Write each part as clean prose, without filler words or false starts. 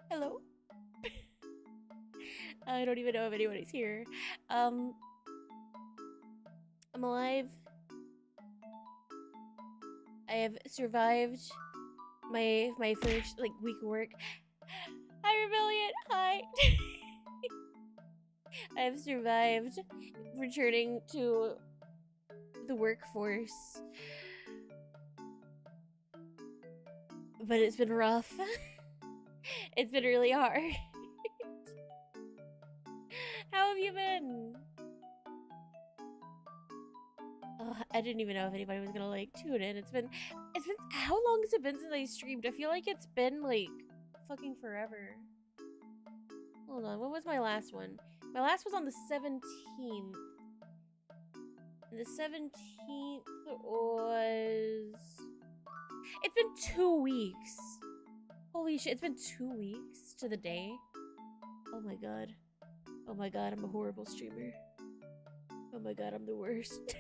Hello. I don't even know if anybody's here. Um, I'm alive. I have survived my first like week of work. Hi, Rebellion. Hi. I have survived returning to the workforce, but it's been rough. It's been really hard. How have you been? I didn't even know if anybody was gonna like tune in. It's been how long has it been since I streamed? I feel like it's been like fucking forever. Hold on, what was my last one? My last was on the 17th. And the 17th was it's been 2 weeks. Holy shit, it's been 2 weeks to the day. Oh my god. Oh my god, I'm a horrible streamer. Oh my god, I'm the worst.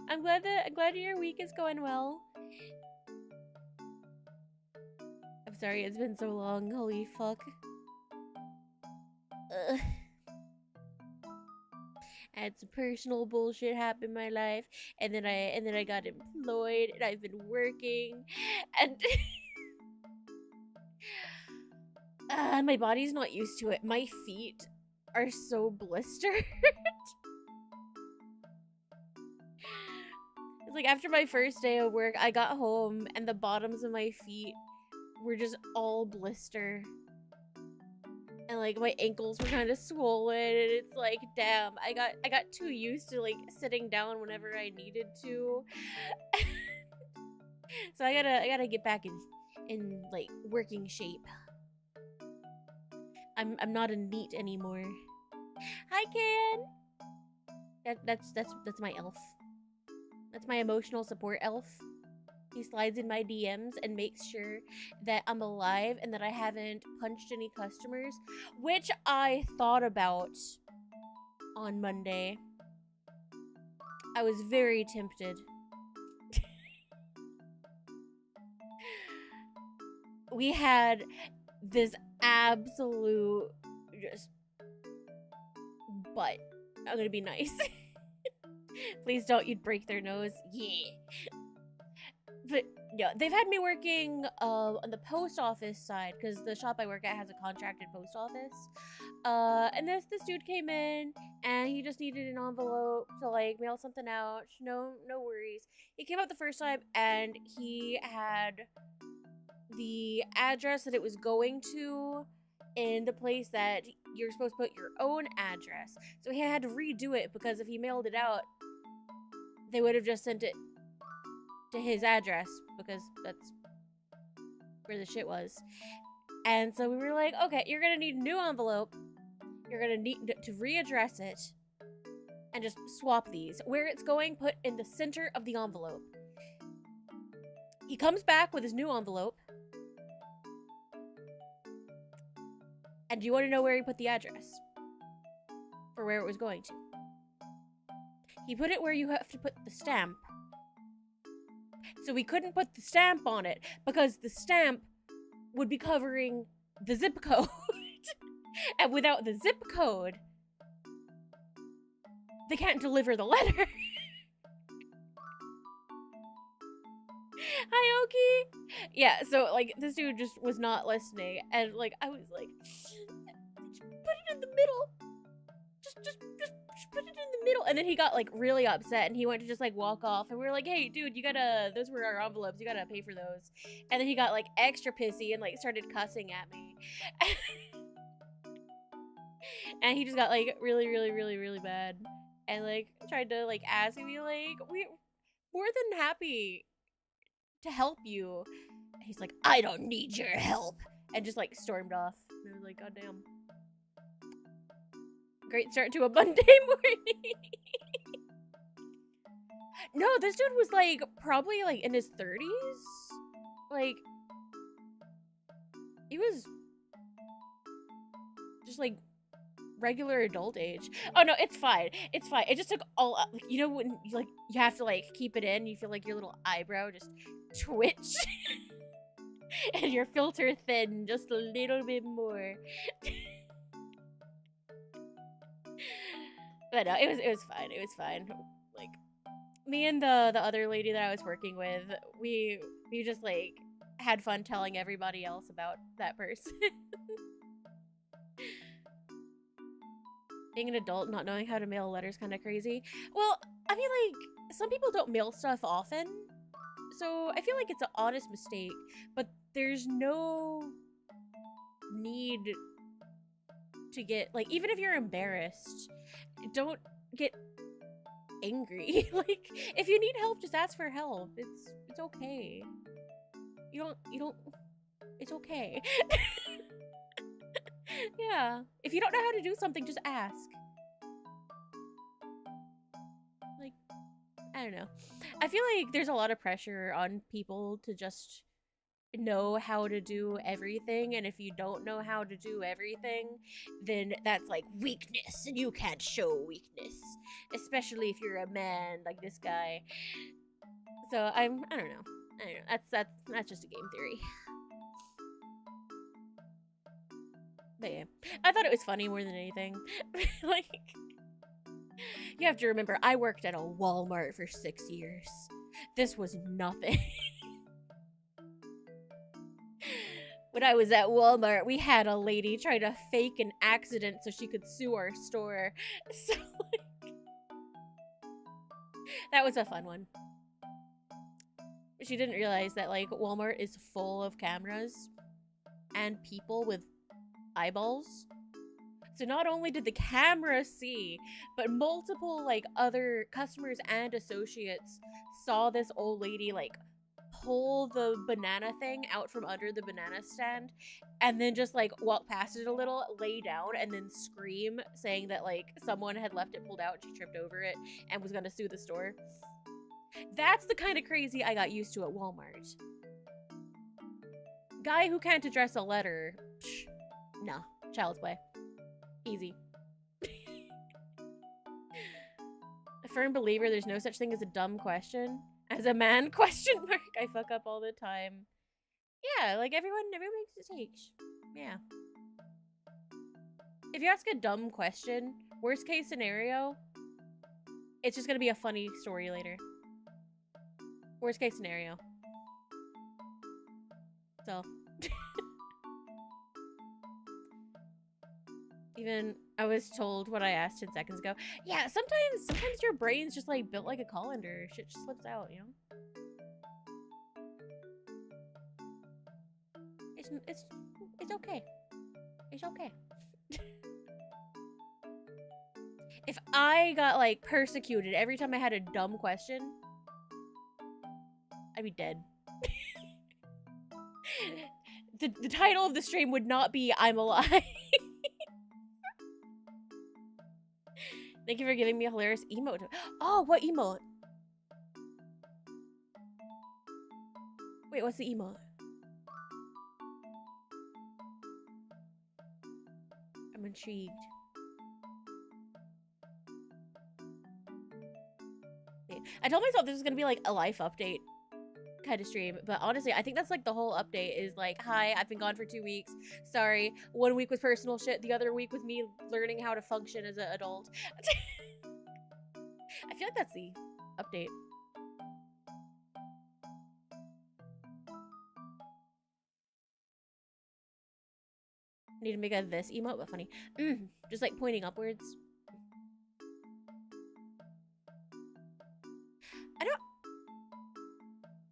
I'm glad your week is going well. I'm sorry it's been so long. Holy fuck. I had some personal bullshit happen in my life, and then I got employed, and I've been working, and my body's not used to it. My feet are so blistered. It's like after my first day of work, I got home and the bottoms of my feet were just all blister. And like my ankles were kind of swollen, and it's like, damn, I got too used to like sitting down whenever I needed to. So I gotta get back in like working shape. I'm not a NEET anymore. Hi, Can. That's my elf. That's my emotional support elf. He slides in my DMs and makes sure that I'm alive and that I haven't punched any customers, which I thought about on Monday. I was very tempted. We had this absolute just but I'm gonna be nice. Please don't, you'd break their nose. Yeah. But yeah, they've had me working on the post office side because the shop I work at has a contracted post office. And this dude came in and he just needed an envelope to like mail something out. No worries. He came out the first time and he had the address that it was going to in the place that you're supposed to put your own address. So he had to redo it because if he mailed it out, they would have just sent it to his address because that's where the shit was. And so we were like, okay, you're gonna need a new envelope. You're gonna need to readdress it and just swap these. Where it's going, put in the center of the envelope. He comes back with his new envelope. And do you want to know where he put the address? For where it was going to. He put it where you have to put the stamp. So we couldn't put the stamp on it because the stamp would be covering the zip code. And without the zip code, they can't deliver the letter. Hi, Oki. Yeah, so like this dude just was not listening, and like I was like, just put it in the middle. Just put it in the middle. And then he got like really upset, and he went to just like walk off, and we were like, hey, dude, you gotta. Those were our envelopes. You gotta pay for those. And then he got like extra pissy and like started cussing at me. And he just got like really bad, and like tried to like ask me like, we're more than happy to help you. And he's like, I don't need your help, and just like stormed off. And I was like, god damn. Great start to a Monday morning. No, this dude was like probably like in his 30s. Like he was just like regular adult age. Oh no, it's fine. It's fine. It just took all like, you know when you like you have to like keep it in, you feel like your little eyebrow just twitch and your filter thin just a little bit more. But no, it was fine. It was fine. Like me and the other lady that I was working with, we just like had fun telling everybody else about that person. Being an adult, not knowing how to mail letters, kind of crazy. Well, I mean, like some people don't mail stuff often, so I feel like it's an honest mistake. But there's no need to get like, even if you're embarrassed, don't get angry. Like if you need help, just ask for help. It's okay. You don't it's okay. Yeah. If you don't know how to do something, just ask. Like, I don't know. I feel like there's a lot of pressure on people to just know how to do everything, and if you don't know how to do everything, then that's like weakness, and you can't show weakness, especially if you're a man like this guy. So I don't know. That's just a game theory. But yeah, I thought it was funny more than anything. Like, you have to remember, I worked at a Walmart for 6 years. This was nothing. When I was at Walmart, we had a lady try to fake an accident so she could sue our store. So, like, that was a fun one. She didn't realize that, like, Walmart is full of cameras and people with eyeballs. So not only did the camera see, but multiple, like, other customers and associates saw this old lady, like, pull the banana thing out from under the banana stand and then just like walk past it a little, lay down, and then scream saying that like someone had left it pulled out, she tripped over it and was gonna sue the store. That's the kind of crazy I got used to at Walmart. Guy who can't address a letter, psh, nah, child's play. Easy. A firm believer there's no such thing as a dumb question. As a man, question mark. I fuck up all the time. Yeah, like everyone makes mistakes. Yeah. If you ask a dumb question, worst case scenario, it's just gonna be a funny story later. Worst case scenario. So. Even I was told what I asked 10 seconds ago. Yeah, sometimes your brain's just like built like a colander. Shit just slips out, you know? It's okay. It's okay. If I got like persecuted every time I had a dumb question, I'd be dead. The title of the stream would not be I'm Alive. Thank you for giving me a hilarious emote. Oh, what emote? Wait, what's the emote? I'm intrigued. I told myself this was gonna be like a life update kind of stream, but honestly I think that's like the whole update is like, hi, I've been gone for 2 weeks, sorry, 1 week was personal shit, the other week was me learning how to function as an adult. I feel like that's the update. Need to make a this emote, but funny. Just like pointing upwards.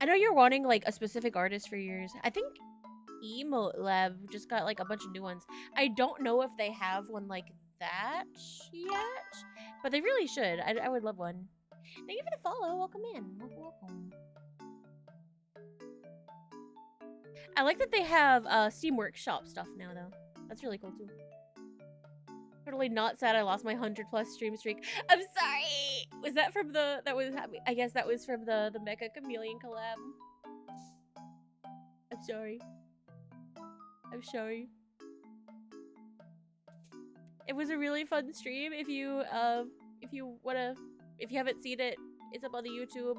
I know you're wanting like a specific artist for yours. I think Emote Lab just got like a bunch of new ones. I don't know if they have one like that yet, but they really should. I would love one. Thank you for the follow. Welcome in. Welcome. I like that they have Steam Workshop stuff now though. That's really cool too. Totally not sad I lost my 100+ stream streak. I'm sorry. Was that from the I guess that was from the Mecha Chameleon collab. I'm sorry. I'm sorry. It was a really fun stream. If you if you haven't seen it, it's up on the YouTube.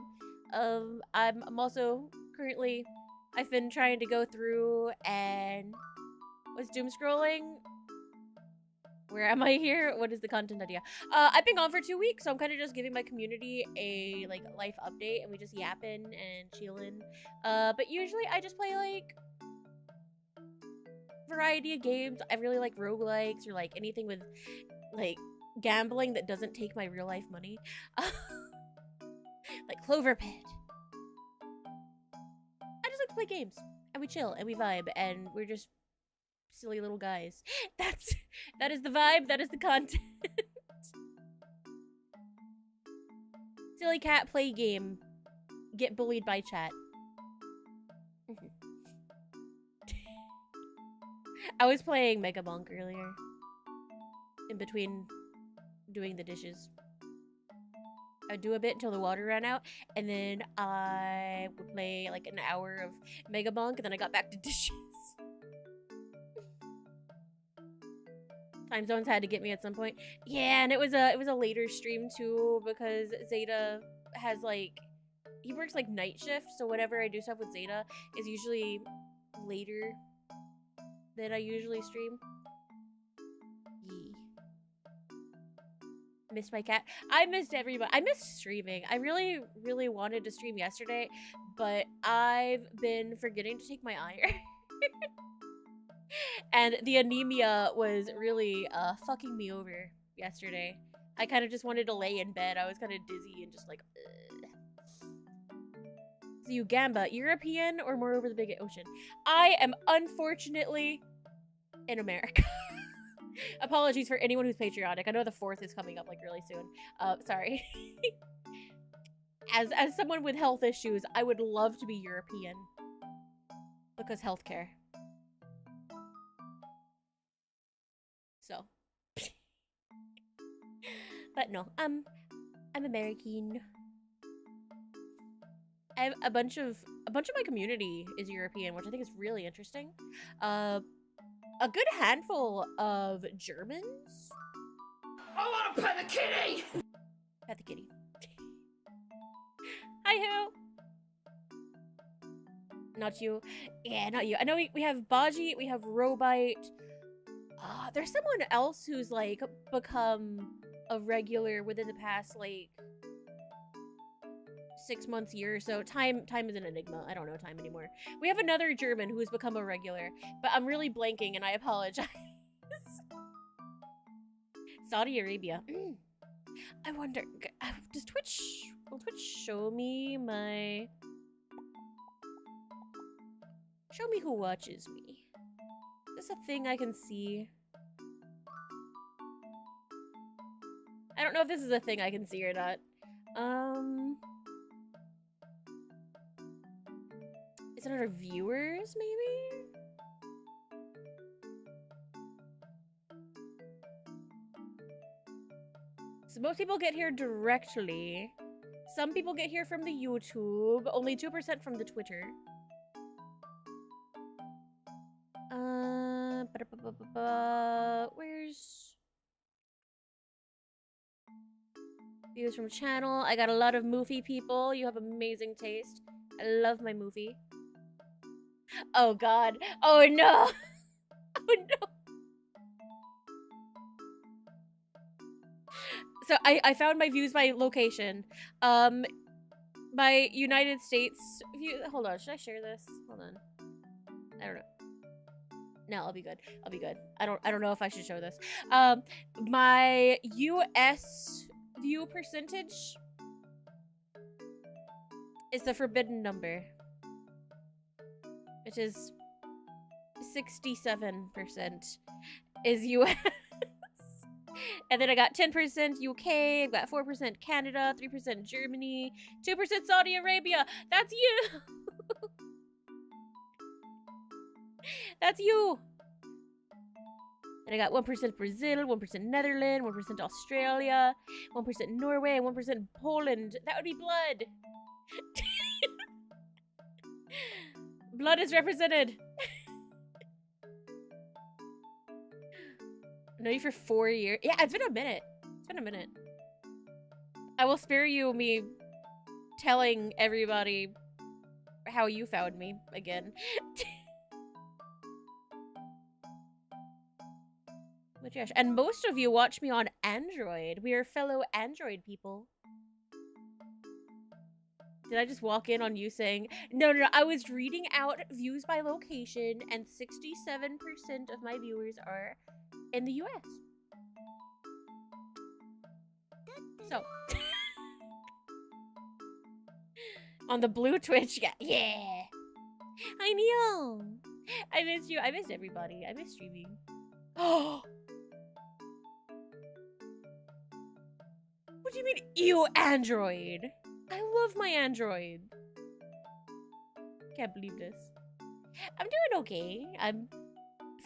I'm also currently, I've been trying to go through and was doom scrolling. Where am I here? What is the content idea? I've been gone for 2 weeks, so I'm kind of just giving my community a like life update, and we just yapping and chilling. But usually I just play like variety of games. I really like roguelikes or like anything with like gambling that doesn't take my real life money. Like Clover Pit. I just like to play games, and we chill and we vibe, and we're just silly little guys. That is the vibe, that is the content. Silly cat play game. Get bullied by chat. I was playing Mega Bonk earlier. In between doing the dishes. I would do a bit until the water ran out, and then I would play like an hour of Mega Bonk, and then I got back to dishes. Time zones had to get me at some point. Yeah, and it was a later stream too, because Zeta has like, he works like night shift, so whenever I do stuff with Zeta is usually later than I usually stream. Yee. Missed my cat. I missed everybody. I missed streaming. I really, really wanted to stream yesterday, but I've been forgetting to take my iron. And the anemia was really fucking me over yesterday. I kind of just wanted to lay in bed. I was kind of dizzy and just like, ugh. So you Gamba, European or more over the big ocean? I am unfortunately in America. Apologies for anyone who's patriotic. I know the 4th is coming up like really soon. Sorry. As someone with health issues, I would love to be European. Because healthcare. So. But no, I'm American. I have a bunch of my community is European, which I think is really interesting. A good handful of Germans. I want to pet the kitty! Pet the kitty. Hi, who? Not you. Yeah, not you. I know we have Baji, we have Robite. There's someone else who's like become a regular within the past like 6 months, year or so. Time is an enigma. I don't know time anymore. We have another German who's become a regular, but I'm really blanking and I apologize. Saudi Arabia. I wonder, will Twitch show me who watches me? Is this a thing I can see? I don't know if this is a thing I can see or not. Is it under viewers, maybe? So most people get here directly. Some people get here from the YouTube. Only 2% from the Twitter. Where's views from channel? I got a lot of Moofy people. You have amazing taste. I love my Moofy. Oh god. Oh no. Oh no. So I found my views by location. My United States view. Hold on, should I share this? Hold on. I don't know. No, I'll be good. I'll be good. I don't know if I should show this. My US view percentage is the forbidden number, which is 67% is US. And then I got 10% UK, I've got 4% Canada, 3% Germany, 2% Saudi Arabia. That's you. That's you. And I got 1% Brazil, 1% Netherlands, 1% Australia, 1% Norway, and 1% Poland. That would be blood. Blood is represented. I know you for 4 years. Yeah, it's been a minute. It's been a minute. I will spare you me telling everybody how you found me again. But yes, and most of you watch me on Android. We are fellow Android people. Did I just walk in on you saying, no, I was reading out views by location, and 67% of my viewers are in the US. So, on the blue Twitch, yeah. Hi, Neil. I missed you. I missed everybody. I missed streaming. Oh. What do you mean, ew, Android? I love my Android. Can't believe this. I'm doing okay. I'm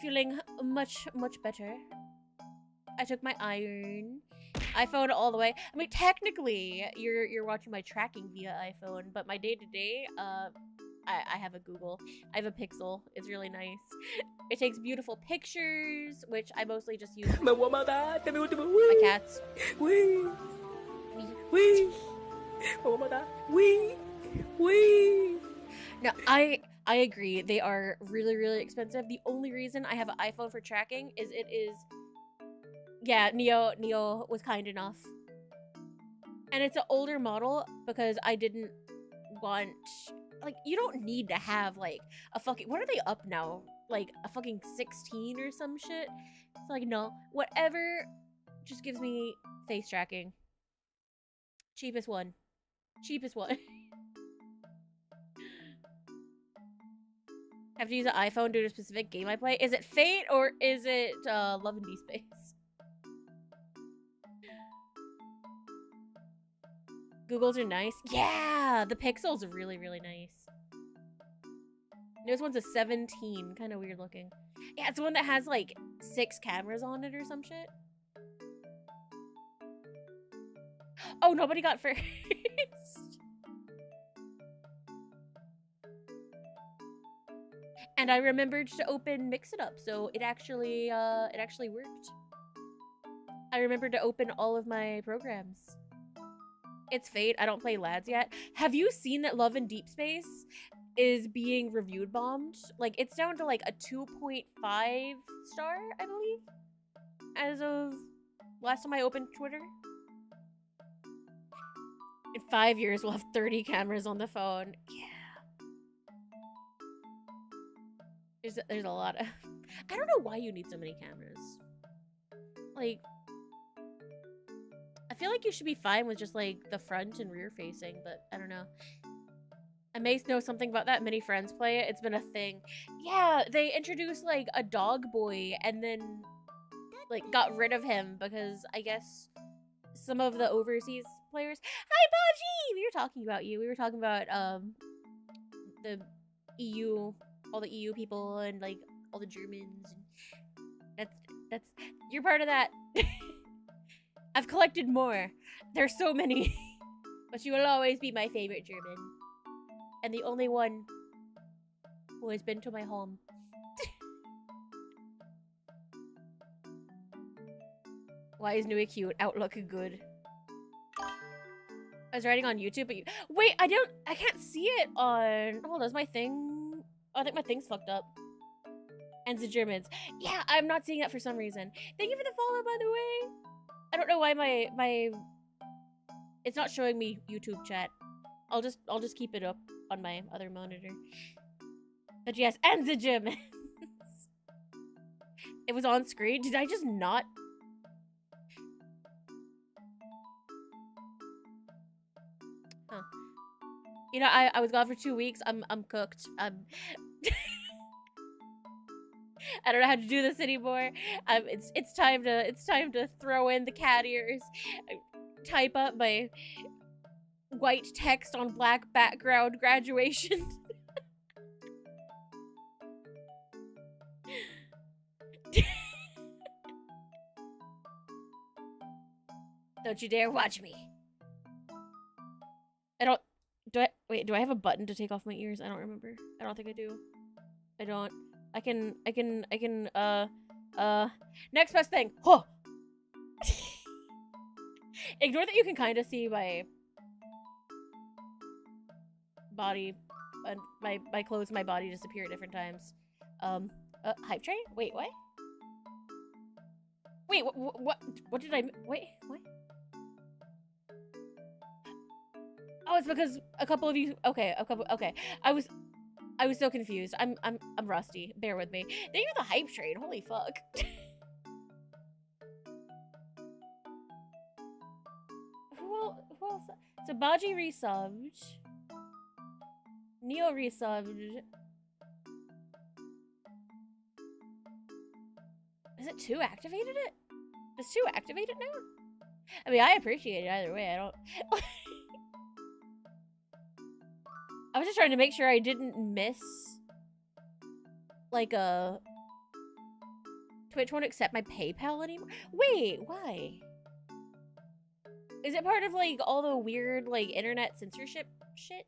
feeling much better. I took my iron. iPhone all the way. I mean, technically, you're watching my tracking via iPhone, but my day-to-day, I have a Google. I have a Pixel. It's really nice. It takes beautiful pictures, which I mostly just use my cats. Now, I agree. They are really expensive. The only reason I have an iPhone for tracking is it is... Yeah, Neo was kind enough. And it's an older model because I didn't want... Like, you don't need to have, like, a fucking... What are they up now? Like, a fucking 16 or some shit? It's like, no. Whatever just gives me face tracking. Cheapest one. Cheapest one. Have to use an iPhone due to a specific game I play. Is it Fate or is it Love and Deep Space? Googles are nice. Yeah, the Pixel's really nice. This one's a 17, kind of weird looking. Yeah, it's one that has like 6 cameras on it or some shit. Oh, nobody got first. And I remembered to open Mix It Up, so it actually worked. I remembered to open all of my programs. It's Fate. I don't play Lads yet. Have you seen that Love and Deep Space is being reviewed bombed? Like, it's down to like a 2.5 star, I believe, as of last time I opened Twitter. In 5 years, we'll have 30 cameras on the phone. Yeah. There's a lot of... I don't know why you need so many cameras. Like, I feel like you should be fine with just, like, the front and rear facing, but I don't know. I may know something about that. Many friends play it. It's been a thing. Yeah, they introduced, like, a dog boy and then, like, got rid of him because I guess some of the overseas players... Hi, Baji! We were talking about you. We were talking about, the EU... all the EU people and like all the Germans. That's you're part of that. I've collected more. There's so many. But you will always be my favorite German. And the only one who has been to my home. Why is Nui cute? Outlook good. I was writing on YouTube, but wait, I can't see it on... Hold on, is my thing... Oh, I think my thing's fucked up. And the Germans. Yeah, I'm not seeing that for some reason. Thank you for the follow, by the way. I don't know why my it's not showing me YouTube chat. I'll just keep it up on my other monitor. But yes, and the Germans. It was on screen. Did I just not? Huh. You know, I was gone for 2 weeks. I'm cooked. I don't know how to do this anymore. It's time to throw in the cat ears. Type up my white text on black background graduation. Don't you dare watch me. Do I have a button to take off my ears? I don't remember. I don't think I do. I don't. I can, next best thing. Huh. Ignore that you can kind of see my body and my clothes and my body disappear at different times. Hype train? Wait, what? Wait, what did I, wait, what? Oh, it's because a couple of you, okay, okay. I was so confused. I'm rusty. Bear with me. Thank you for the hype train. Holy fuck. Who else? So Baji resubbed. Neo resubbed. Is it 2 activated it? Does 2 activate it now? I mean, I appreciate it either way. I don't... I was just trying to make sure I didn't miss, like, Twitch won't accept my PayPal anymore? Wait, why? Is it part of, like, all the weird, like, internet censorship shit?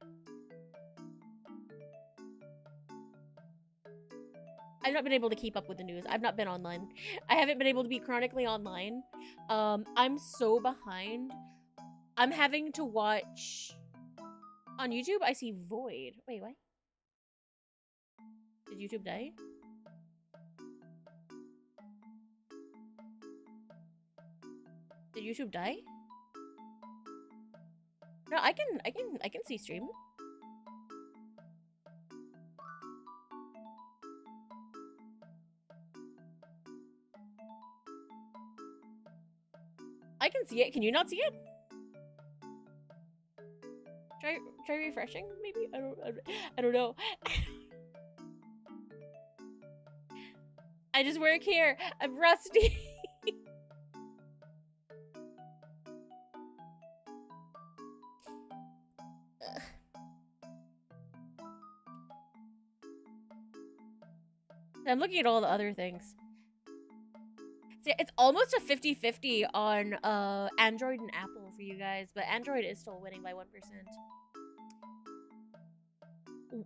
I've not been able to keep up with the news. I've not been online. I haven't been able to be chronically online. I'm so behind. I'm having to watch... On YouTube, I see Void. Wait, what? Did YouTube die? Did YouTube die? No, I can see stream. I can see it. Can you not see it? Try refreshing, maybe? I don't know. I just work here. I'm rusty. I'm looking at all the other things. See, it's almost a 50-50 on Android and Apple for you guys, but Android is still winning by 1%.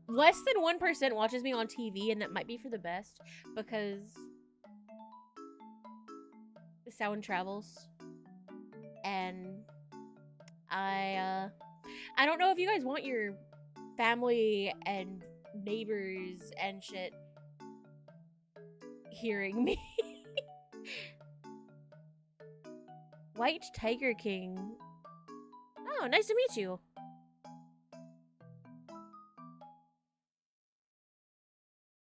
Less than 1% watches me on TV, and that might be for the best, because the sound travels. And I don't know if you guys want your family and neighbors and shit hearing me. White Tiger King. Oh, nice to meet you.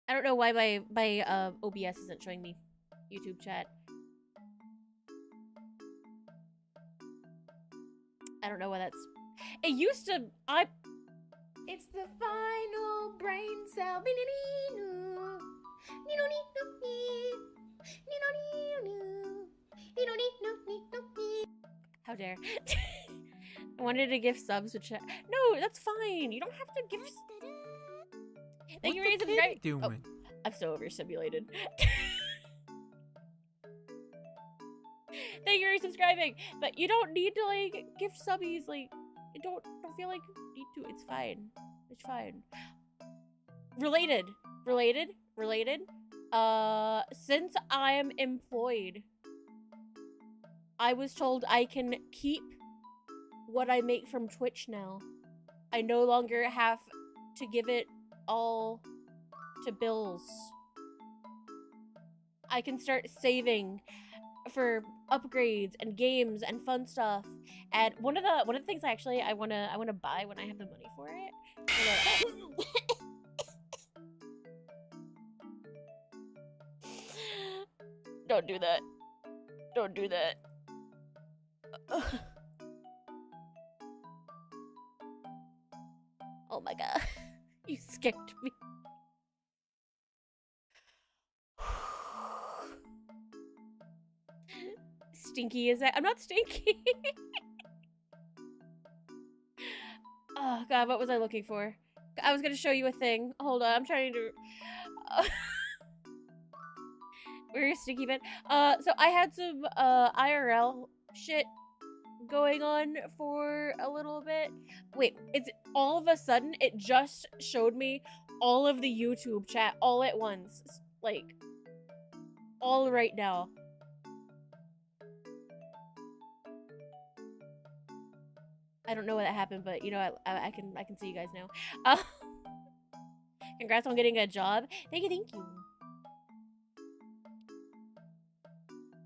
I don't know why my OBS isn't showing me YouTube chat. I don't know why that's... It used to... It's the final brain cell. How dare. I wanted to gift subs, which... No, that's fine. You don't have to give... Thank you for subscribing. Doing? Oh, I'm so overstimulated. Thank you for subscribing. But you don't need to, like, gift subbies. Like, don't feel like you need to. It's fine. It's fine. Related. Since I am employed, I was told I can keep what I make from Twitch now. I no longer have to give it all to bills. I can start saving for upgrades and games and fun stuff. And one of the things I wanna buy when I have the money for it. Don't do that. Don't do that. Oh my god. You scared me. Stinky is that? I'm not stinky. Oh god, what was I looking for? I was gonna show you a thing. Hold on, I'm trying to... Where is Stinky Bit? So I had some IRL shit going on for a little bit. Wait, it's all of a sudden it just showed me all of the YouTube chat all at once. Like, all right now. I don't know what that happened, but you know, I can see you guys now. Uh, congrats on getting a job. Thank you, thank you.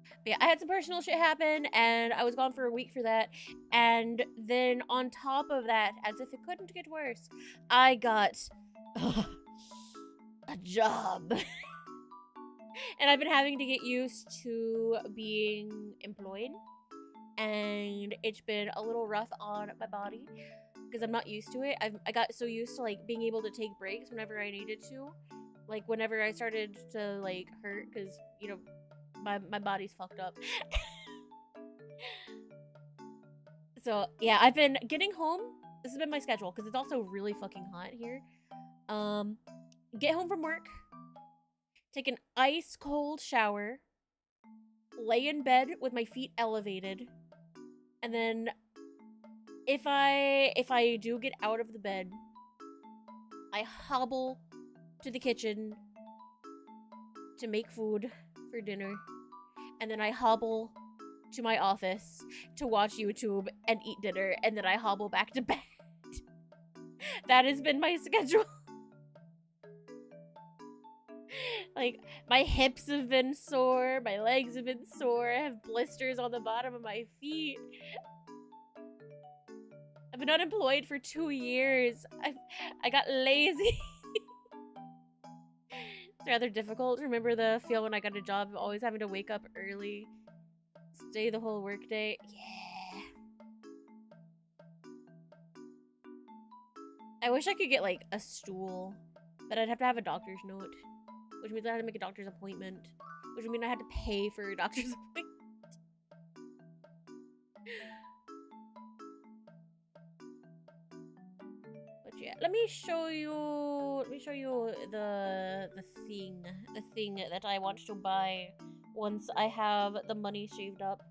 But yeah, I had some personal shit happen, and I was gone for a week for that. And then on top of that, as if it couldn't get worse, I got a job. And I've been having to get used to being employed. And it's been a little rough on my body because I'm not used to it. I got so used to like being able to take breaks whenever I needed to. Like whenever I started to like hurt because, you know, my body's fucked up. So yeah, I've been getting home. This has been my schedule because it's also really fucking hot here. Get home from work, take an ice cold shower, lay in bed with my feet elevated, and then if I do get out of the bed, I hobble to the kitchen to make food for dinner, and then I hobble to my office to watch YouTube and eat dinner, and then I hobble back to bed. That has been my schedule. Like, my hips have been sore, my legs have been sore, I have blisters on the bottom of my feet. I've been unemployed for 2 years. I got lazy. It's rather difficult. Remember the feel when I got a job of always having to wake up early, stay the whole workday? Yeah. I wish I could get like a stool, but I'd have to have a doctor's note, which means I had to make a doctor's appointment, which would mean I had to pay for a doctor's appointment. But yeah, let me show you the thing that I want to buy once I have the money saved up.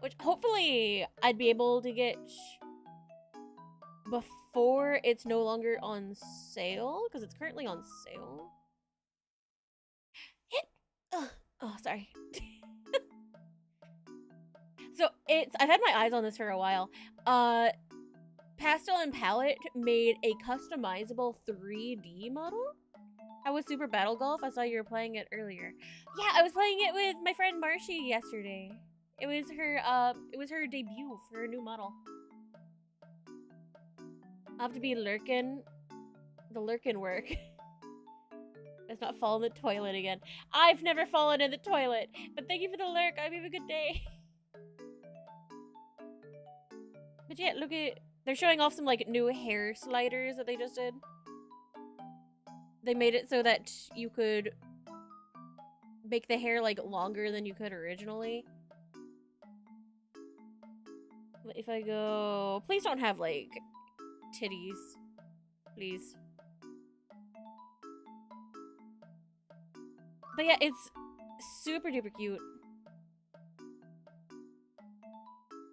Which hopefully I'd be able to get before it's no longer on sale, because it's currently on sale. Oh, sorry. So I've had my eyes on this for a while. Pastel and Palette made a customizable 3D model. How was Super Battle Golf? I saw you were playing it earlier. Yeah, I was playing it with my friend Marshy yesterday. It was her debut for her new model. I'll have to be lurking. The lurkin' work. Let's not fall in the toilet again. I've never fallen in the toilet, but thank you for the lurk. I hope you have a good day. But yeah, look at, they're showing off some like new hair sliders that they just did. They made it so that you could make the hair like longer than you could originally. If I go, please don't have like titties, please. But yeah, it's super duper cute.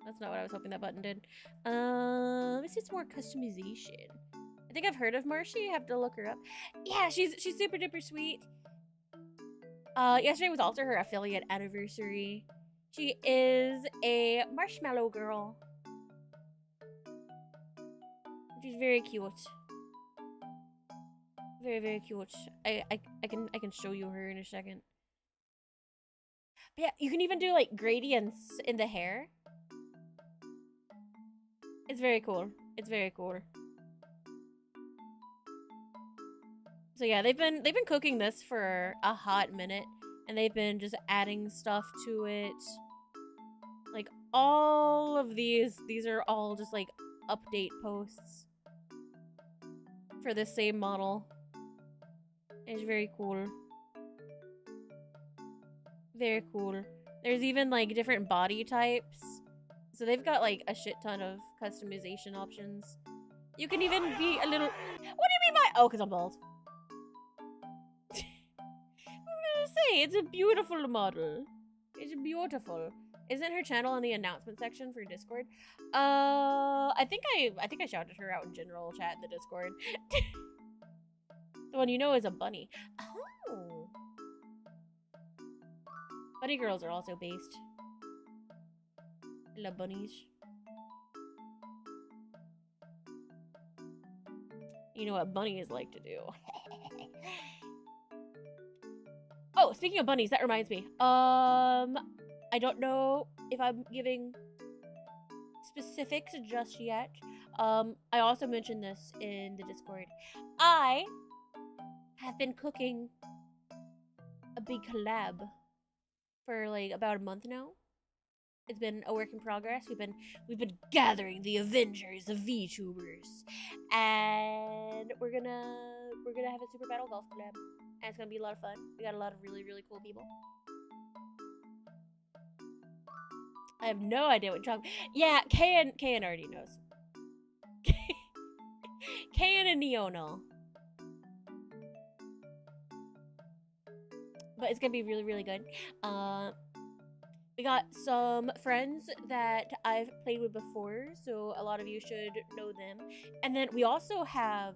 That's not what I was hoping that button did. Let me see some more customization. I think I've heard of Marshy. I have to look her up. Yeah, she's super duper sweet. Yesterday was also her affiliate anniversary. She is a marshmallow girl. She's very cute. Very, very cute. I can show you her in a second. But yeah, you can even do like gradients in the hair. It's very cool. It's very cool. So yeah, they've been cooking this for a hot minute, and they've been just adding stuff to it. Like all of these are all just like update posts for the same model. It's very cool. Very cool. There's even like different body types. So they've got like a shit ton of customization options. You can even be a little... What do you mean by... Oh, because I'm bald. I'm gonna say, it's a beautiful model. It's beautiful. Isn't her channel in the announcement section for Discord? I think I shouted her out in general chat in the Discord. The one you know is a bunny. Oh. Bunny girls are also based. Love bunnies. You know what bunnies like to do. Oh, speaking of bunnies, that reminds me. I don't know if I'm giving specifics just yet. I also mentioned this in the Discord. I have been cooking a big collab for like about a month now. It's been a work in progress. We've been gathering the Avengers of VTubers, and we're gonna have a Super Battle Golf collab, and it's gonna be a lot of fun. We got a lot of really cool people. I have no idea what you're talking. Yeah, Kayan already knows. Kayan and Neonal. But it's gonna be really good. We got some friends that I've played with before, so a lot of you should know them. And then we also have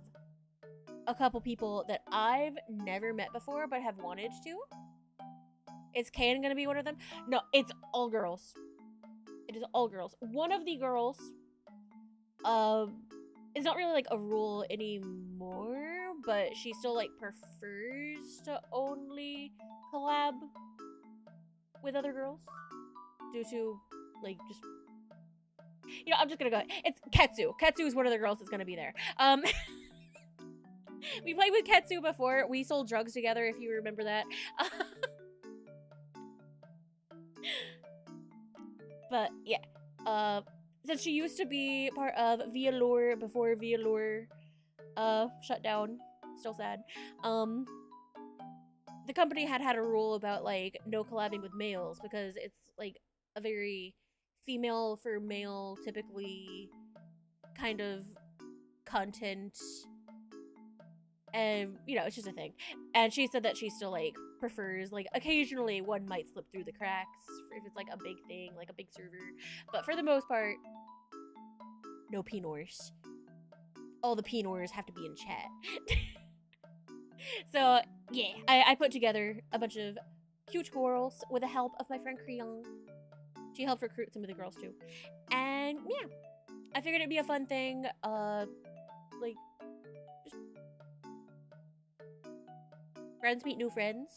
a couple people that I've never met before but have wanted to. Is Kayan gonna be one of them? No, it's all girls. It is all girls. One of the girls, it's not really like a rule anymore, but she still like prefers to only collab with other girls due to like just, you know, I'm just gonna go. It's Ketsu. Ketsu is one of the girls that's gonna be there. We played with Ketsu before. We sold drugs together, if you remember that. But yeah, since she used to be part of Vialure before Vialure shut down, still sad. The company had a rule about like no collabing with males because it's like a very female for male typically kind of content, and you know, it's just a thing. And she said that she still like prefers, like occasionally one might slip through the cracks if it's like a big thing, like a big server, but for the most part, no Pinors. All the Pinors have to be in chat. So yeah, I put together a bunch of cute girls with the help of my friend Creon. She helped recruit some of the girls too. And yeah, I figured it'd be a fun thing, like, just friends meet new friends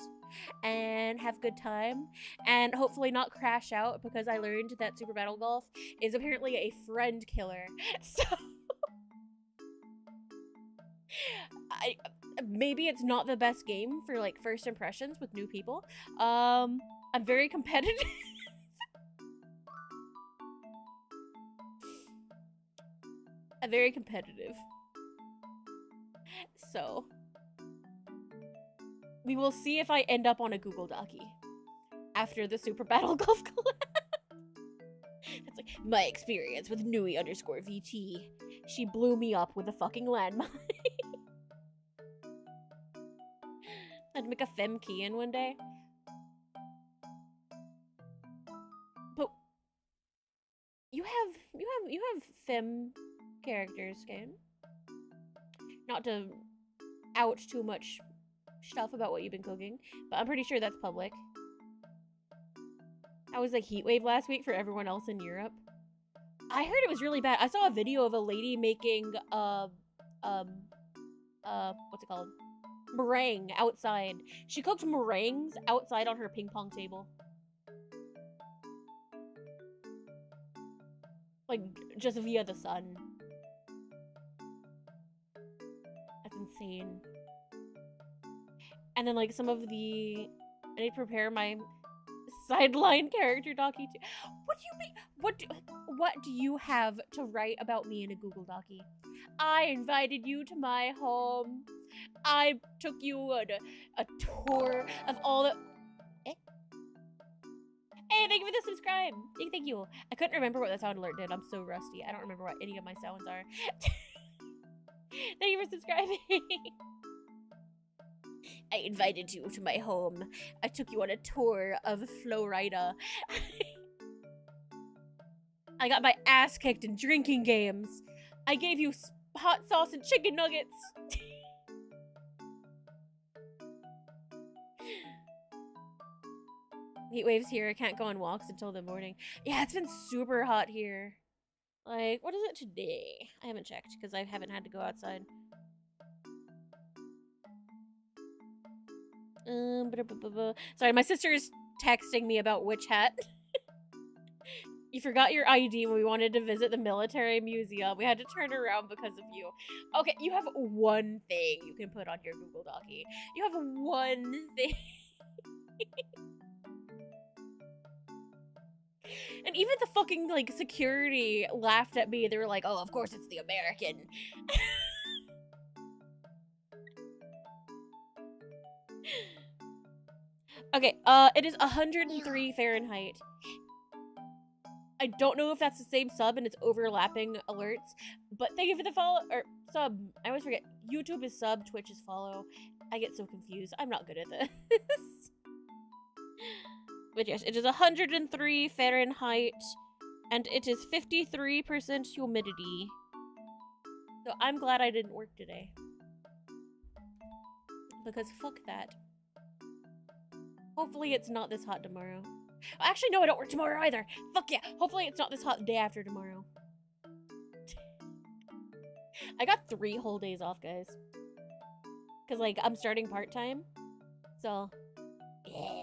and have a good time and hopefully not crash out, because I learned that Super Battle Golf is apparently a friend killer. So maybe it's not the best game for like first impressions with new people. I'm very competitive. I'm very competitive. So we will see if I end up on a Google Docie after the Super Battle Golf collab. It's like, my experience with Nui_VT. She blew me up with a fucking landmine. I'd make a femme key in one day. But you have femme characters, Ken. Not to ouch too much stuff about what you've been cooking, but I'm pretty sure that's public. I was like heat wave last week for everyone else in Europe. I heard it was really bad. I saw a video of a lady making what's it called? Meringue outside. She cooked meringues outside on her ping pong table. Like, just via the sun. That's insane. And then, like, some of the... I need to prepare my sideline character docky too. What do you mean? What do you have to write about me in a Google Docie? I invited you to my home. I took you on a tour of all the... Eh? Hey, thank you for the subscribe. Thank you. I couldn't remember what the sound alert did. I'm so rusty. I don't remember what any of my sounds are. Thank you for subscribing. I invited you to my home. I took you on a tour of Florida. I got my ass kicked in drinking games. I gave you hot sauce and chicken nuggets. Heat waves here. I can't go on walks until the morning. Yeah, it's been super hot here. Like, what is it today? I haven't checked because I haven't had to go outside. Sorry, my sister's texting me about witch hat. You forgot your ID when we wanted to visit the military museum. We had to turn around because of you. Okay, you have one thing you can put on your Google Docie. You have one thing. And even the fucking, like, security laughed at me. They were like, oh, of course it's the American. Okay, it is 103 Fahrenheit. I don't know if that's the same sub and it's overlapping alerts, but thank you for the follow, or sub. I always forget. YouTube is sub, Twitch is follow. I get so confused. I'm not good at this. But yes, it is 103 Fahrenheit, and it is 53% humidity. So I'm glad I didn't work today. Because fuck that. Hopefully it's not this hot tomorrow. Actually, no, I don't work tomorrow either. Fuck yeah. Hopefully it's not this hot day after tomorrow. I got 3 whole days off, guys. Because, like, I'm starting part-time. So, yeah.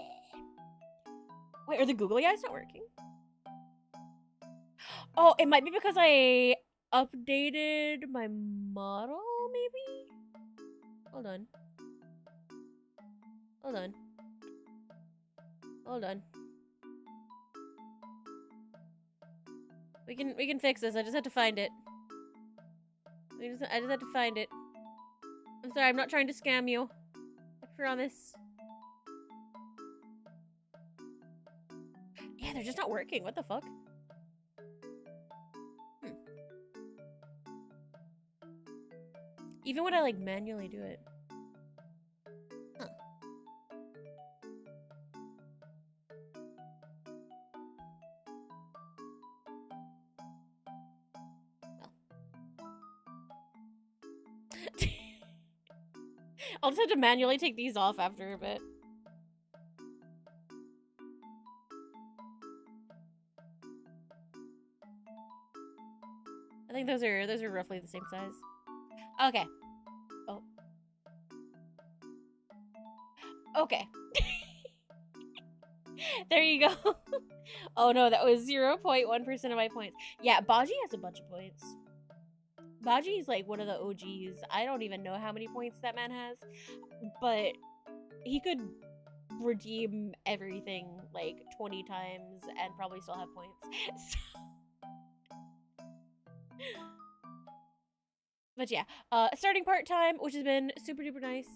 Wait, are the googly eyes not working? Oh, it might be because I updated my model, maybe? Hold on. Hold on. Hold on. We can fix this. I just have to find it. I just have to find it. I'm sorry, I'm not trying to scam you. I promise. Yeah, they're just not working. What the fuck? Even when I, like, manually do it. Huh. I'll just have to manually take these off after a bit. I think those are roughly the same size. Okay. Oh. Okay. There you go. Oh no, that was 0.1% of my points. Yeah, Baji has a bunch of points. Baji is like one of the OGs. I don't even know how many points that man has, but he could redeem everything like 20 times and probably still have points. But yeah, starting part-time, which has been super duper nice.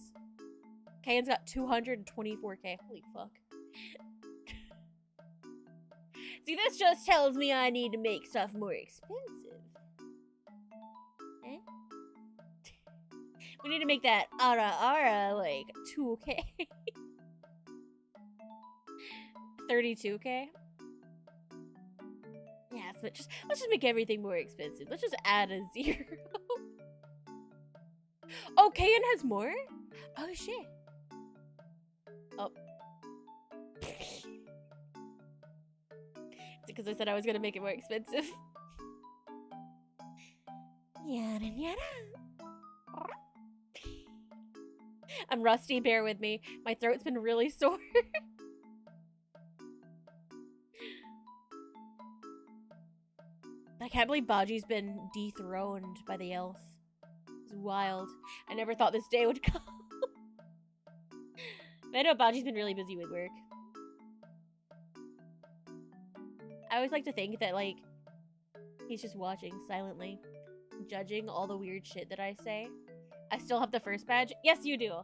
Kayan's got 224k. Holy fuck. See, this just tells me I need to make stuff more expensive. Eh? We need to make that ara like 2k. 32k. Yeah, let's just make everything more expensive. Let's just add a 0. Oh, Kayan has more? Oh shit. Oh. Because I said I was gonna make it more expensive. Yada yada. I'm rusty, bear with me. My throat's been really sore. I can't believe Baji's been dethroned by the elf. It's wild. I never thought this day would come. But I know Baji's been really busy with work. I always like to think that, like, he's just watching silently, judging all the weird shit that I say. I still have the first badge. Yes, you do.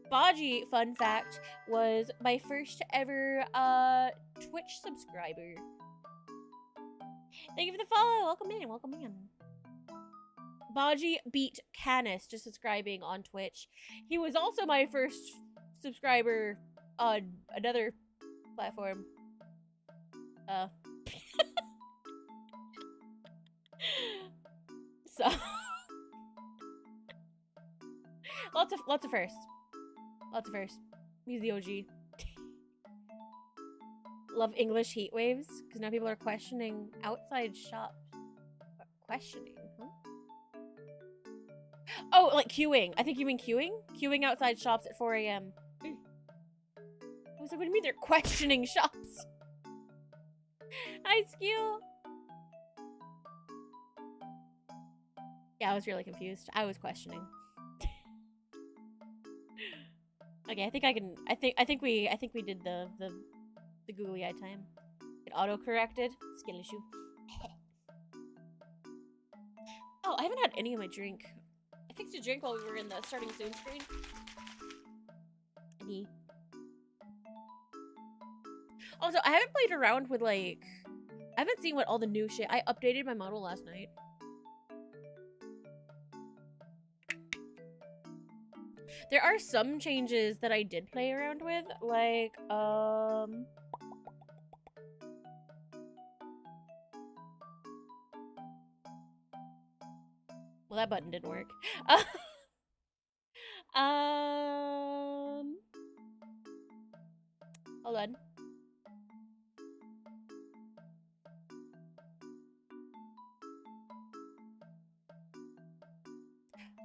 Baji, fun fact, was my first ever Twitch subscriber. Thank you for the follow. Welcome in. Welcome in. Baji beat Canis just subscribing on Twitch. He was also my first subscriber on another platform. So lots of firsts. Lots of firsts. He's the OG. Love English heat waves because now people are questioning outside shops. Questioning? Huh? Oh, like queuing. I think you mean queuing? Queuing outside shops at 4 a.m. I was like, what do you mean they're questioning shops? Hi, Skew. Yeah, I was really confused. I was questioning. Okay, I think I can. I think we did the googly eye time. It auto corrected. Skill issue. Oh, I haven't had any of my drink. I fixed a drink while we were in the starting soon screen. Any. Also, I haven't played around with like. I haven't seen what all the new shit. I updated my model last night. There are some changes that I did play around with, like, well, that button didn't work. Hold on.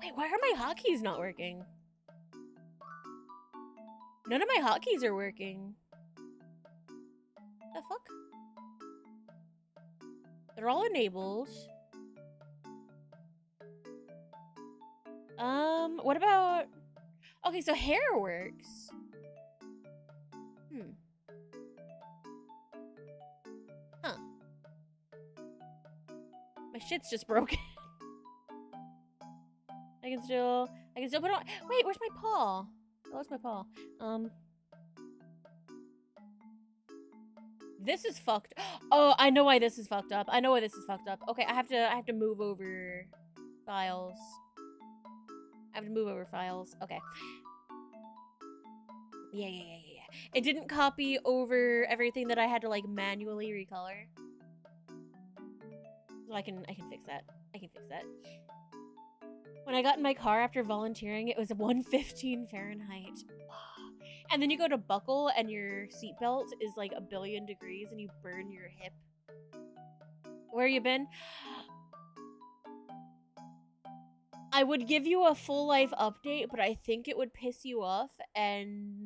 Wait, why are my hotkeys not working? None of my hotkeys are working. The fuck? They're all enabled. What about... Okay, so hair works. Huh. My shit's just broken. I can still put on... Wait, where's my paw? I lost my paw. This is fucked. Oh, I know why this is fucked up. Okay, I have to move over files. Okay. Yeah. It didn't copy over everything that I had to like manually recolor. So I can fix that. When I got in my car after volunteering, it was 115 Fahrenheit. And then you go to buckle and your seatbelt is like 1 billion degrees and you burn your hip. Where you been? I would give you a full life update, but I think it would piss you off and...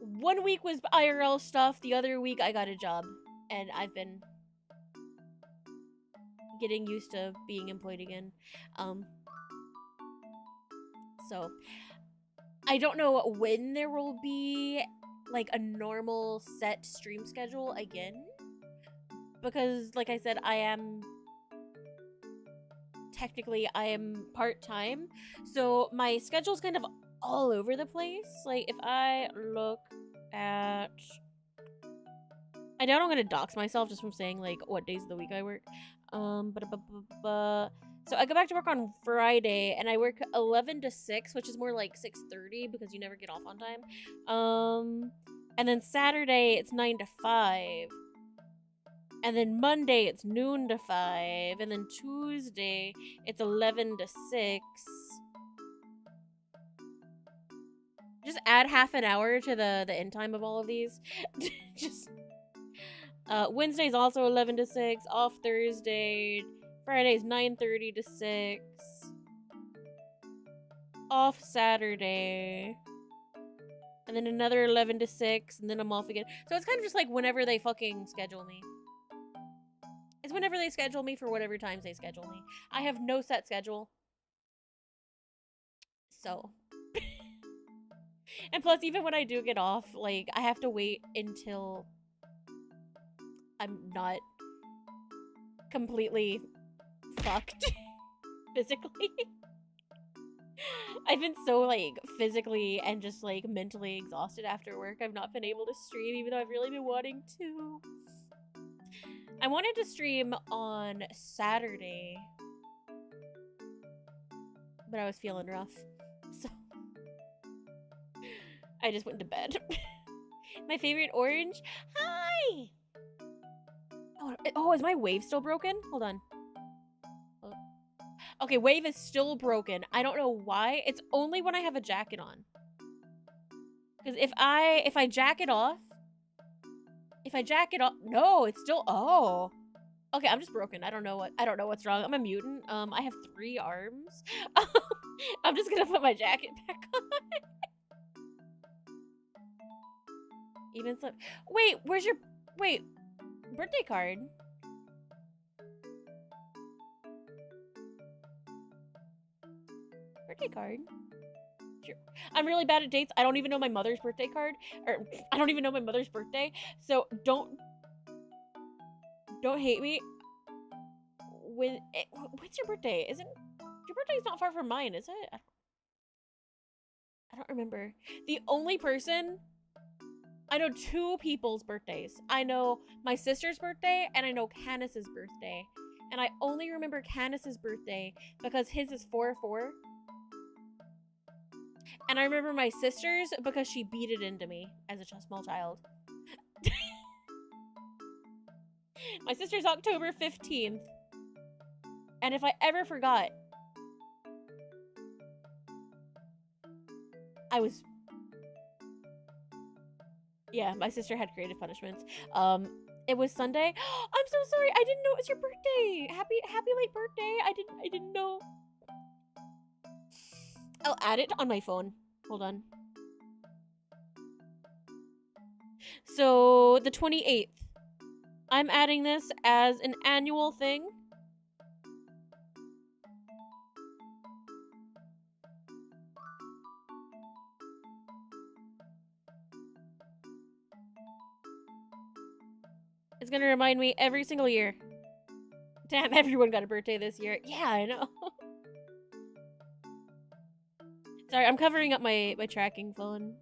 1 week was IRL stuff, the other week I got a job. And I've been getting used to being employed again. So I don't know when there will be like a normal set stream schedule again, because like I said, I am part-time, so my schedule's kind of all over the place. Like if I look at, I doubt I'm gonna dox myself just from saying like what days of the week I work. So I go back to work on Friday, and I work 11 to 6, which is more like 6:30 because you never get off on time. And then Saturday it's 9 to 5. And then Monday it's noon to 5. And then Tuesday it's 11 to 6. Just add half an hour to the end time of all of these. Just Wednesday's also 11 to 6. Off Thursday. Friday's 9:30 to 6. Off Saturday. And then another 11 to 6. And then I'm off again. So it's kind of just like whenever they fucking schedule me. It's whenever they schedule me for whatever times they schedule me. I have no set schedule. So. And plus, even when I do get off, like, I have to wait until I'm not completely fucked physically. I've been so, like, physically and just, like, mentally exhausted after work. I've not been able to stream, even though I've really been wanting to. I wanted to stream on Saturday, but I was feeling rough, so I just went to bed. My favorite orange? Hi! Oh, is my wave still broken? Hold on. Okay, wave is still broken. I don't know why. It's only when I have a jacket on. Because if I jack it off, no, it's still, oh. Okay, I'm just broken. I don't know what's wrong. I'm a mutant. I have 3 arms. I'm just gonna put my jacket back on. Even slip. Wait, where's your, wait, birthday card? Birthday card? Sure. I'm really bad at dates. I don't even know my mother's birthday card. Or, I don't even know my mother's birthday. So, don't hate me. When's your birthday? Your birthday's not far from mine, is it? I don't remember. The only person, I know 2 people's birthdays. I know my sister's birthday and I know Candace's birthday. And I only remember Candace's birthday because his is 4/4. And I remember my sister's because she beat it into me as a small child. My sister's October 15th. And if I ever forgot, yeah, my sister had creative punishments. It was Sunday. I'm so sorry. I didn't know it was your birthday. Happy late birthday. I didn't know. I'll add it on my phone. Hold on. So, the 28th. I'm adding this as an annual thing. It's gonna remind me every single year. Damn, everyone got a birthday this year. Yeah, I know. Sorry, I'm covering up my tracking phone.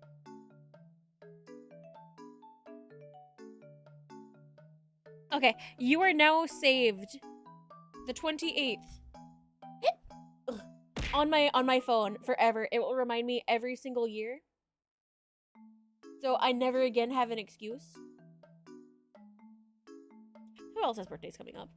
Okay, you are now saved. The 28th. on my phone forever. It will remind me every single year. So I never again have an excuse. Who else has birthdays coming up?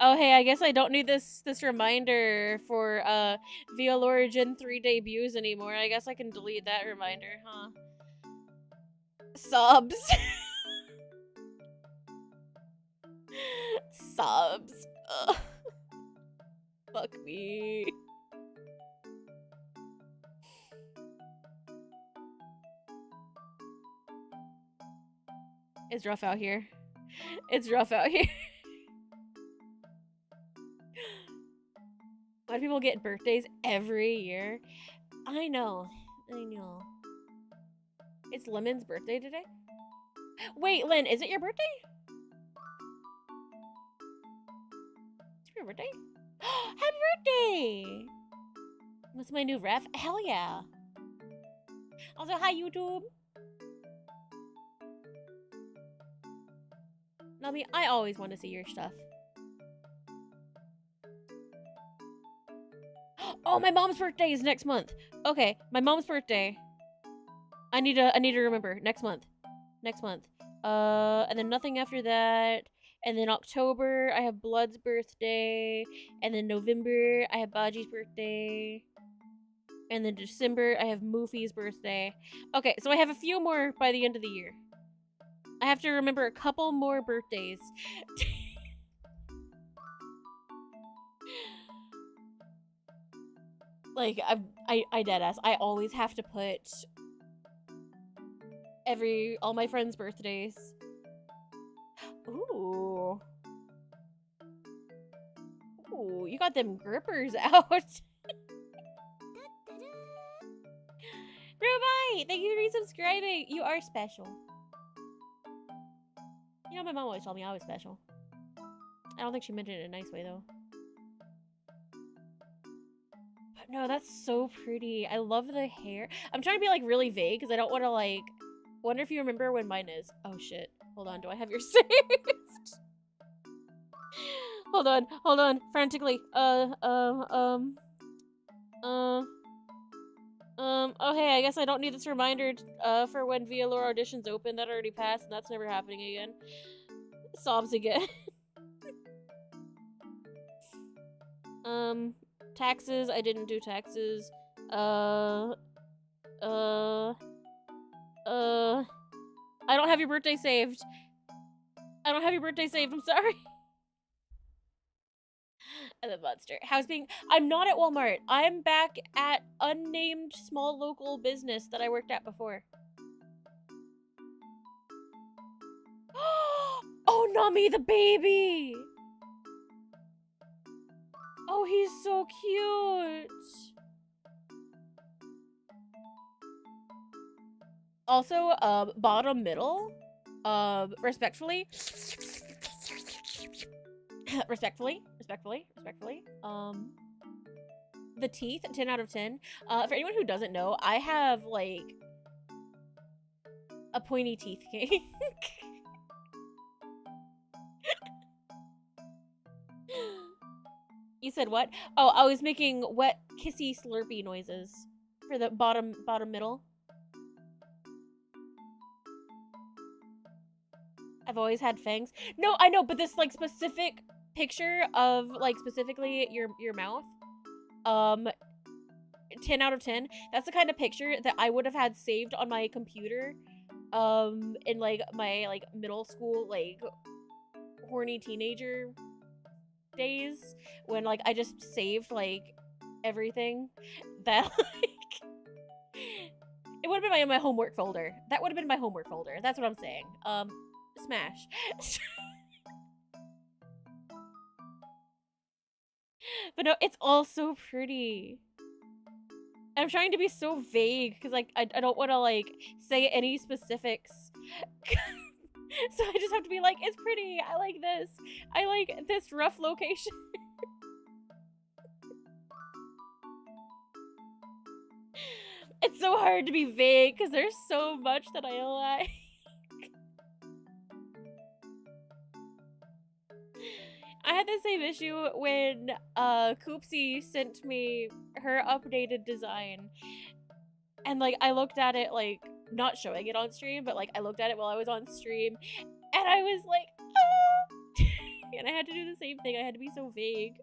Oh, hey, I guess I don't need this reminder for VL Origin 3 debuts anymore. I guess I can delete that reminder, huh? Subs. Subs. Ugh. Fuck me. It's rough out here. It's rough out here. Why do people get birthdays every year? I know. It's Lemon's birthday today? Wait, Lynn, is it your birthday? It's your birthday? Happy birthday! What's my new ref? Hell yeah. Also, hi, YouTube. Nami, I always want to see your stuff. Oh, my mom's birthday is next month. Okay, my mom's birthday. I need to remember. Next month. And then nothing after that. And then October, I have Blood's birthday. And then November, I have Baji's birthday. And then December, I have Moofy's birthday. Okay, so I have a few more by the end of the year. I have to remember a couple more birthdays. Like, I deadass. I always have to put all my friends' birthdays. Ooh. Ooh, you got them grippers out. Rubai, thank you for resubscribing. You are special. You know, my mom always told me I was special. I don't think she meant it in a nice way, though. But no, that's so pretty. I love the hair. I'm trying to be, like, really vague, because I don't want to, like... Wonder if you remember when mine is. Oh, shit. Hold on, do I have your saved? Hold on. Frantically. Oh hey, I guess I don't need this reminder for when VLOR auditions open. That already passed, and that's never happening again. Sobs again. Taxes, I didn't do taxes. I don't have your birthday saved. I don't have your birthday saved, I'm sorry. And the monster. I'm not at Walmart. I'm back at unnamed small local business that I worked at before. Oh, Nami the baby! Oh, he's so cute! Also, bottom middle, respectfully, respectfully, the teeth, 10 out of 10. For anyone who doesn't know, I have, like, a pointy teeth kink. You said what? Oh, I was making wet, kissy, slurpy noises for the bottom middle. I've always had fangs. No, I know, but this, like, specific picture of, like, specifically your mouth, 10 out of 10. That's the kind of picture that I would have had saved on my computer, in, like, my, like, middle school, like, horny teenager days, when, like, I just saved, like, everything that, like, it would have been my homework folder. That would have been my homework folder. That's what I'm saying. Smash. But no, it's all so pretty. I'm trying to be so vague because, like, I don't want to, like, say any specifics. So I just have to be like, it's pretty. I like this. I like this rough location. It's so hard to be vague because there's so much that I like. I had the same issue when Koopsie sent me her updated design. And, like, I looked at it, like, not showing it on stream, but, like, I looked at it while I was on stream, and I was like, ah! And I had to do the same thing. I had to be so vague.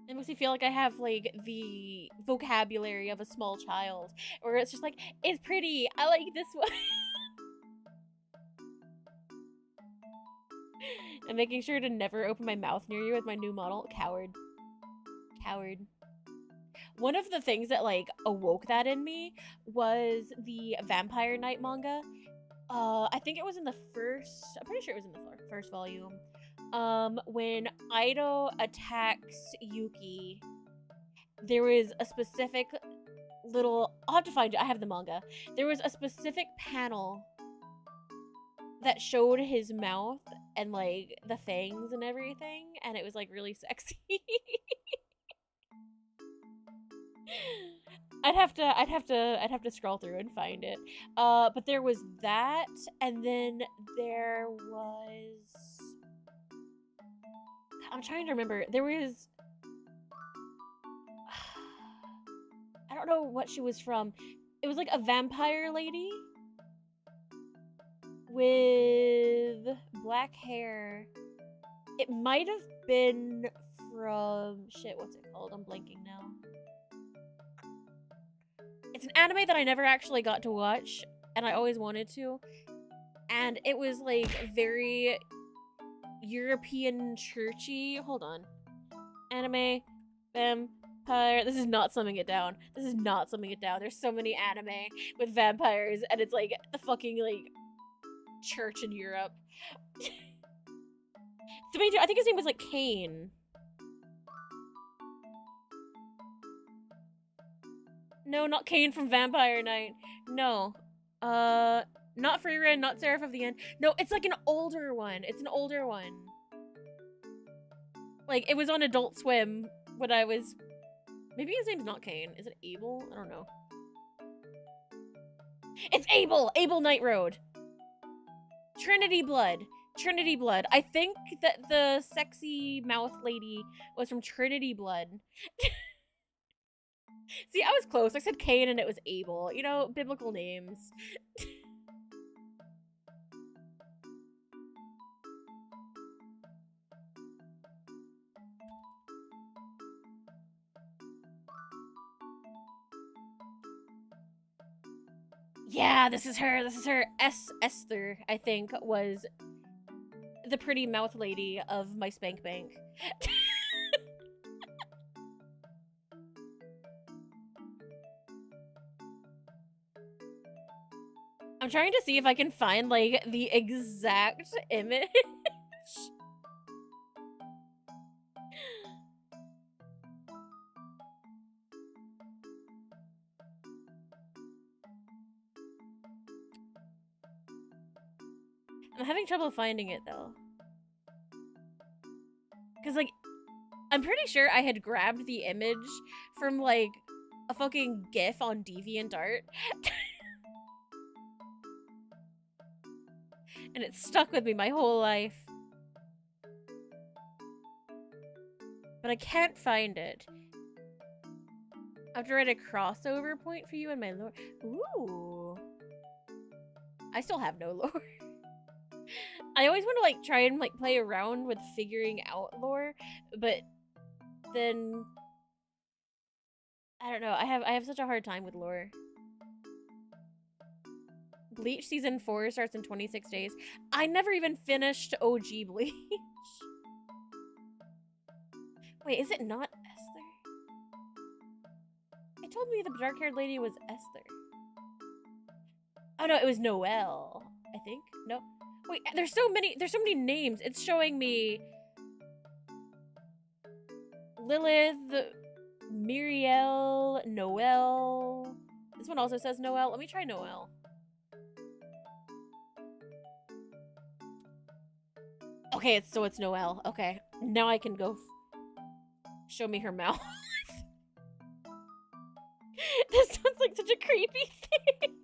It makes me feel like I have, like, the vocabulary of a small child, where it's just like, it's pretty. I like this one. I'm making sure to never open my mouth near you with my new model. Coward. Coward. One of the things that, like, awoke that in me was the Vampire Knight manga. I think it was in the first, I'm pretty sure it was in the first volume. When Ido attacks Yuki, there was a specific little, I'll have to find it, I have the manga. There was a specific panel that showed his mouth and, like, the fangs and everything, and it was, like, really sexy. I'd have to scroll through and find it. But there was that, and then there was, I'm trying to remember. There was, I don't know what she was from. It was like a vampire lady with black hair. It might have been from, shit, what's it called? I'm blanking now. It's an anime that I never actually got to watch, and I always wanted to. And it was, like, very European churchy. Hold on. Anime, vampire. This is not summing it down. This is not summing it down. There's so many anime with vampires, and it's, like, the fucking, like, church in Europe. I think his name was, like, Kane. No, not Kane from Vampire Knight. No. Not Freeran, not Seraph of the End. No, it's like an older one. It's an older one. Like, it was on Adult Swim when I was... Maybe his name's not Kane. Is it Abel? I don't know. It's Abel! Abel Night Road. Trinity Blood. Trinity Blood. I think that the sexy mouth lady was from Trinity Blood. See, I was close. I said Cain and it was Abel. You know, biblical names. Yeah, this is her. This is her. Esther, I think, was the pretty mouth lady of my spank bank. I'm trying to see if I can find, like, the exact image. I'm having trouble finding it, though. Because, like, I'm pretty sure I had grabbed the image from, like, a fucking GIF on DeviantArt. And it's stuck with me my whole life. But I can't find it. I have to write a crossover point for you and my lore. Ooh. I still have no lore. I always want to, like, try and, like, play around with figuring out lore, but then I don't know. I have such a hard time with lore. Bleach season 4 starts in 26 days. I never even finished OG Bleach. Wait, is it not Esther? It told me the dark-haired lady was Esther. Oh no, it was Noelle, I think. No. Wait, there's so many names. It's showing me Lilith, Muriel, Noelle. This one also says Noelle. Let me try Noelle. Okay, it's Noelle. Okay, now I can go show me her mouth. This sounds like such a creepy thing.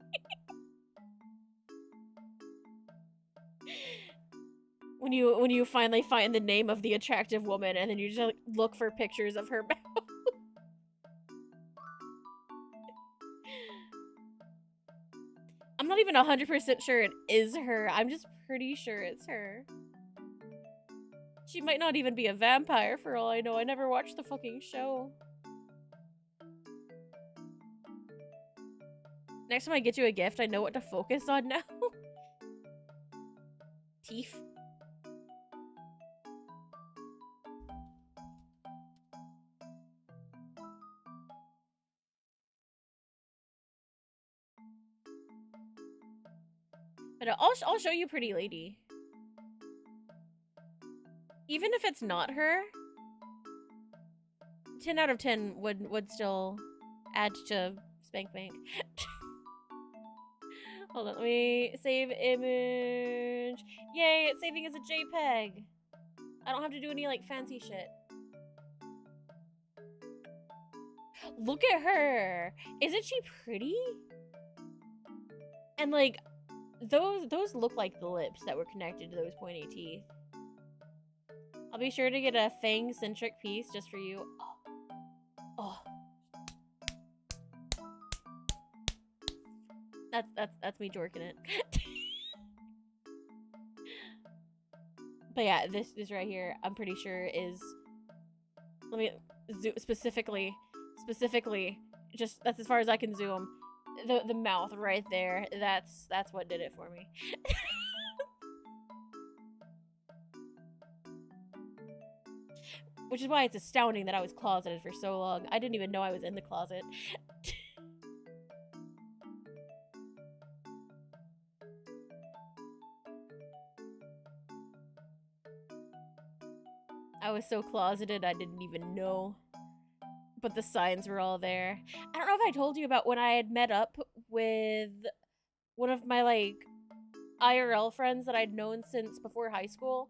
When you finally find the name of the attractive woman and then you just, like, look for pictures of her mouth. I'm not even 100% sure it is her. I'm just pretty sure it's her. She might not even be a vampire for all I know. I never watched the fucking show. Next time I get you a gift, I know what to focus on now. Teeth. But I'll show you Pretty Lady. Even if it's not her, 10 out of 10 would still add to Spank Bank. Hold on, let me save image. Yay, it's saving as a JPEG. I don't have to do any, like, fancy shit. Look at her. Isn't she pretty? And, like, those look like the lips that were connected to those pointy teeth. I'll be sure to get a fang-centric piece just for you. Oh. That's me jorking it. But yeah, this right here, I'm pretty sure is. Let me zoom specifically. Just that's as far as I can zoom. The mouth right there. That's what did it for me. Which is why it's astounding that I was closeted for so long. I didn't even know I was in the closet. I was so closeted I didn't even know. But the signs were all there. I don't know if I told you about when I had met up with one of my, like, IRL friends that I'd known since before high school.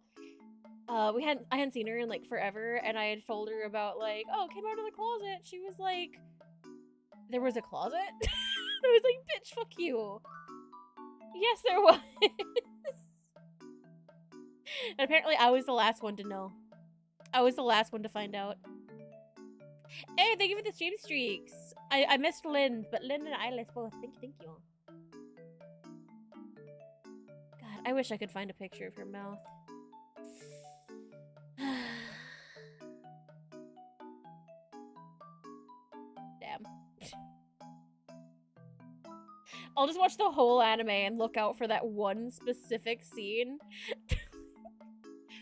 I hadn't seen her in, like, forever, and I had told her about, like, oh, came out of the closet. She was like, there was a closet? I was like, bitch, fuck you. Yes, there was. And apparently I was the last one to know. I was the last one to find out. Hey, thank you for the stream streaks. I missed Lynn, but Lynn and Eyeless both. Thank you. God, I wish I could find a picture of her mouth. Damn. I'll just watch the whole anime and look out for that one specific scene.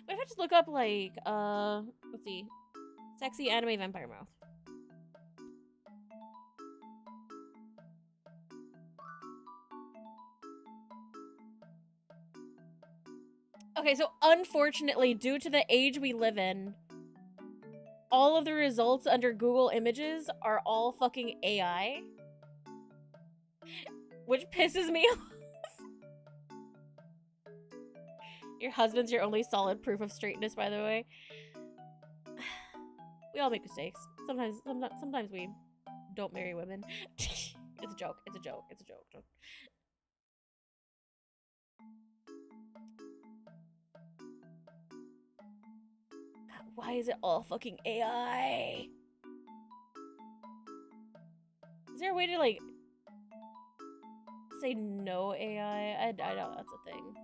What if I just look up, like, let's see. Sexy anime vampire mouth. Okay, so unfortunately, due to the age we live in, all of the results under Google Images are all fucking AI. Which pisses me off. Your husband's your only solid proof of straightness, by the way. We all make mistakes. Sometimes we don't marry women. It's a joke. It's a joke. It's a joke. God, why is it all fucking AI? Is there a way to, like, say no AI? I know that's a thing.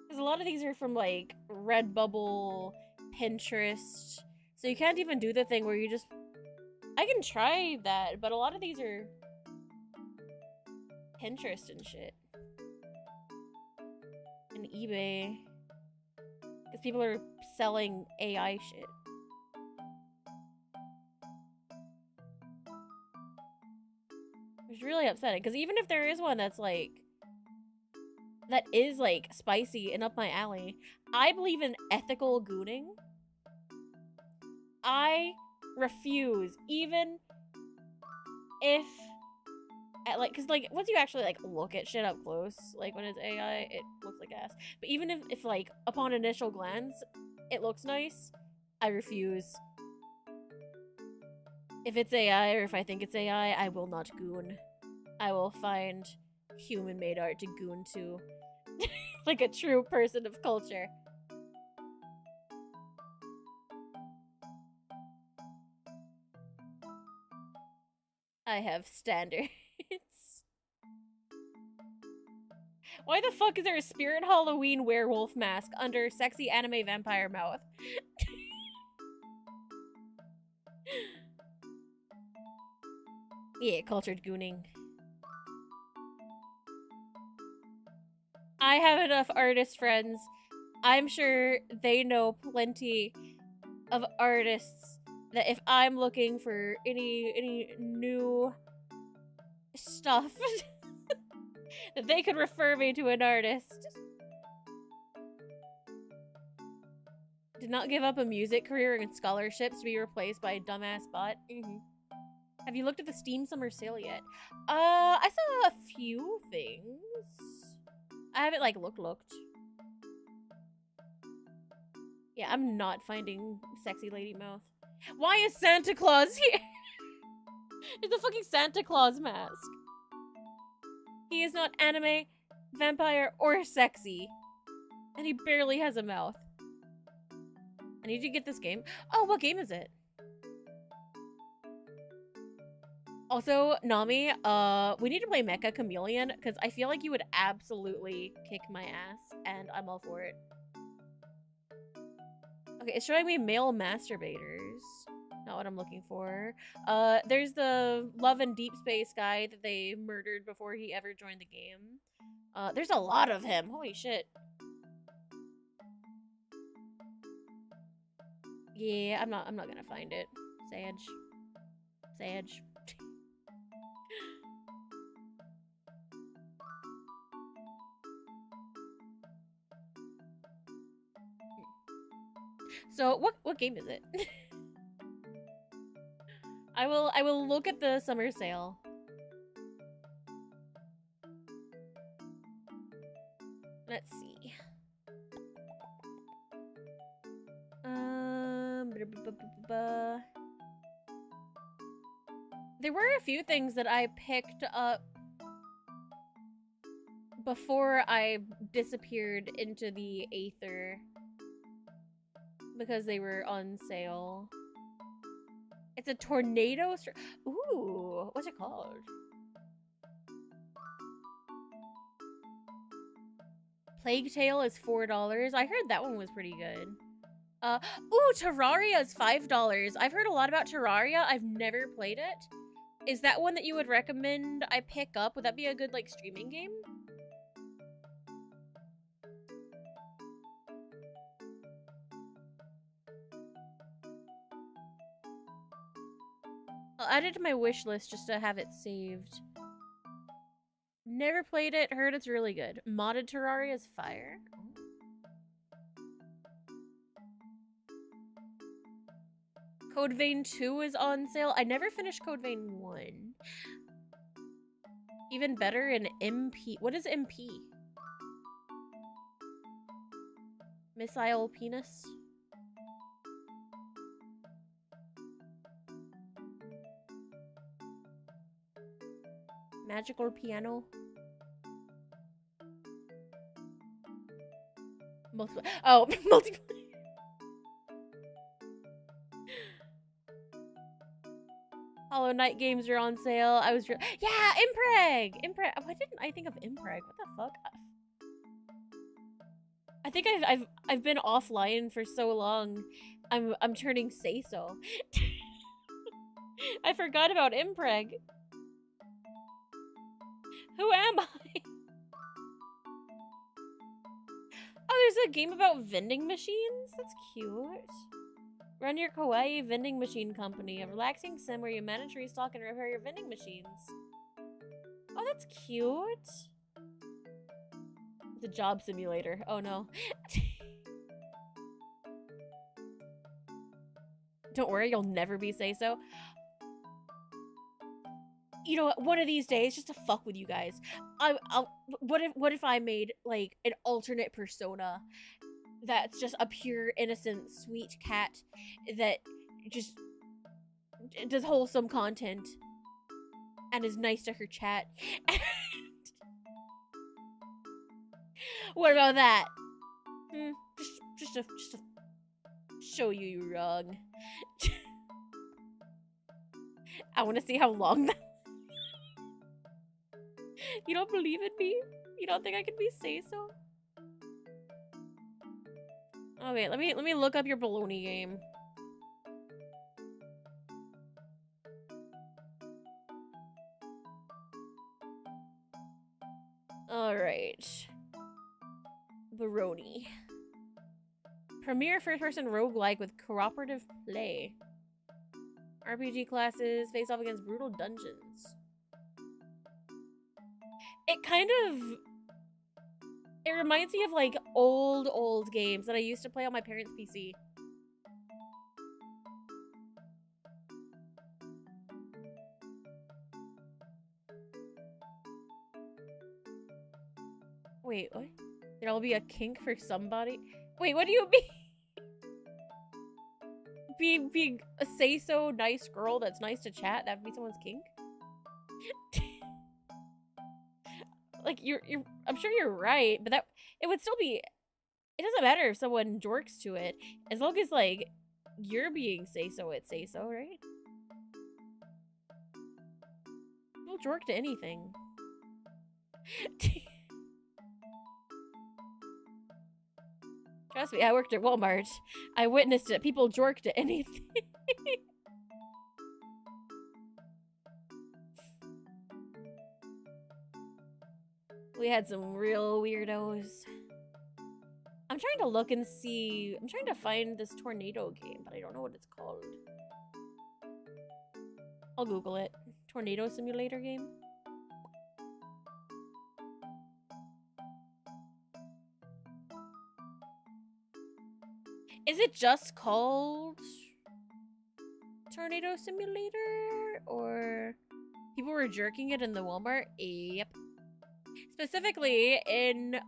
Because a lot of these are from, like, Redbubble, Pinterest. So you can't even do the thing where you just... I can try that, but a lot of these are Pinterest and shit. And eBay. Because people are selling AI shit. Which is really upsetting. Because even if there is one that's, like... that is, like, spicy and up my alley, I believe in ethical gooning. I refuse, even if, like, because, like, once you actually, like, look at shit up close, like, when it's AI, it looks like ass. But even if like, upon initial glance, it looks nice, I refuse. If it's AI, or if I think it's AI, I will not goon. I will find human-made art to goon to. Like a true person of culture. I have standards. Why the fuck is there a Spirit Halloween werewolf mask under sexy anime vampire mouth? Yeah, cultured gooning. I have enough artist friends. I'm sure they know plenty of artists that if I'm looking for any new stuff that they could refer me to an artist. Did not give up a music career and scholarships to be replaced by a dumbass bot. Have you looked at the Steam Summer Sale yet? I saw a few things. I haven't, like, looked. Yeah, I'm not finding sexy lady mouth. Why is Santa Claus here? It's a fucking Santa Claus mask. He is not anime, vampire, or sexy. And he barely has a mouth. I need to get this game. Oh, what game is it? Also, Nami, we need to play Mecha Chameleon, because I feel like you would absolutely kick my ass, and I'm all for it. Okay, it's showing me male masturbators. Not what I'm looking for. There's the Love and Deep Space guy that they murdered before he ever joined the game. There's a lot of him. Holy shit. Yeah, I'm not gonna find it. Sage. So what game is it? I will look at the summer sale. Let's see. There were a few things that I picked up before I disappeared into the aether. because they were on sale. It's a tornado. Ooh, what's it called? Plague Tale is $4. I heard that one was pretty good. Ooh, Terraria is $5. I've heard a lot about Terraria. I've never played it. Is that one that you would recommend I pick up? Would that be a good, like, streaming game? I'll add it to my wish list just to have it saved. Never played it. Heard it's really good. Modded Terraria is fire. Code Vein 2 is on sale. I never finished Code Vein 1. Even better in MP. What is MP? Missile penis? Magical piano? Multiple. Oh, multiple. Hollow Knight games are on sale. I was yeah, Impreg. Why didn't I think of Impreg? What the fuck? I think I've been offline for so long. I'm turning say so. I forgot about Impreg. Who am I? Oh, there's a game about vending machines? That's cute. Run your kawaii vending machine company, a relaxing sim where you manage, restock, and repair your vending machines. Oh, that's cute. It's a job simulator. Oh no. Don't worry, you'll never be say-so. You know what? One of these days, just to fuck with you guys, what if I made like an alternate persona that's just a pure, innocent, sweet cat that just does wholesome content and is nice to her chat. What about that? Just to show you you're wrong. I want to see how long that. You don't believe in me? You don't think I can be say so? Okay, let me look up your baloney game. Alright. Baroni. Premier first-person roguelike with cooperative play. RPG classes face off against brutal dungeons. It kind of... It reminds me of, like, old games that I used to play on my parents' PC. Wait, what? There'll be a kink for somebody? Wait, what do you mean? Being a say-so nice girl that's nice to chat, that'd be someone's kink? Like, I'm sure you're right, but it would still be, it doesn't matter if someone jorks to it, as long as, like, you're being say-so at say-so, right? You'll jork to anything. Trust me, I worked at Walmart. I witnessed it. People jork to anything. We had some real weirdos. I'm trying to look and see. I'm trying to find this tornado game, but I don't know what it's called. I'll Google it. Tornado simulator game. Is it just called Tornado Simulator? Or people were jerking it in the Walmart? Yep. Specifically in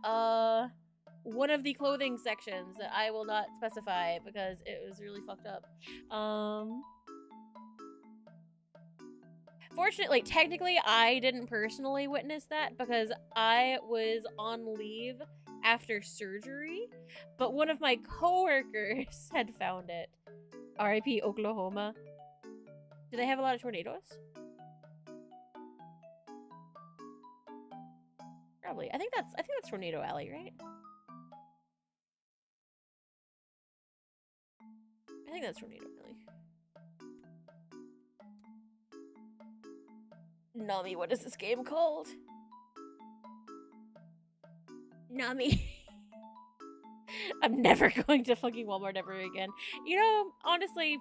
one of the clothing sections that I will not specify because it was really fucked up. Fortunately, technically, I didn't personally witness that because I was on leave after surgery, but one of my coworkers had found it. RIP Oklahoma. Do they have a lot of tornadoes? Probably. I think that's Tornado Alley, right? I think that's Tornado Alley. Nami, what is this game called? Nami. I'm never going to fucking Walmart ever again. You know, honestly,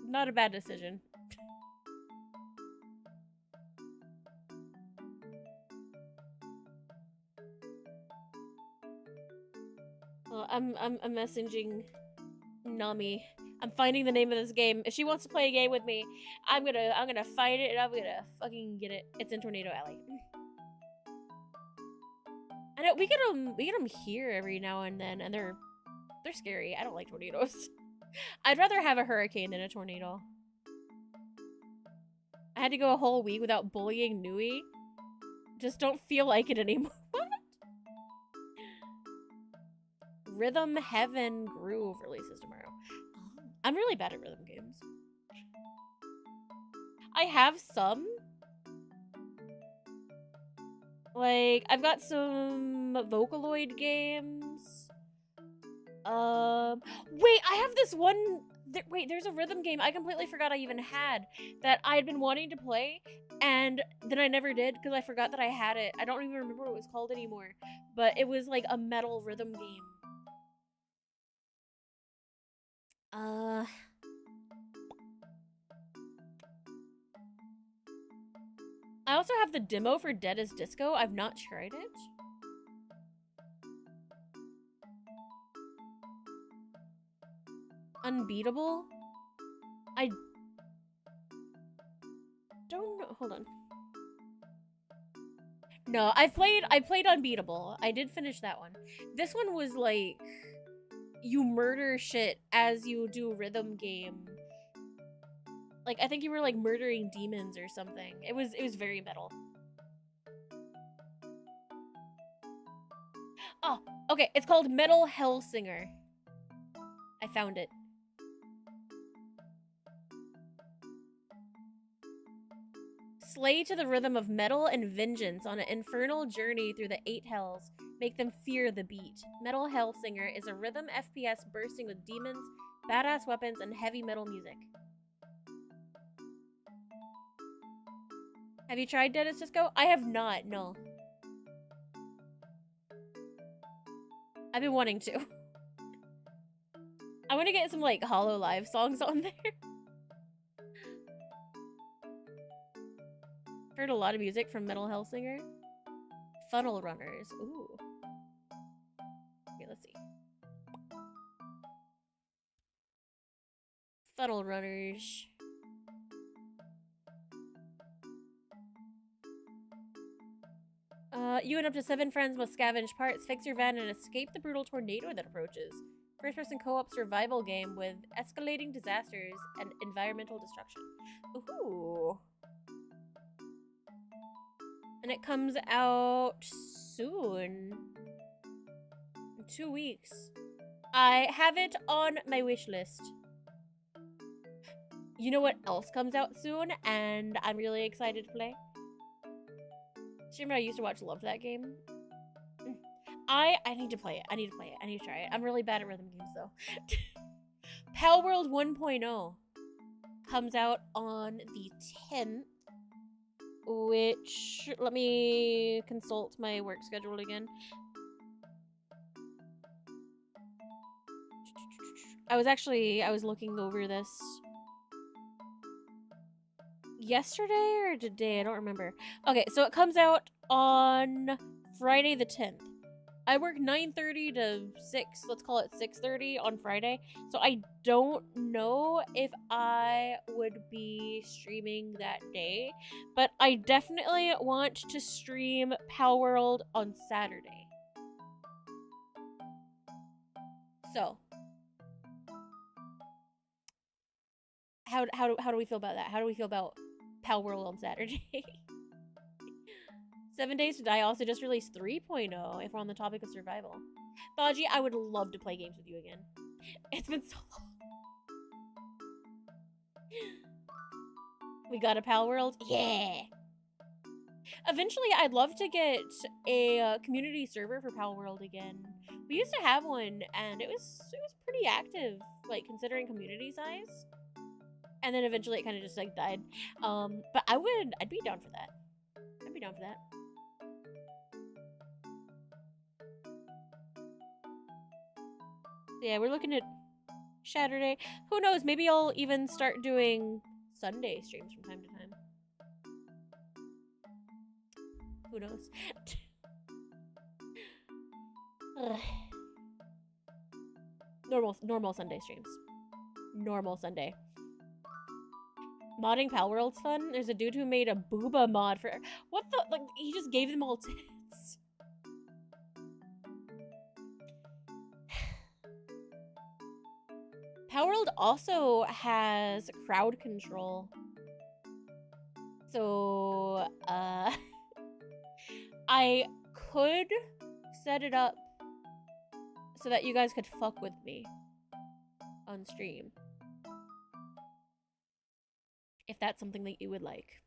not a bad decision. Well, I'm messaging Nami. I'm finding the name of this game. If she wants to play a game with me, I'm gonna find it and I'm gonna fucking get it. It's in Tornado Alley. I know we get them here every now and then, and they're scary. I don't like tornadoes. I'd rather have a hurricane than a tornado. I had to go a whole week without bullying Nui. Just don't feel like it anymore. What? Rhythm Heaven Groove releases tomorrow. I'm really bad at rhythm games. I have some. Like, I've got some Vocaloid games. Wait, I have this one. Wait, there's a rhythm game I completely forgot I even had that I'd been wanting to play, and then I never did because I forgot that I had it. I don't even remember what it was called anymore, but it was like a metal rhythm game. I also have the demo for Dead as Disco. I've not tried it. Unbeatable? I don't know. Hold on. No, I played Unbeatable. I did finish that one. This one was like you murder shit as you do rhythm game. Like I think you were like murdering demons or something. It was very metal. Oh, okay. It's called Metal Hellsinger. I found it. Slay to the rhythm of metal and vengeance on an infernal journey through the 8 hells. Make them fear the beat. Metal Hellsinger is a rhythm FPS bursting with demons, badass weapons, and heavy metal music. Have you tried Dead as Disco? I have not, no. I've been wanting to. I want to get some, like, Hollow Live songs on there. Heard a lot of music from Metal Hellsinger. Funnel Runners. Ooh. Okay, let's see. Funnel Runners. You and up to 7 friends must scavenge parts, fix your van, and escape the brutal tornado that approaches. First-person co-op survival game with escalating disasters and environmental destruction. Ooh. And it comes out soon. In 2 weeks. I have it on my wish list. You know what else comes out soon and I'm really excited to play? Streamer I used to watch loved that game. I need to play it. I need to play it. I need to try it. I'm really bad at rhythm games though. Pal World 1.0 comes out on the 10th, which let me consult my work schedule again. I was looking over this yesterday or today, I don't remember. Okay, so it comes out on Friday the 10th. I work 9:30 to 6, let's call it 6:30 on Friday. So I don't know if I would be streaming that day, but I definitely want to stream Pal World on Saturday. So how do we feel about that? How do we feel about Pal World on Saturday. 7 Days to Die also just released 3.0 if we're on the topic of survival. Baji, I would love to play games with you again. It's been so long. We got a Pal World? Yeah! Eventually, I'd love to get a community server for Pal World again. We used to have one, and it was pretty active, like, considering community size. And then eventually it kind of just, like, died. But I'd be down for that. I'd be down for that. Yeah, we're looking at Saturday. Who knows? Maybe I'll even start doing Sunday streams from time to time. Who knows? Normal Sunday streams. Normal Sunday. Modding Pal World's fun. There's a dude who made a booba mod for... What the... Like, he just gave them all tits. Pal World also has crowd control. So, I could set it up so that you guys could fuck with me on stream. If that's something that you would like.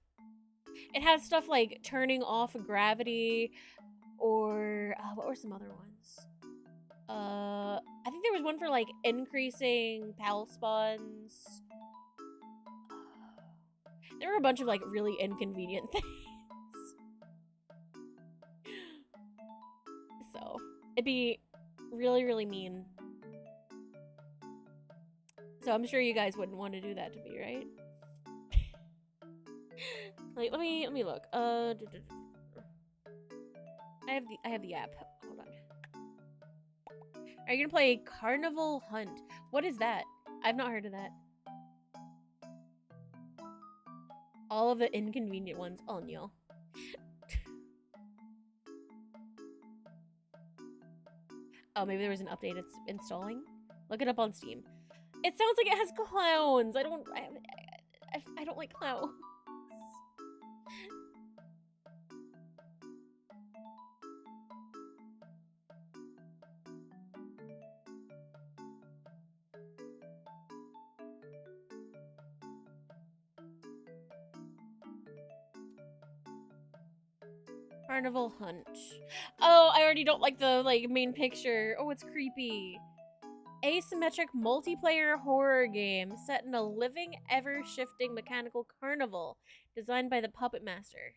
It has stuff like turning off gravity or what were some other ones? I think there was one for like increasing pal spawns. There were a bunch of like really inconvenient things. So, it'd be really, really mean. So I'm sure you guys wouldn't want to do that to me, right? Like, let me look. I have the app. Hold on. Are you gonna play Carnival Hunt? What is that? I've not heard of that. All of the inconvenient ones. Oh no. Oh, maybe there was an update it's installing. Look it up on Steam. It sounds like it has clowns. I don't like clowns. Carnival Hunt. Oh, I already don't like the main picture. Oh, it's creepy. Asymmetric multiplayer horror game set in a living, ever-shifting mechanical carnival designed by the Puppet Master.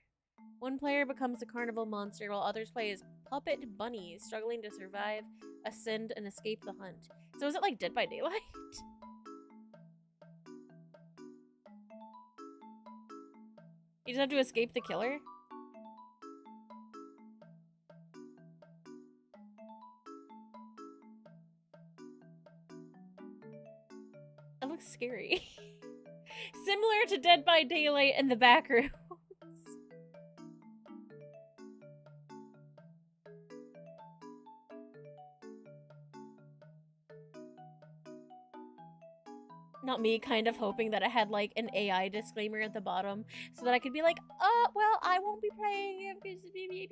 One player becomes a carnival monster while others play as puppet bunnies struggling to survive, ascend, and escape the hunt. So is it like Dead by Daylight? You just have to escape the killer? That looks scary. Similar to Dead by Daylight in the back rooms. Not me kind of hoping that I had like an AI disclaimer at the bottom so that I could be like, well, I won't be playing it because maybe.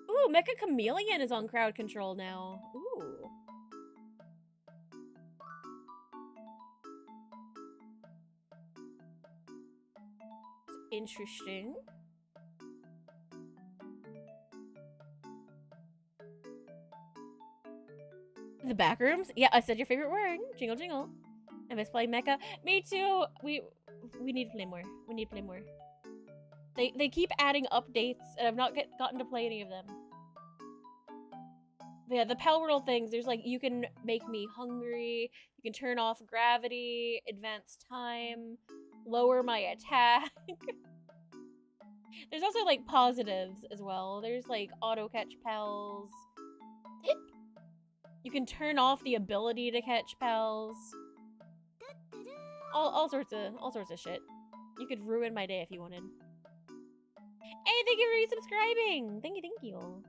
Ooh, Mecha Chameleon is on crowd control now. Ooh. Interesting. The back rooms? Yeah, I said your favorite word. Jingle jingle. I miss playing Mecha. Me too. We need to play more. We need to play more. They keep adding updates, and I've not gotten to play any of them. But yeah, the Pal World things, there's like, you can make me hungry, you can turn off gravity, advance time, lower my attack. There's also like positives as well. There's like auto catch pals. You can turn off the ability to catch pals. All sorts of shit. You could ruin my day if you wanted. Hey, thank you for resubscribing. Thank you.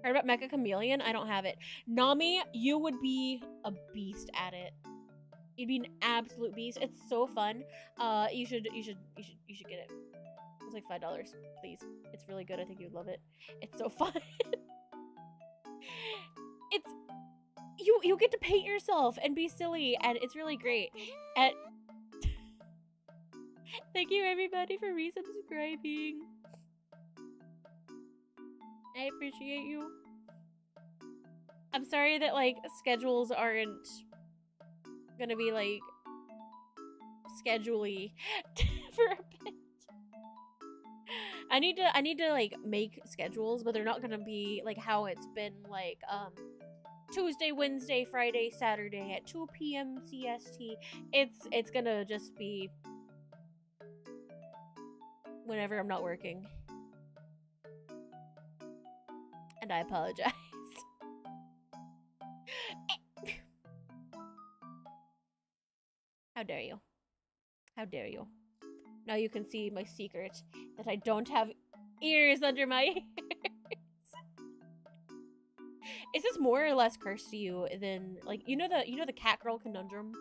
Heard about Mecha Chameleon? I don't have it. Nami, you would be a beast at it. You'd be an absolute beast. It's so fun. You should get it. It's like $5, please. It's really good. I think you'd love it. It's so fun. It's you get to paint yourself and be silly, and it's really great. And thank you everybody for resubscribing. I appreciate you. I'm sorry that like schedules aren't gonna be like schedule-y for a bit. I need to like make schedules, but they're not gonna be like how it's been like Tuesday, Wednesday, Friday, Saturday at 2 p.m. CST. It's gonna just be whenever I'm not working. And I apologize. How dare you? How dare you? Now you can see my secret that I don't have ears under my ears. Is this more or less cursed to you than like you know the cat girl conundrum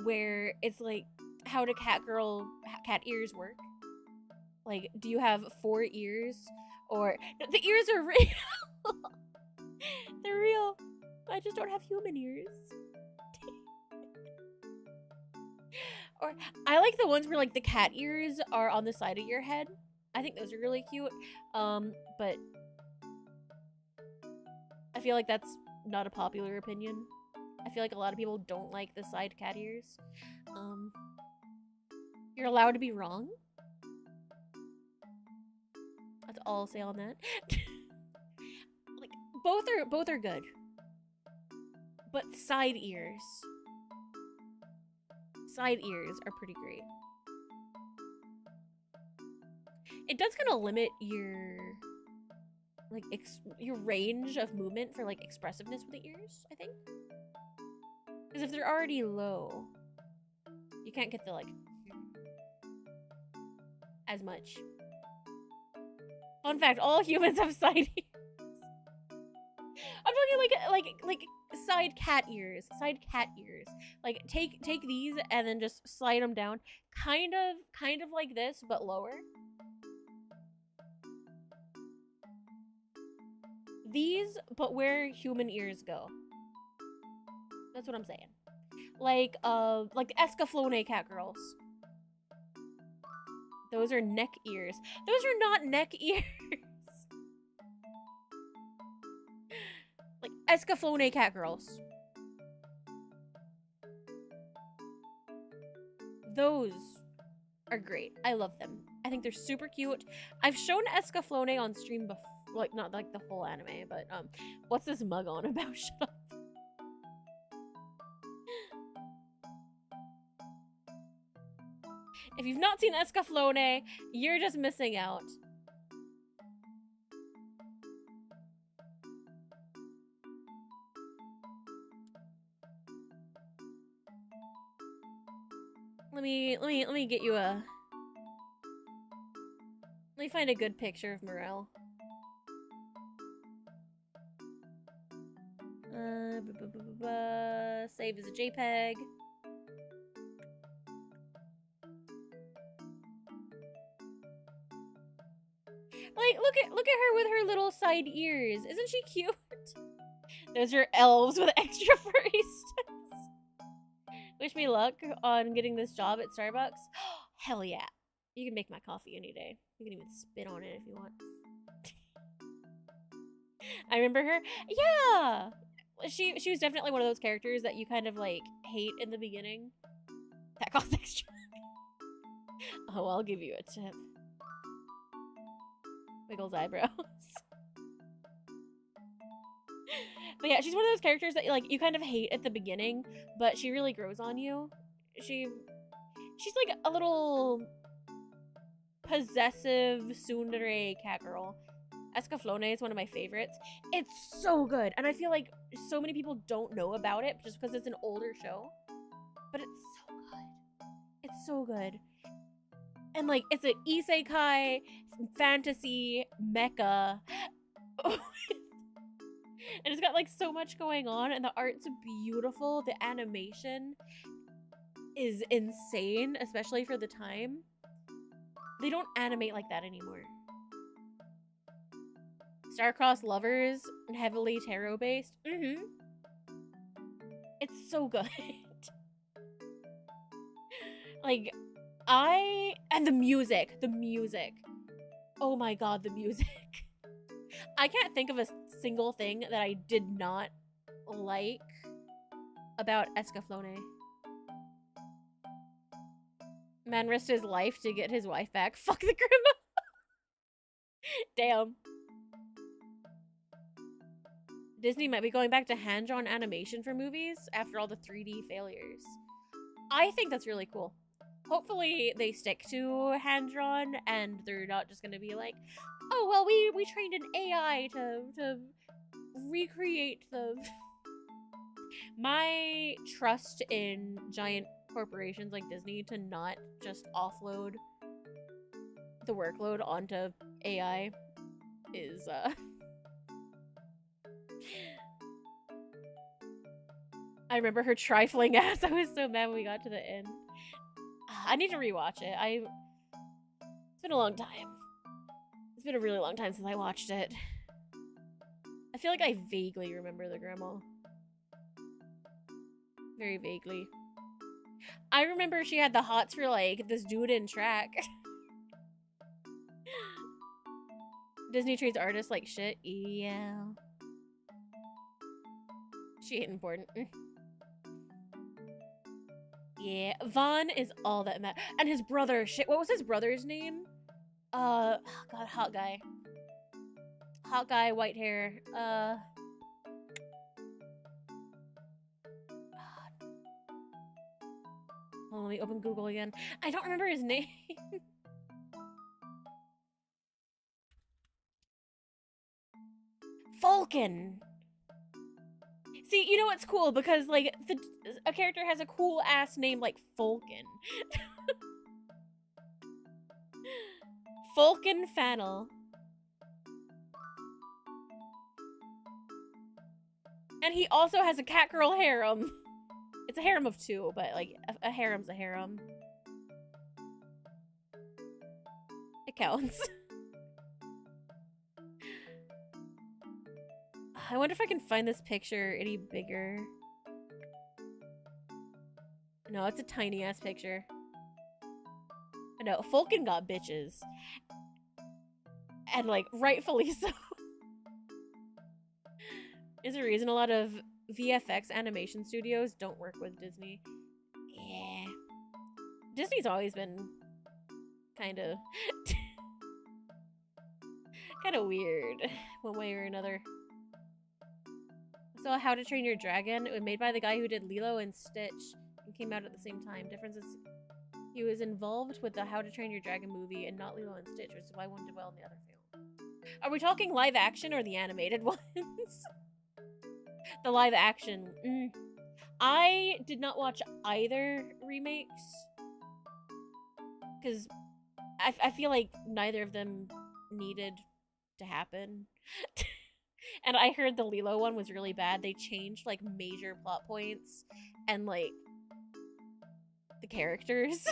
where it's like how do cat ears work? Like do you have 4 ears or no, the ears are real. They're real. I just don't have human ears. Or I like the ones where like the cat ears are on the side of your head. I think those are really cute. But I feel like that's not a popular opinion. I feel like a lot of people don't like the side cat ears. You're allowed to be wrong. That's all I'll say on that. Like both are good. But side ears are pretty great. It does kind of limit your like your range of movement for like expressiveness with the ears, I think. Because if they're already low, you can't get the like as much. Fun fact, all humans have side ears. I'm talking like side cat ears. Like take these and then just slide them down, kind of like this, but lower. These, but where human ears go. That's what I'm saying. Like the Escaflowne cat girls. Those are neck ears. Those are not neck ears. Like Escaflowne cat girls. Those are great. I love them. I think they're super cute. I've shown Escaflowne on stream before. Like, not like the whole anime, but what's this mug on about? Shut up. If you've not seen Escaflowne, you're just missing out. Let me get you a. Let me find a good picture of Morel. Save as a JPEG. Like, look at her with her little side ears. Isn't she cute? Those are elves with extra furry steps. Wish me luck on getting this job at Starbucks. Hell yeah. You can make my coffee any day. You can even spit on it if you want. I remember her. Yeah! She was definitely one of those characters that you kind of like hate in the beginning. That costs extra. Oh, I'll give you a tip. Wiggles eyebrows. But yeah, she's one of those characters that like you kind of hate at the beginning, but she really grows on you. She's like a little possessive tsundere cat girl. Escaflowne is one of my favorites. It's so good, and I feel like so many people don't know about it just because it's an older show. But it's so good. It's so good. And like it's an isekai fantasy mecha And it's got like so much going on, and the art's beautiful. The animation is insane, especially for the time. They don't animate like that anymore. Star-crossed lovers, heavily tarot based. It's so good. Like, and the music. Oh my god, the music. I can't think of a single thing that I did not like about Escaflowne. Man risked his life to get his wife back. Fuck the grandma. Damn. Disney might be going back to hand-drawn animation for movies after all the 3D failures. I think that's really cool. Hopefully they stick to hand-drawn and they're not just gonna be like, oh, well, we trained an AI to recreate the... My trust in giant corporations like Disney to not just offload the workload onto AI is, I remember her trifling ass. I was so mad when we got to the end. I need to rewatch it. It's been a long time. It's been a really long time since I watched it. I feel like I vaguely remember the grandma. Very vaguely. I remember she had the hots for, like, this dude in track. Disney treats artists like shit. Yeah. She ain't important. Yeah, Vaughn is all that matters. And his brother, shit, what was his brother's name? God, hot guy. Hot guy, white hair. Hold on, let me open Google again. I don't remember his name. Falcon. See, you know what's cool? Because, like, a character has a cool-ass name like Falcon. Falcon Fannel. And he also has a catgirl harem. It's a harem of two, but, like, a harem's a harem. It counts. I wonder if I can find this picture any bigger. No, it's a tiny ass picture. No, Falcon got bitches. And, like, rightfully so. There's a reason a lot of VFX animation studios don't work with Disney. Yeah. Disney's always been kind of weird one way or another. So How to Train Your Dragon, it was made by the guy who did Lilo and Stitch and came out at the same time. Difference is he was involved with the How to Train Your Dragon movie and not Lilo and Stitch, which is why one did well in the other film. Are we talking live action or the animated ones? The live action. I did not watch either remakes because I feel like neither of them needed to happen. And I heard the Lilo one was really bad. They changed, like, major plot points and, like, the characters.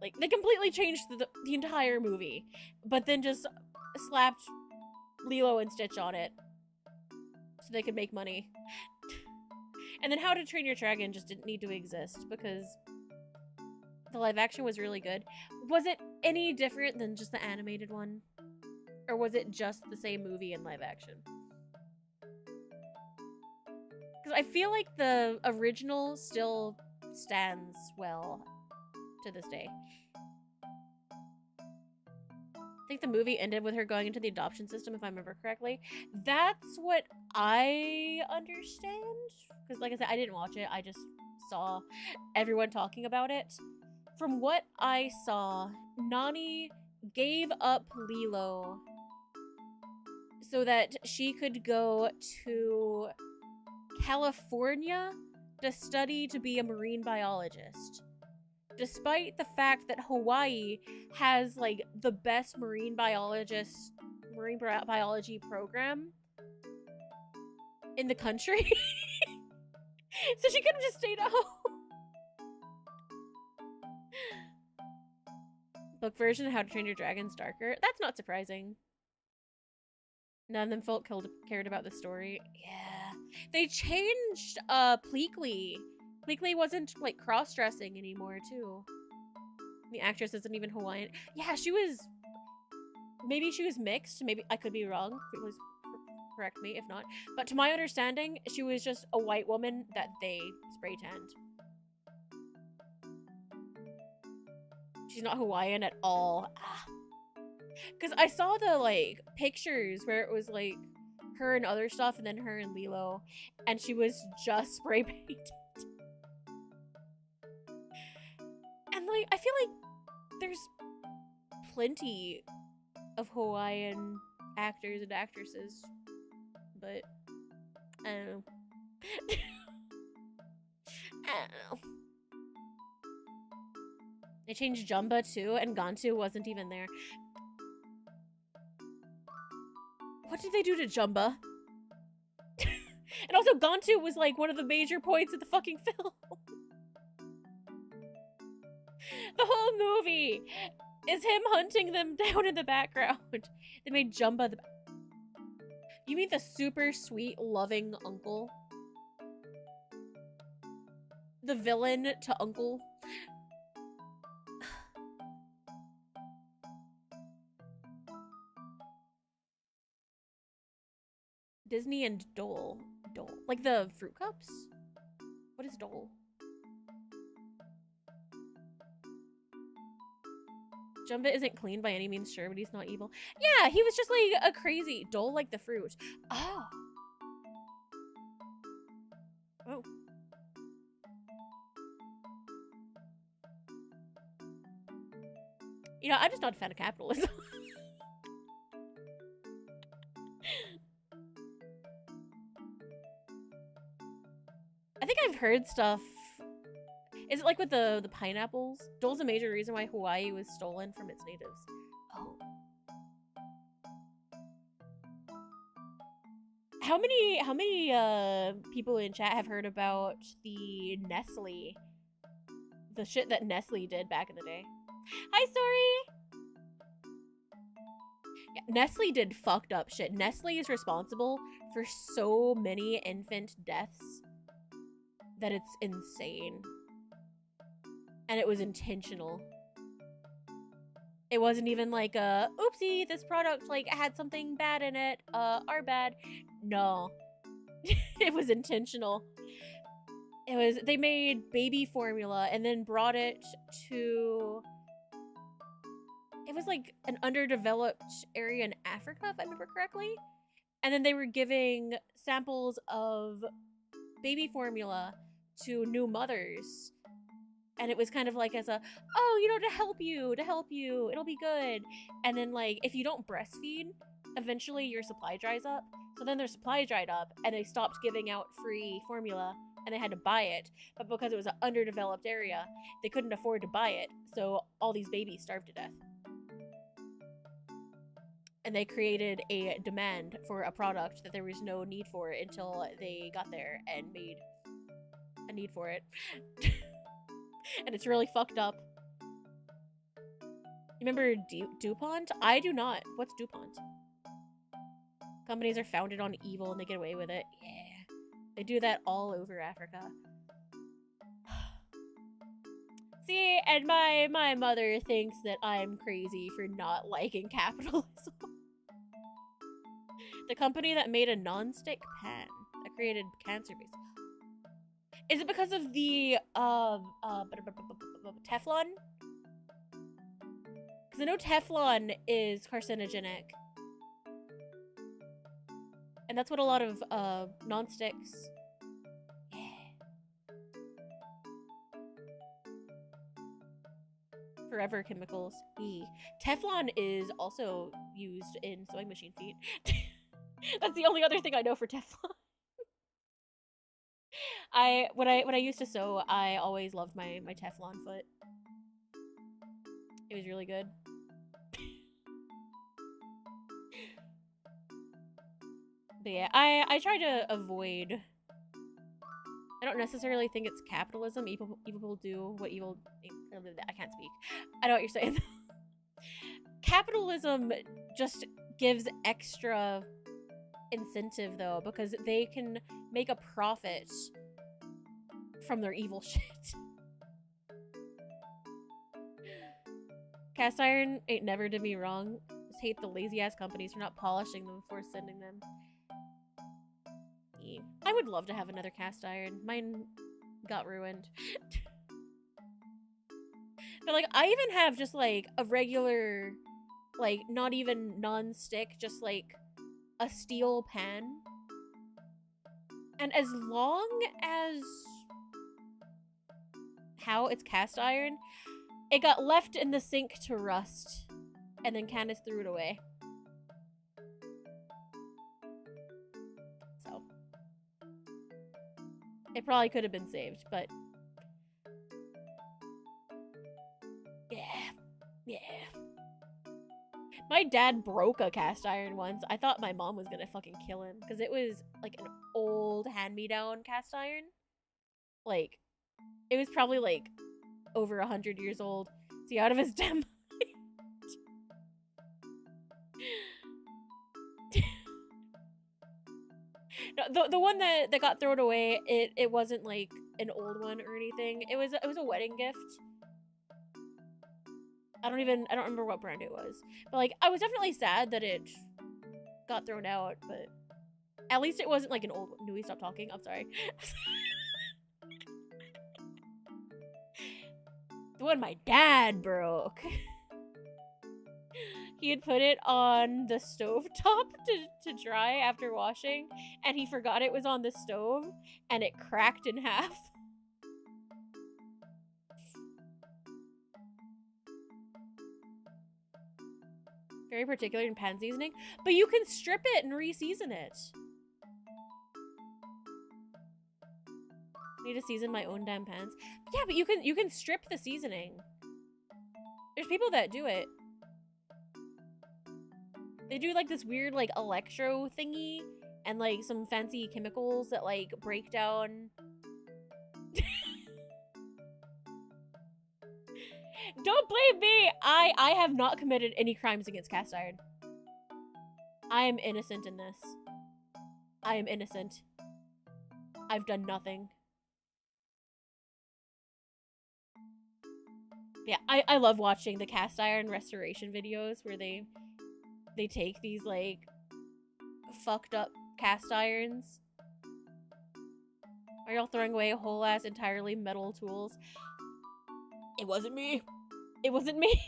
Like, they completely changed the entire movie, but then just slapped Lilo and Stitch on it so they could make money. And then How to Train Your Dragon just didn't need to exist because the live action was really good. Was it any different than just the animated one? Or was it just the same movie in live action? Because I feel like the original still stands well to this day. I think the movie ended with her going into the adoption system, if I remember correctly. That's what I understand. Because, like I said, I didn't watch it. I just saw everyone talking about it. From what I saw, Nani gave up Lilo so that she could go to California to study to be a marine biologist. Despite the fact that Hawaii has, like, the best marine biologist marine biology program in the country. So she could have just stayed at home. Book version of How to Train Your Dragon's darker. That's not surprising. None of them felt cared about the story. Yeah. They changed Pleakley. Pleakley wasn't like cross-dressing anymore too. The actress isn't even Hawaiian. Yeah, she was... Maybe she was mixed. Maybe I could be wrong. It was... Correct me if not. But to my understanding, she was just a white woman that they spray tanned. She's not Hawaiian at all. Because I saw the, like, pictures where it was, like, her and other stuff, and then her and Lilo, and she was just spray painted. And, like, I feel like there's plenty of Hawaiian actors and actresses, but I don't know. I don't know. They changed Jumba too, and Gantu wasn't even there. What did they do to Jumba? And also, Gantu was like one of the major points of the fucking film. The whole movie is him hunting them down in the background. They made Jumba the... You mean the super sweet, loving uncle? The villain to uncle? Disney and Dole. Dole. Like the fruit cups? What is Dole? Jumba isn't clean by any means, sure, but he's not evil. Yeah, he was just like a crazy Dole, like the fruit. Oh. Oh. You know, I'm just not a fan of capitalism. I think I've heard stuff. Is it like with the pineapples? Dole's a major reason why Hawaii was stolen from its natives. Oh. How many people in chat have heard about the Nestle? The shit that Nestle did back in the day. Hi, sorry. Yeah, Nestle did fucked up shit. Nestle is responsible for so many infant deaths that it's insane. And it was intentional. It wasn't even like a, oopsie, this product like had something bad in it. Our bad. No. It was intentional. It was, they made baby formula and then brought it to, it was like an underdeveloped area in Africa, if I remember correctly. And then they were giving samples of baby formula to new mothers. And it was kind of like as a, oh, you know, to help you, it'll be good. And then like, if you don't breastfeed, eventually your supply dries up. So then their supply dried up and they stopped giving out free formula and they had to buy it. But because it was an underdeveloped area, they couldn't afford to buy it. So all these babies starved to death. And they created a demand for a product that there was no need for until they got there and made a need for it. And it's really fucked up. You remember DuPont? I do not. What's DuPont? Companies are founded on evil and they get away with it. Yeah. They do that all over Africa. See, and my mother thinks that I'm crazy for not liking capitalism. The company that made a non-stick pan that created cancer vaccines. Is it because of the Teflon? Because I know Teflon is carcinogenic. And that's what a lot of non-sticks. Yeah. Forever chemicals. Teflon is also used in sewing machine feet. That's the only other thing I know for Teflon. When I used to sew, I always loved my Teflon foot. It was really good. But yeah, I try to avoid. I don't necessarily think it's capitalism. Evil people do what evil. I can't speak. I know what you're saying. Capitalism just gives extra incentive though, because they can make a profit from their evil shit. Cast iron ain't never did me wrong. Just hate the lazy ass companies for not polishing them before sending them. I would love to have another cast iron. Mine got ruined. But like, I even have just like a regular, like not even non-stick, just like a steel pan. And as long as how it's cast iron, it got left in the sink to rust. And then Candace threw it away. So it probably could have been saved, but yeah. My dad broke a cast iron once. I thought my mom was gonna fucking kill him because it was like an old hand-me-down cast iron. Like, it was probably like over 100 years old. Is he out of his damn mind? No, the one that got thrown away, it wasn't like an old one or anything. It was a wedding gift. I don't remember what brand it was. But like, I was definitely sad that it got thrown out, but at least it wasn't like an old one. Do we stop talking? I'm sorry. The one my dad broke. He had put it on the stove top to dry after washing, and he forgot it was on the stove, and it cracked in half. Very particular in pan seasoning, but you can strip it and re-season it. Need to season my own damn pans. Yeah, but you can strip the seasoning. There's people that do it. They do like this weird like electro thingy and like some fancy chemicals that like break down. Don't blame me. I have not committed any crimes against cast iron. I am innocent in this. I am innocent. I've done nothing. Yeah, I love watching the cast iron restoration videos where they take these like fucked up cast irons. Are y'all throwing away whole ass entirely metal tools? It wasn't me. It wasn't me.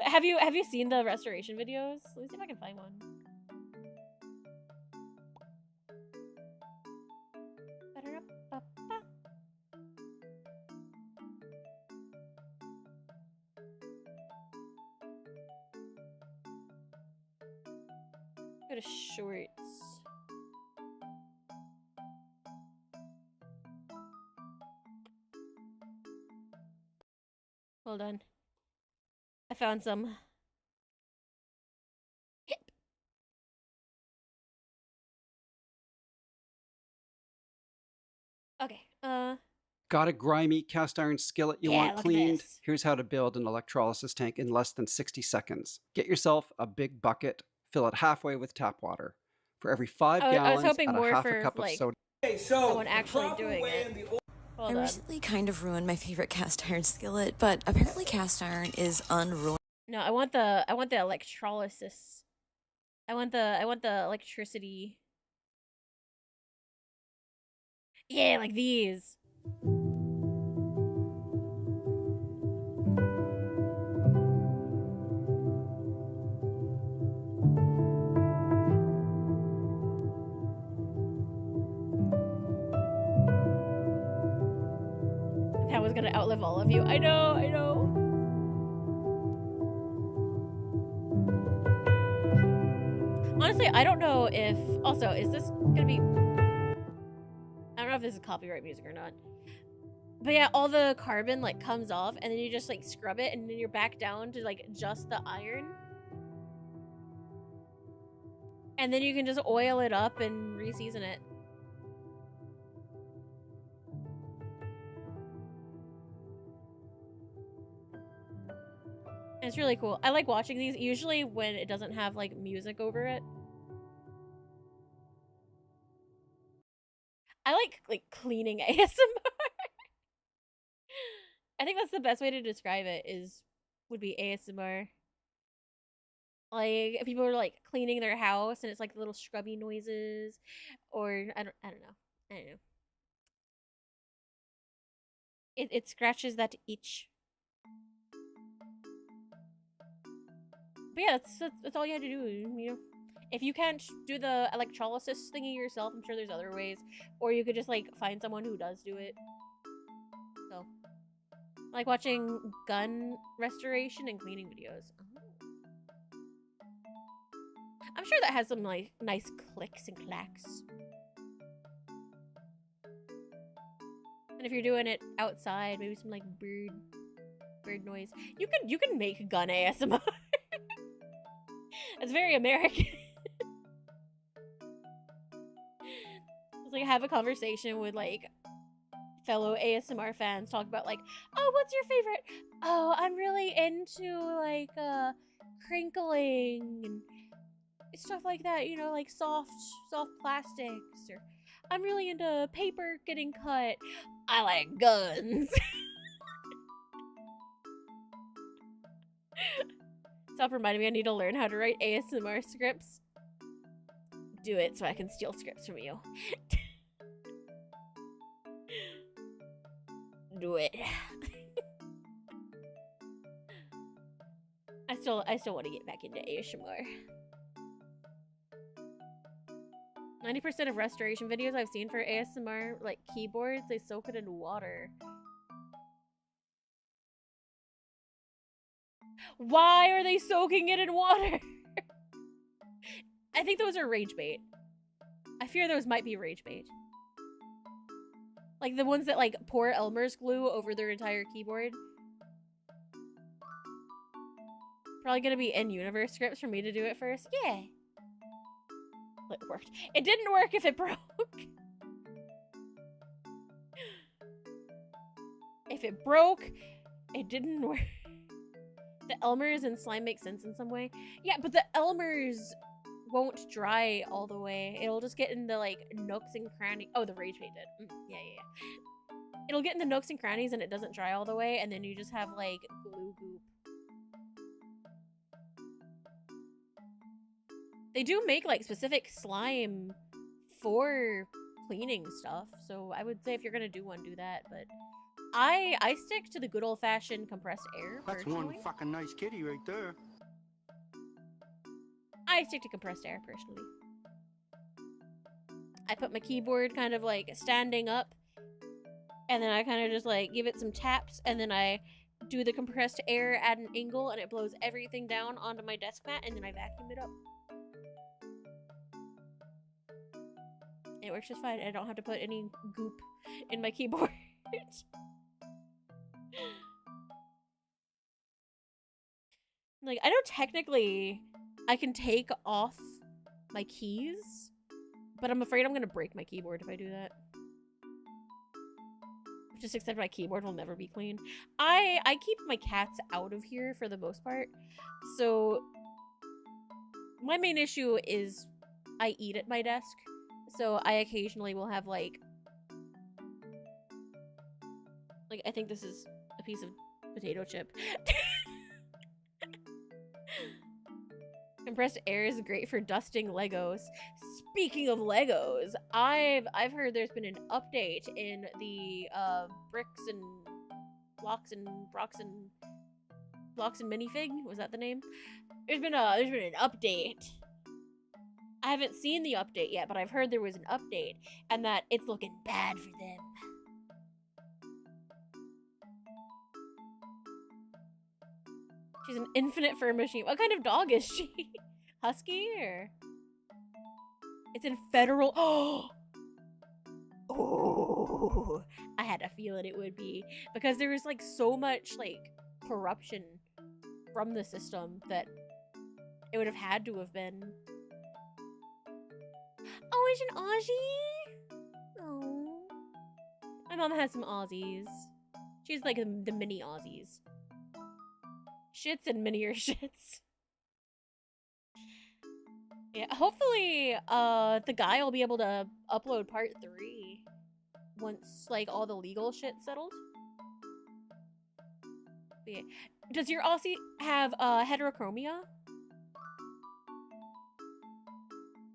Have you seen the restoration videos? Let me see if I can find one. Go to shorts. Hold on. I found some. Okay. Got a grimy cast iron skillet you Yeah, want look at cleaned? this. Here's how to build an electrolysis tank in less than 60 seconds. Get yourself a big bucket, fill it halfway with tap water. For every 5 I was gallons, hoping add more a half for, a cup of like, soda. someone actually doing it. Hold I on. recently kind of ruined my favorite cast iron skillet, but apparently cast iron is unruinable. No, I want the electrolysis. I want the electricity. Yeah, like these. That was gonna outlive all of you. I know, I know. Honestly, I don't know if... Also, is this gonna be... I don't know if this is copyright music or not. But yeah, all the carbon, like, comes off, and then you just, like, scrub it, and then you're back down to, like, just the iron. And then you can just oil it up and re-season it. It's really cool. I like watching these, usually when it doesn't have, like, music over it. I like cleaning ASMR. I think that's the best way to describe it would be ASMR. Like, if people are, like, cleaning their house and it's, like, little scrubby noises, or I don't know. It scratches that itch. But yeah, that's all you had to do, you know? If you can't do the electrolysis thingy yourself, I'm sure there's other ways. Or you could just, like, find someone who does do it. So, like watching gun restoration and cleaning videos. Oh. I'm sure that has some, like, nice clicks and clacks. And if you're doing it outside, maybe some, like, bird noise. You can make gun ASMR. It's very American. It's like have a conversation with like fellow ASMR fans, talk about like, oh, what's your favorite? Oh, I'm really into like crinkling and stuff like that, you know, like soft plastics, or I'm really into paper getting cut. I like guns. Stop reminding me I need to learn how to write ASMR scripts. Do it so I can steal scripts from you. Do it. I still want to get back into ASMR. 90% of restoration videos I've seen for ASMR, like keyboards, they soak it in water. Why are they soaking it in water? I think those are rage bait. I fear those might be rage bait. Like the ones that like pour Elmer's glue over their entire keyboard. Probably gonna be in-universe scripts for me to do it first. Yeah. It worked. It didn't work if it broke. If it broke, it didn't work. The Elmers and slime make sense in some way. Yeah, but the Elmers won't dry all the way. It'll just get in the like nooks and crannies. Oh, the rage bait did. Yeah. It'll get in the nooks and crannies and it doesn't dry all the way, and then you just have like glue goop. They do make like specific slime for cleaning stuff, so I would say if you're gonna do one, do that. But I stick to the good old-fashioned compressed air. That's personally. one fucking nice kitty right there. I stick to compressed air personally. I put my keyboard kind of like standing up, and then I kind of just like give it some taps, and then I do the compressed air at an angle, and it blows everything down onto my desk mat, and then I vacuum it up. It works just fine. I don't have to put any goop in my keyboard. Like, I know technically I can take off my keys, but I'm afraid I'm gonna break my keyboard if I do that. Just accept my keyboard will never be clean. I keep my cats out of here for the most part, so my main issue is I eat at my desk, so I occasionally will have like I think this is a piece of potato chip. Compressed air is great for dusting Legos. Speaking of Legos, I've heard there's been an update in the bricks and blocks and minifig. Was that the name? There's been an update. I haven't seen the update yet, but I've heard there was an update and that it's looking bad for them. She's an infinite fur machine. What kind of dog is she? Husky or? It's in federal. Oh, I had a feeling it would be because there was like so much like corruption from the system that it would have had to have been. Oh, it's an Aussie? Oh. My mom has some Aussies. She's like the mini Aussies. Shits and minier shits. Yeah, hopefully, the guy will be able to upload part 3 once, like, all the legal shit's settled. But yeah. Does your Aussie have, heterochromia?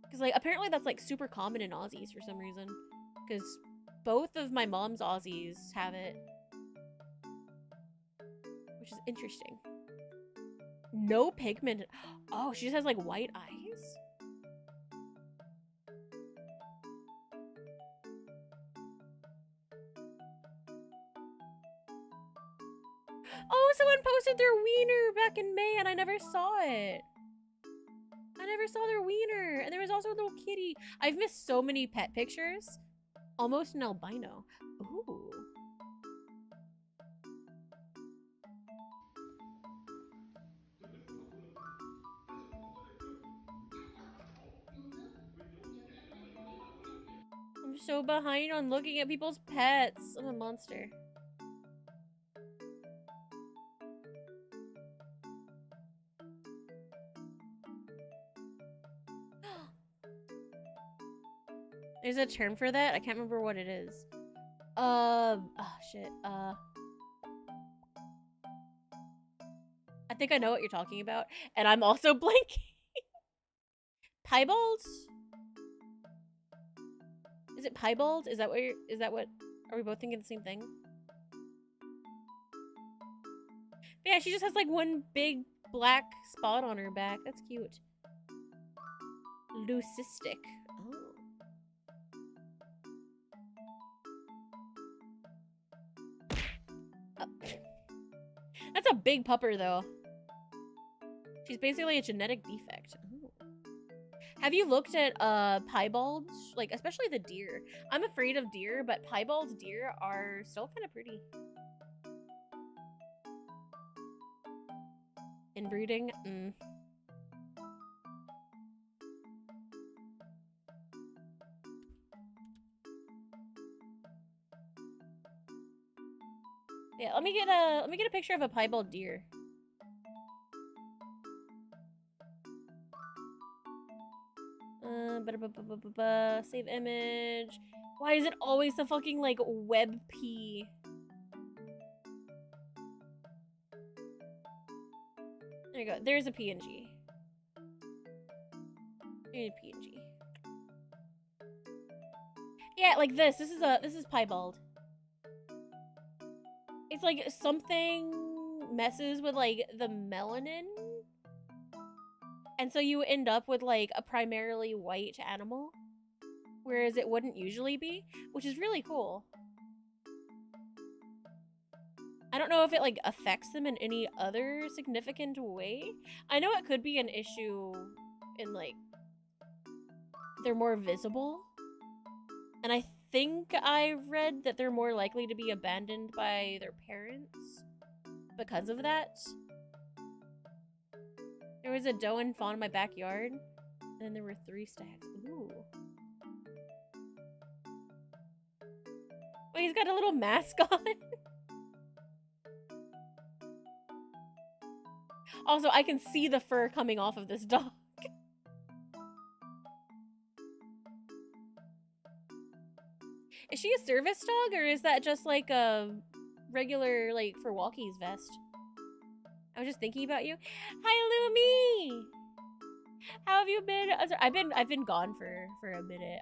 Because, like, apparently that's, like, super common in Aussies for some reason. Because both of my mom's Aussies have it. Which is interesting. No pigment. Oh, she just has, like, white eyes? Oh, someone posted their wiener back in May and I never saw it. I never saw their wiener. And there was also a little kitty. I've missed so many pet pictures. Almost an albino. Ooh. I'm so behind on looking at people's pets. I'm a monster. There's a term for that? I can't remember what it is. Oh shit. I think I know what you're talking about. And I'm also blanking. Piebald? Is it piebald? Is that what are we both thinking the same thing? But yeah, she just has like one big black spot on her back. That's cute. Leucistic. Oh. That's a big pupper, though. She's basically a genetic defect. Ooh. Have you looked at piebalds? Like, especially the deer. I'm afraid of deer, but piebald deer are still kind of pretty. Inbreeding? Mm. Yeah, let me get a picture of a piebald deer. Save image. Why is it always the fucking like web P? There you go. There's a PNG. There's a PNG. Yeah, like this. This is piebald. It's like something messes with like the melanin. And so you end up with like a primarily white animal. Whereas it wouldn't usually be, which is really cool. I don't know if it like affects them in any other significant way. I know it could be an issue in like they're more visible. And I think I read that they're more likely to be abandoned by their parents because of that. There was a doe and fawn in my backyard, and then there were 3 stags. Ooh. Wait, he's got a little mask on. Also, I can see the fur coming off of this dog. Is she a service dog, or is that just like a regular, like, for walkies vest? I was just thinking about you. Hi, Lumi! How have you been? I've been gone for a minute.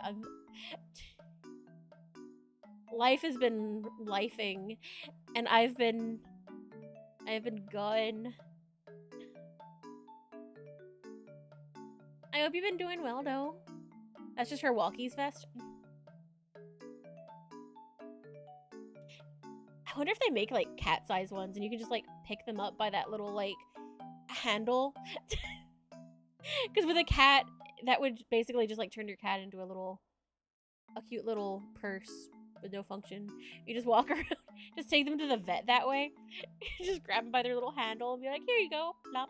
Life has been lifing, and I've been gone. I hope you've been doing well, though. That's just her walkies vest. I wonder if they make like cat-size ones and you can just like pick them up by that little like handle. Because with a cat, that would basically just like turn your cat into a cute little purse with no function. You just walk around, just take them to the vet that way. Just grab them by their little handle and be like, here you go, plop.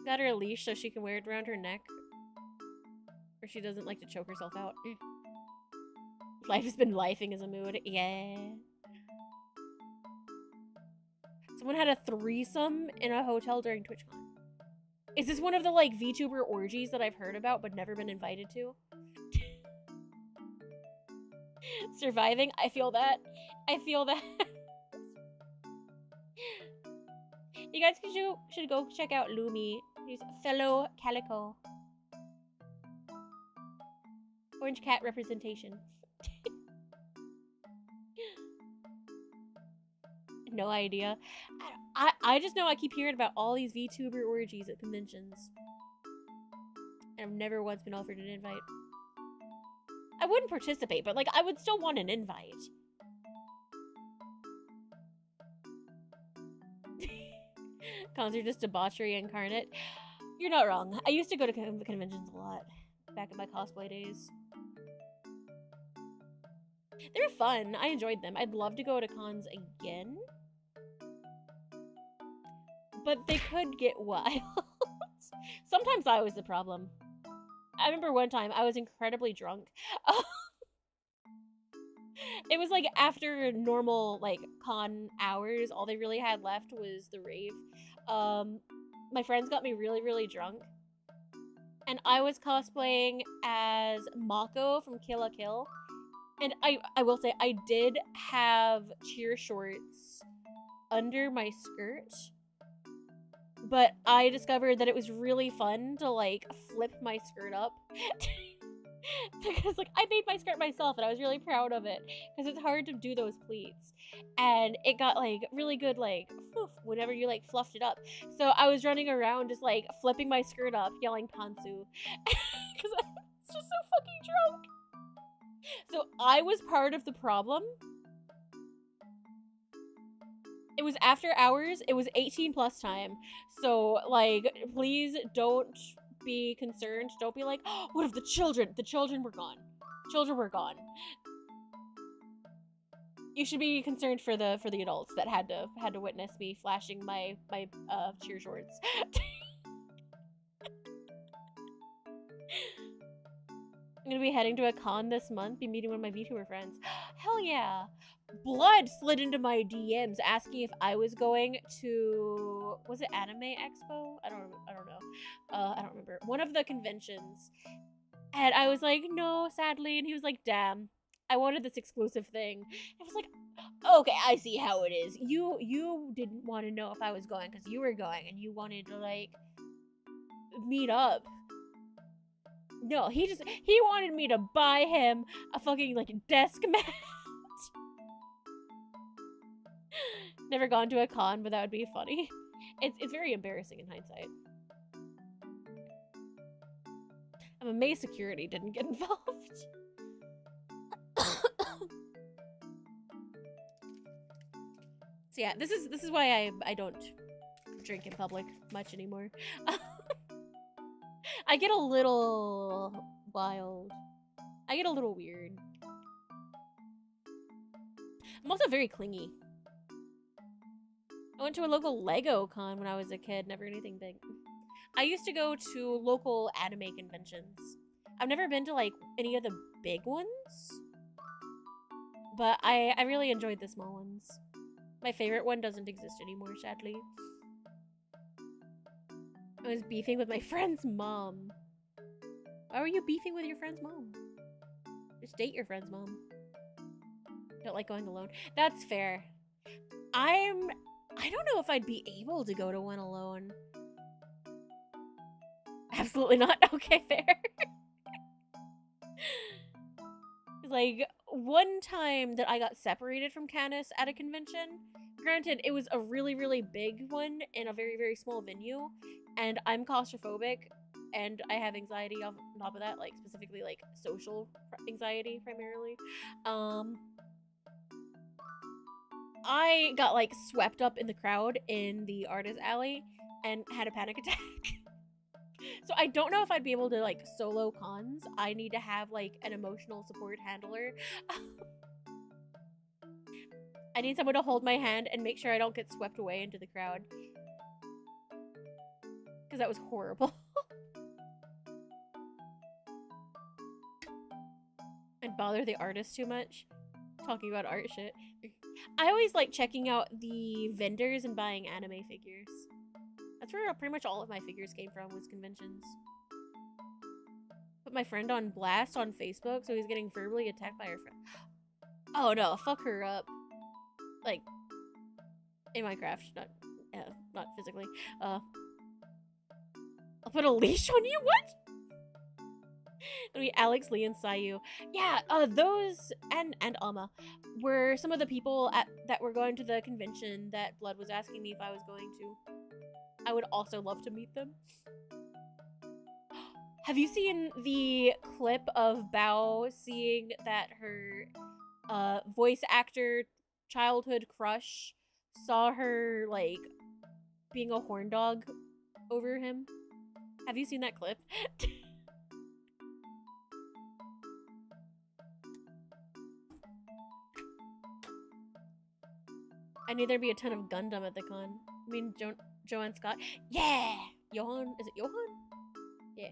Got her a leash so she can wear it around her neck. Or she doesn't like to choke herself out. Life has been lifing as a mood. Yeah. Someone had a threesome in a hotel during TwitchCon. Is this one of the, like, VTuber orgies that I've heard about but never been invited to? Surviving? I feel that. I feel that. You guys should go check out Lumi. He's fellow Calico. Orange cat representation. No idea. I just know I keep hearing about all these VTuber orgies at conventions. And I've never once been offered an invite. I wouldn't participate, but like I would still want an invite. Cons are just debauchery incarnate. You're not wrong. I used to go to conventions a lot back in my cosplay days. They were fun. I enjoyed them. I'd love to go to cons again. But they could get wild. Sometimes I was the problem. I remember one time I was incredibly drunk. It was like after normal like con hours, all they really had left was the rave. My friends got me really, really drunk. And I was cosplaying as Mako from Kill la Kill. And I will say, I did have cheer shorts under my skirt. But I discovered that it was really fun to, like, flip my skirt up. Because, like, I made my skirt myself, and I was really proud of it. Because it's hard to do those pleats. And it got, like, really good, like, whenever you, like, fluffed it up. So I was running around just, like, flipping my skirt up, yelling Tansu. Because I was just so fucking drunk. So I was part of the problem. It was after hours. It was 18 plus time. So, like, please don't be concerned. Don't be like, oh, what if the children were gone? Children were gone. You should be concerned for the adults that had to witness me flashing my cheer shorts. I'm gonna be heading to a con this month, be meeting one of my VTuber friends. Hell yeah! Blood slid into my DMs asking if I was going to, was it Anime Expo? I don't know. I don't remember. One of the conventions. And I was like, no, sadly. And he was like, damn, I wanted this exclusive thing. I was like, okay, I see how it is. You didn't want to know if I was going because you were going and you wanted to, like, meet up. No, he wanted me to buy him a fucking, like, desk mat. Never gone to a con, but that would be funny. It's very embarrassing in hindsight. I'm amazed security didn't get involved. So yeah, this is why I don't drink in public much anymore. I get a little wild. I get a little weird. I'm also very clingy. I went to a local Lego con when I was a kid, never anything big. I used to go to local anime conventions. I've never been to, like, any of the big ones. But I really enjoyed the small ones. My favorite one doesn't exist anymore, sadly. I was beefing with my friend's mom. Why were you beefing with your friend's mom? Just date your friend's mom. Don't like going alone. That's fair. I don't know if I'd be able to go to one alone. Absolutely not. Okay, fair. Like, one time that I got separated from Canis at a convention, granted, it was a really, really big one in a very, very small venue, and I'm claustrophobic, and I have anxiety on top of that, like, specifically, like, social anxiety, primarily. I got, like, swept up in the crowd in the artist alley and had a panic attack. So I don't know if I'd be able to, like, solo cons. I need to have, like, an emotional support handler. I need someone to hold my hand and make sure I don't get swept away into the crowd. Because that was horrible. like bother the artist too much. Talking about art shit. I always like checking out the vendors and buying anime figures. That's where pretty much all of my figures came from, was conventions. Put my friend on blast on Facebook, so he's getting verbally attacked by her friend. Oh no, fuck her up. Like, in Minecraft, not physically. I'll put a leash on you? What? It'll be Alex, Lee, and Sayu. Yeah, those and Alma were some of the people that were going to the convention that Blood was asking me if I was going to. I would also love to meet them. Have you seen the clip of Bao seeing that her voice actor childhood crush saw her, like, being a horn dog over him? Have you seen that clip? I knew there'd be a ton of Gundam at the con. I mean, Joanne Scott. Yeah! Johan? Is it Johan? Yeah.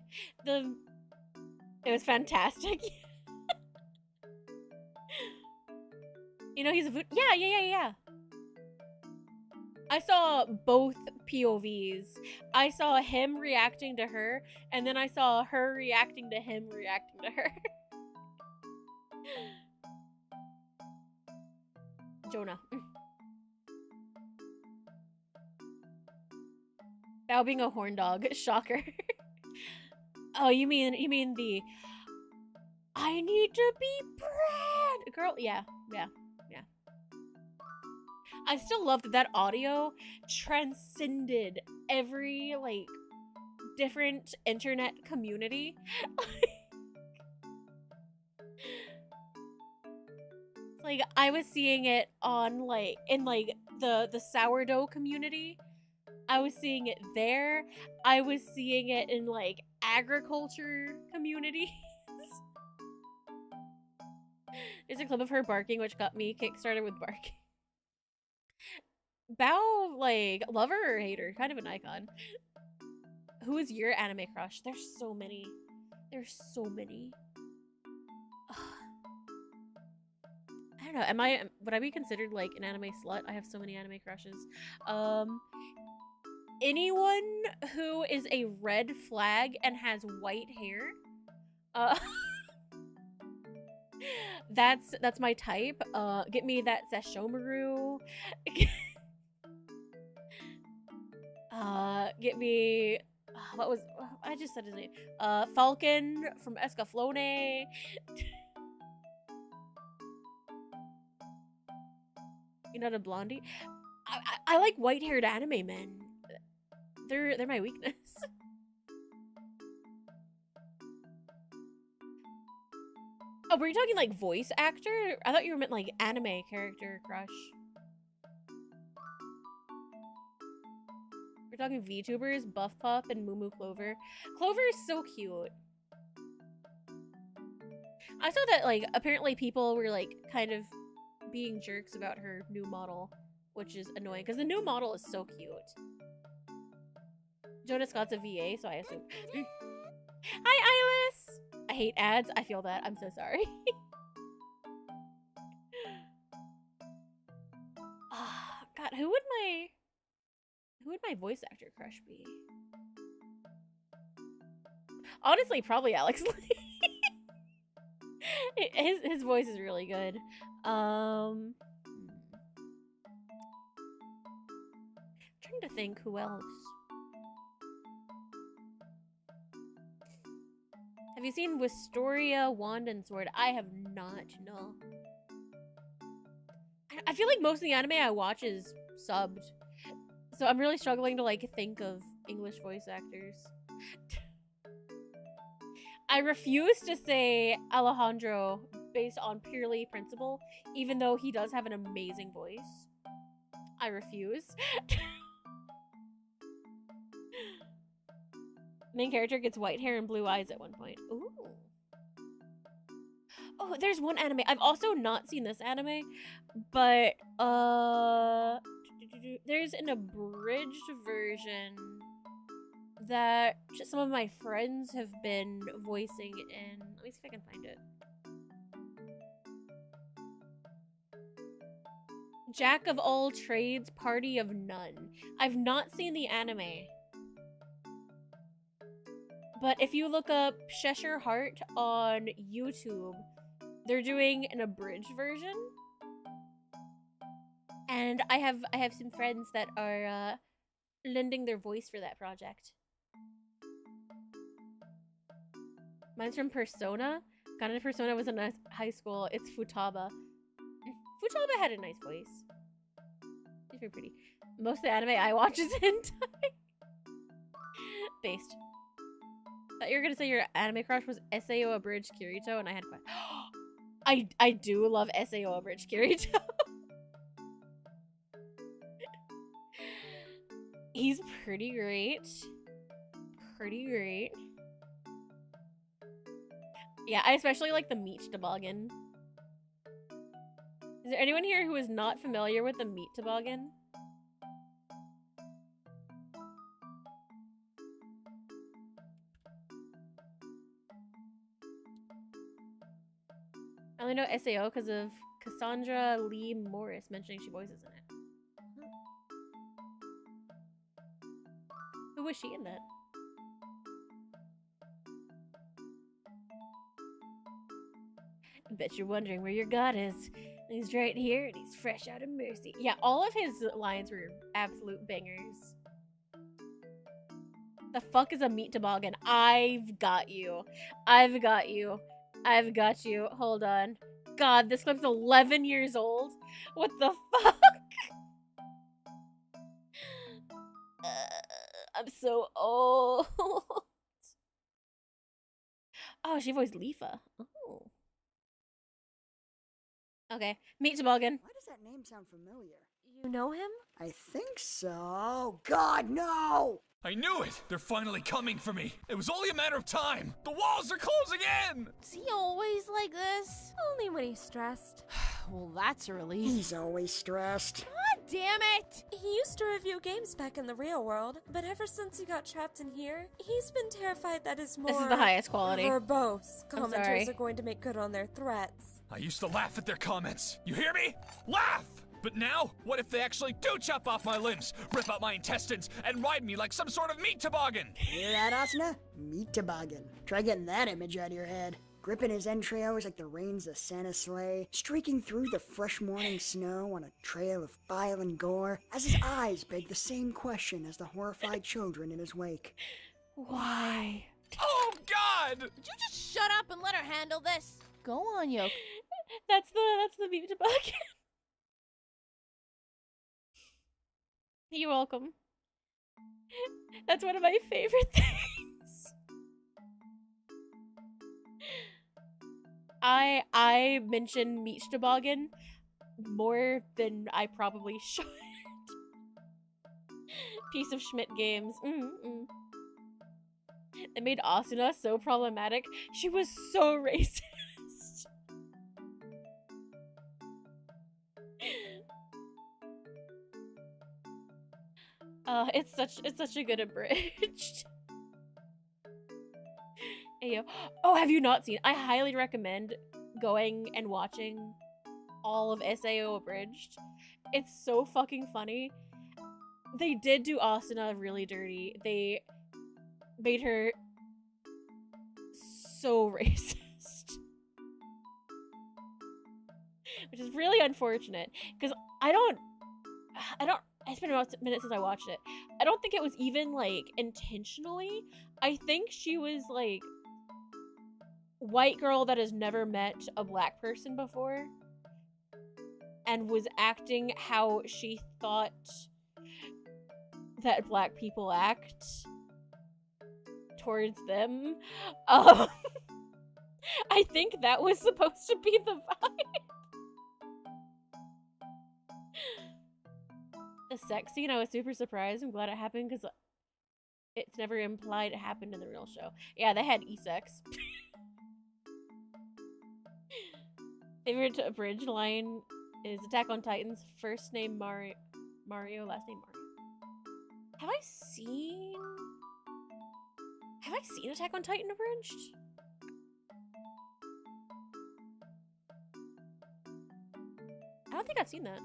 It was fantastic. You know, he's a yeah. I saw both POVs. I saw him reacting to her, and then I saw her reacting to him reacting to her. Jonah. Bao being a horn dog. Shocker. Oh, you mean the I need to be bred girl? Yeah. I still loved that audio transcended every, like, different internet community. Like, I was seeing it on, like, in, like, the sourdough community. I was seeing it there. I was seeing it in, like, agriculture communities. There's a clip of her barking, which got me kickstarted with barking. Bao, like, lover or hater? Kind of an icon. Who is your anime crush? There's so many. There's so many. Ugh. I don't know. Would I be considered, like, an anime slut? I have so many anime crushes. Anyone who is a red flag and has white hair. That's my type. Get me that Sesshomaru. Get me what was I just said his name? Falcon from Escaflowne. You're not a blondie? I like white-haired anime men. They're my weakness. Oh, were you talking like voice actor? I thought you meant like anime character crush. We're talking VTubers, Buff Pup, and Moo Moo Clover. Clover is so cute. I saw that, like, apparently people were, like, kind of being jerks about her new model, which is annoying, because the new model is so cute. Jonah Scott's a VA, so I assume. Hi, Ilis! I hate ads. I feel that. I'm so sorry. God, who would my voice actor crush be? Honestly, probably Alex Lee. His voice is really good. Trying to think who else. Have you seen Wistoria, Wand, and Sword? I have not, no. I feel like most of the anime I watch is subbed. So I'm really struggling to, like, think of English voice actors. I refuse to say Alejandro based on purely principle, even though he does have an amazing voice. I refuse. Main character gets white hair and blue eyes at one point. Ooh. Oh, there's one anime. I've also not seen this anime, but there's an abridged version that some of my friends have been voicing in. Let me see if I can find it. Jack of all trades, party of none. I've not seen the anime. But if you look up Cheshire Heart on YouTube, they're doing an abridged version. And I have some friends that are lending their voice for that project. Mine's from Persona. Kind of Persona was in high school. It's Futaba. Futaba had a nice voice. She's very pretty. Most of the anime I watch is hentai. Based. Thought you were gonna say your anime crush was SAO Abridged Kirito, and I had fun. I do love SAO Abridged Kirito. He's pretty great. Pretty great. Yeah, I especially like the meat toboggan. Is there anyone here who is not familiar with the meat toboggan? I only know SAO because of Cassandra Lee Morris mentioning she voices in it. Who was she in that? I bet you're wondering where your god is. He's right here and he's fresh out of mercy. Yeah, all of his lines were absolute bangers. The fuck is a meat toboggan? I've got you. I've got you. I've got you. Hold on. God, this clip's 11 years old. What the fuck? I'm so old. Oh, she voiced Leafa. Oh. Okay, meat toboggan. Why does that name sound familiar? You know him? I think so. Oh, God, no! I knew it! They're finally coming for me. It was only a matter of time. The walls are closing in! Is he always like this? Only when he's stressed. Well, that's a relief. He's always stressed. God damn it! He used to review games back in the real world, but ever since he got trapped in here, he's been terrified that his more This is the highest quality. verbose I'm sorry. commenters are going to make good on their threats. I used to laugh at their comments. You hear me? Laugh! But now, what if they actually do chop off my limbs, rip out my intestines, and ride me like some sort of meat toboggan? Hear that, Asuna? Meat toboggan. Try getting that image out of your head. Gripping his entrails like the reins of Santa's sleigh, streaking through the fresh morning snow on a trail of bile and gore, as his eyes beg the same question as the horrified children in his wake. Why? Oh, God! Would you just shut up and let her handle this? Go on, Yoke. That's the meat toboggan. You're welcome. That's one of my favorite things. I mention meat toboggan more than I probably should. Piece of Schmidt games. They made Asuna so problematic. She was so racist. It's such a good abridged. Ayo. Oh, have you not seen? I highly recommend going and watching all of SAO abridged. It's so fucking funny. They did do Asuna really dirty. They made her so racist. Which is really unfortunate because it's been about a minute since I watched it. I don't think it was even, like, intentionally. I think she was, like, white girl that has never met a black person before and was acting how she thought that black people act towards them. I think that was supposed to be the vibe. The sex scene, I was super surprised. I'm glad it happened because it's never implied it happened in the real show. Yeah, they had e-sex. Favorite abridged line is Attack on Titan's first name Mario, last name Mario. Have I seen Attack on Titan abridged? I don't think I've seen that.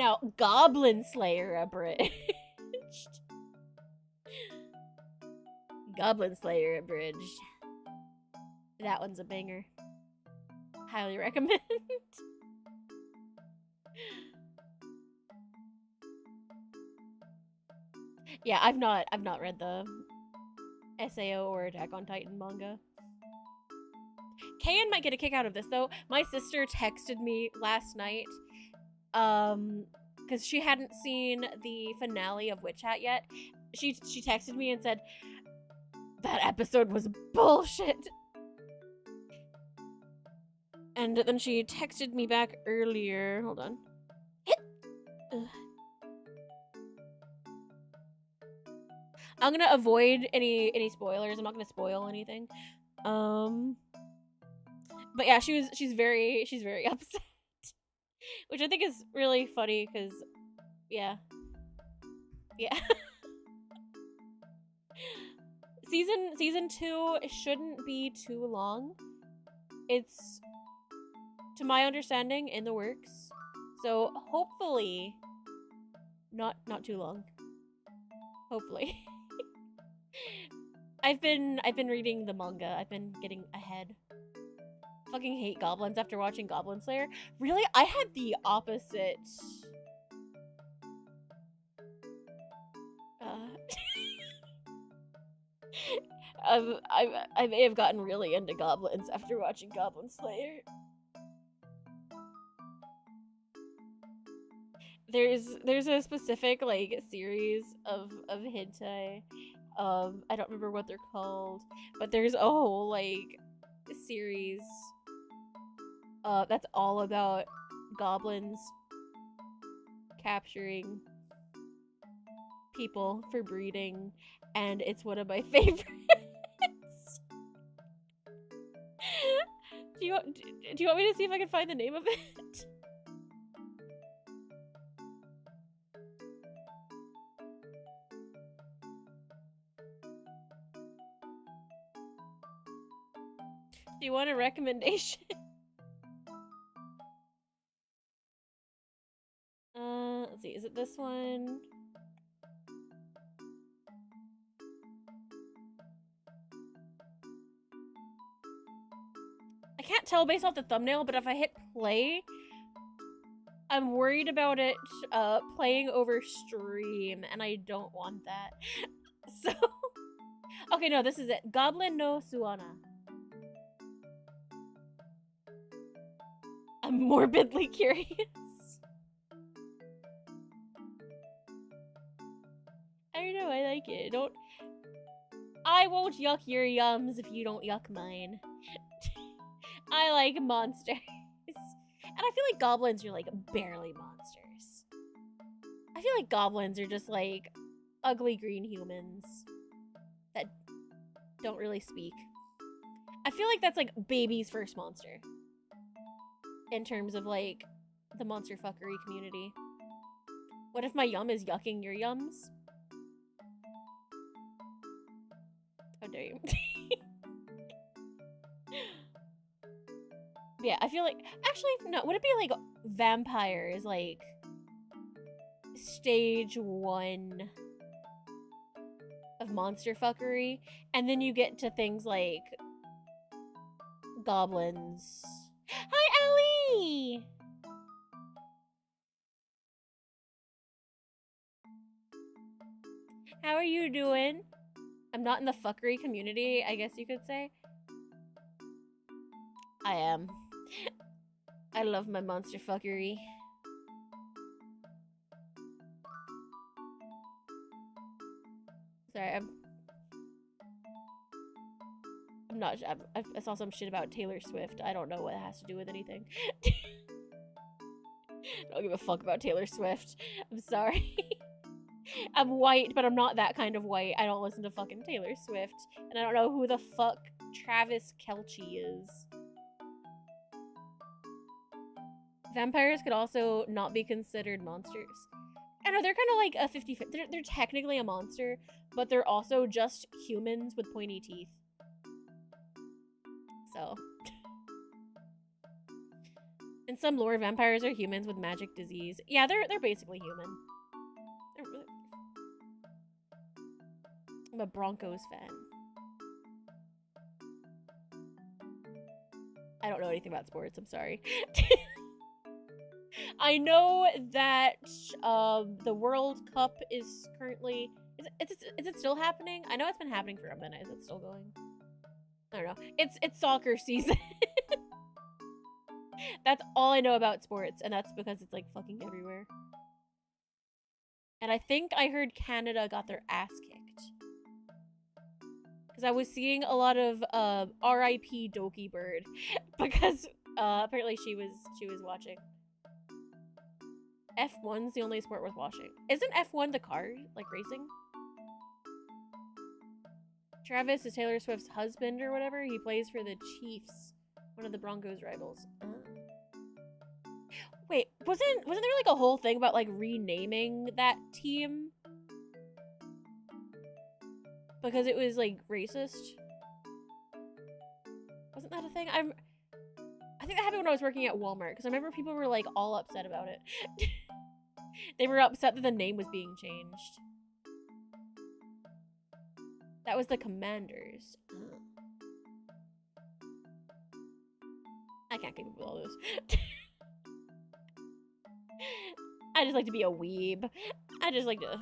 Now, Goblin Slayer abridged. Goblin Slayer abridged. That one's a banger. Highly recommend. Yeah, I've not read the SAO or Attack on Titan manga. Kayan might get a kick out of this though. My sister texted me last night, because she hadn't seen the finale of Witch Hat yet. She texted me and said, that episode was bullshit. And then she texted me back earlier. Hold on. I'm gonna avoid any spoilers. I'm not gonna spoil anything. But yeah, she's very upset, which I think is really funny because, yeah. Season 2 shouldn't be too long. It's, to my understanding, in the works, so hopefully not too long. Hopefully. I've been reading the manga. I've been getting ahead. Fucking hate goblins after watching Goblin Slayer. Really? I had the opposite. I may have gotten really into goblins after watching Goblin Slayer. There's a specific like series of hentai. I don't remember what they're called, but there's a whole like series that's all about goblins capturing people for breeding, and it's one of my favorites. Do you want me to see if I can find the name of it? Do you want a recommendation? Let's see, is it this one? I can't tell based off the thumbnail, but if I hit play, I'm worried about it playing over stream, and I don't want that. So, okay, no, this is it. Goblin no Suana. I'm morbidly curious. I don't know, I like it. I won't yuck your yums if you don't yuck mine. I like monsters. And I feel like goblins are like barely monsters. I feel like goblins are just like ugly green humans that don't really speak. I feel like that's like baby's first monster. In terms of like the monster fuckery community. What if my yum is yucking your yums? How dare you? Yeah, I feel like actually no, would it be like vampires like stage 1 of monster fuckery, and then you get to things like goblins. Hi, Ellie! How are you doing? I'm not in the fuckery community, I guess you could say. I am. I love my monster fuckery. Sorry, I'm not. I saw some shit about Taylor Swift. I don't know what it has to do with anything. I don't give a fuck about Taylor Swift. I'm sorry. I'm white, but I'm not that kind of white. I don't listen to fucking Taylor Swift. And I don't know who the fuck Travis Kelce is. Vampires could also not be considered monsters. I know, they're kind of like a 50-50. They're technically a monster, but they're also just humans with pointy teeth. So. In some lore, vampires are humans with magic disease. Yeah, they're basically human. I'm a Broncos fan. I don't know anything about sports, I'm sorry. I know that the World Cup is currently... Is it still happening? I know it's been happening for a minute. Is it still going? I don't know. It's soccer season. That's all I know about sports, and that's because it's like fucking everywhere. And I think I heard Canada got their ass kicked. Because I was seeing a lot of R.I.P. Doki Bird because apparently she was watching. F1's the only sport worth watching. Isn't F1 the car, like racing? Travis is Taylor Swift's husband or whatever. He plays for the Chiefs, one of the Broncos' rivals. Wait, wasn't there like a whole thing about like renaming that team because it was like racist? Wasn't that a thing? I think that happened when I was working at Walmart because I remember people were like all upset about it. They were upset that the name was being changed. That was the Commanders. I can't keep up with all those. I just like to be a weeb. I just like to...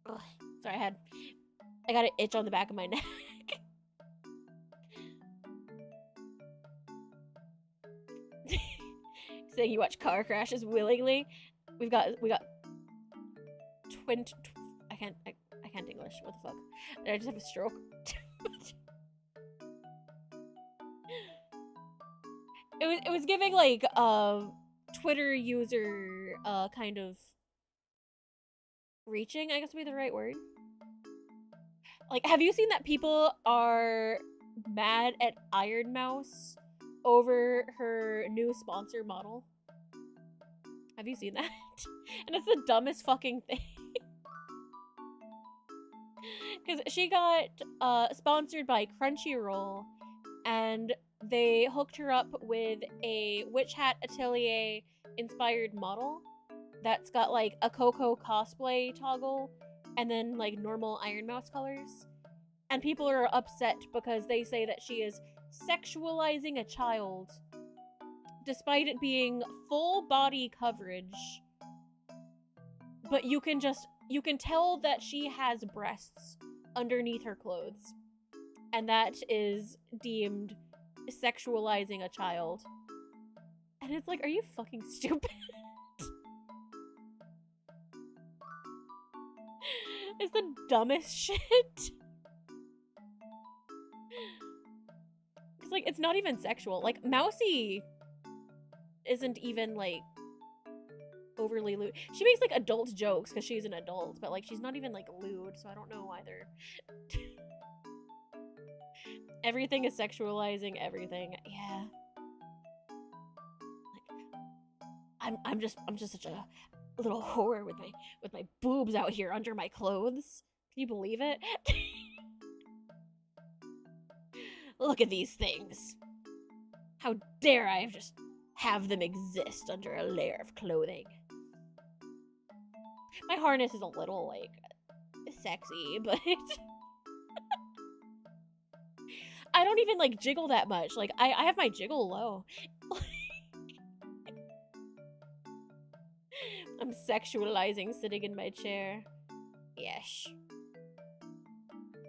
Ugh. Sorry, I got an itch on the back of my neck. Saying you watch car crashes willingly. We got I can't English. What the fuck? Did I just have a stroke? It was giving like Twitter user kind of reaching, I guess would be the right word. Like, have you seen that people are mad at Iron Mouse over her new sponsor model? Have you seen that? And it's the dumbest fucking thing. Because she got sponsored by Crunchyroll, and they hooked her up with a Witch Hat Atelier inspired model that's got like a Coco cosplay toggle and then like normal Iron Mouse colors. And people are upset because they say that she is sexualizing a child despite it being full body coverage. But you can tell that she has breasts underneath her clothes. And that is deemed sexualizing a child. And it's like, are you fucking stupid? It's the dumbest shit. It's like, it's not even sexual. Like, Mousy isn't even, like, overly lewd. She makes, like, adult jokes because she's an adult, but, like, she's not even, like, lewd, so I don't know either. Everything is sexualizing everything. Yeah. Like, I'm just such a little whore with my boobs out here under my clothes. Can you believe it? Look at these things. How dare I just have them exist under a layer of clothing. My harness is a little, like, sexy, but... I don't even, like, jiggle that much. Like, I have my jiggle low. I'm sexualizing sitting in my chair. Yes.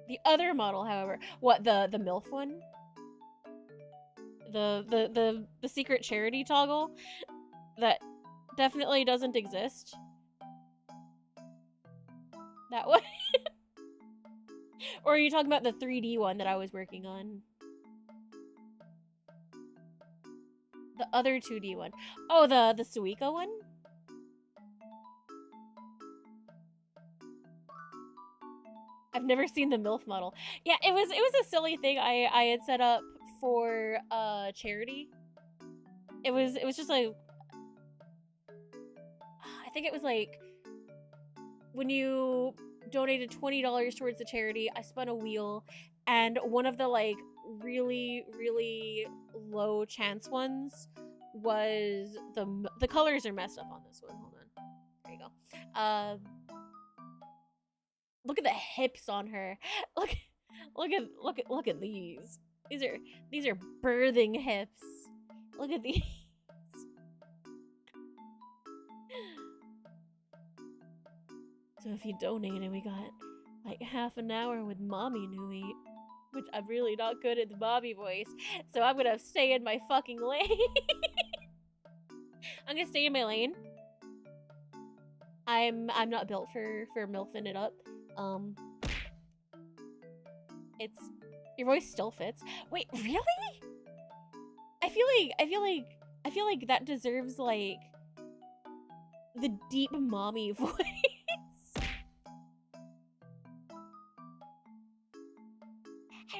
The other model, however... What, the MILF one? The secret charity toggle? That definitely doesn't exist. That one? Or are you talking about the 3D one that I was working on? The other 2D one. Oh, the Suika one? I've never seen the MILF model. Yeah, it was a silly thing I had set up for charity. It was just like, I think it was like when you donated $20 towards the charity, I spun a wheel and one of the like really, really low chance ones was the colors are messed up on this one. Hold on. There you go. Look at the hips on her. Look at these. These are birthing hips. Look at these. So if you donated, we got like half an hour with Mommy Nui, which I'm really not good at the Bobby voice, so I'm gonna stay in my fucking lane. I'm gonna stay in my lane. I'm not built for milfing it up. It's your voice still fits. Wait, really? I feel like that deserves like the deep mommy voice.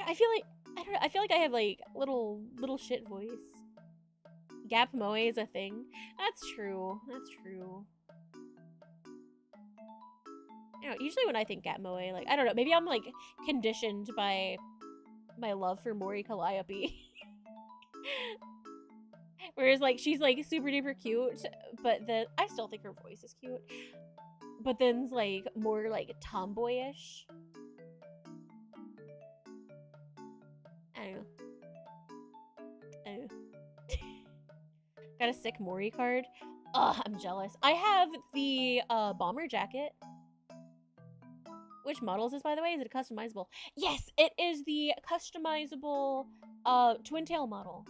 I feel like I don't know. I feel like I have like little shit voice. Gap moe is a thing. That's true. That's true. You know, usually when I think Gap moe, like I don't know, maybe I'm like conditioned by my love for Mori Calliope. Whereas like she's like super duper cute, but then I still think her voice is cute. But then's like more like tomboyish. I don't know. Got a sick Mori card. Ugh, I'm jealous. I have the bomber jacket. Which model is this, by the way? Is it customizable? Yes, it is the customizable twin tail model.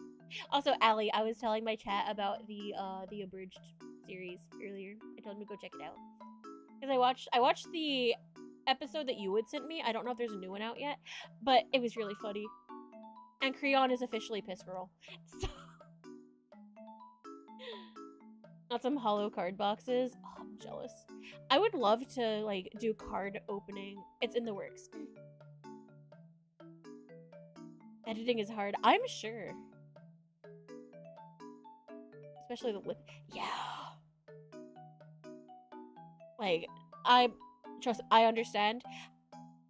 Also, Allie, I was telling my chat about the abridged series earlier. I told him to go check it out. Because I watched the episode that you had sent me. I don't know if there's a new one out yet, but it was really funny. And Creon is officially Piss Girl. So got some hollow card boxes. Oh, I'm jealous. I would love to like do card opening. It's in the works. Editing is hard. I'm sure. Especially the lip. Yeah. Like, I understand.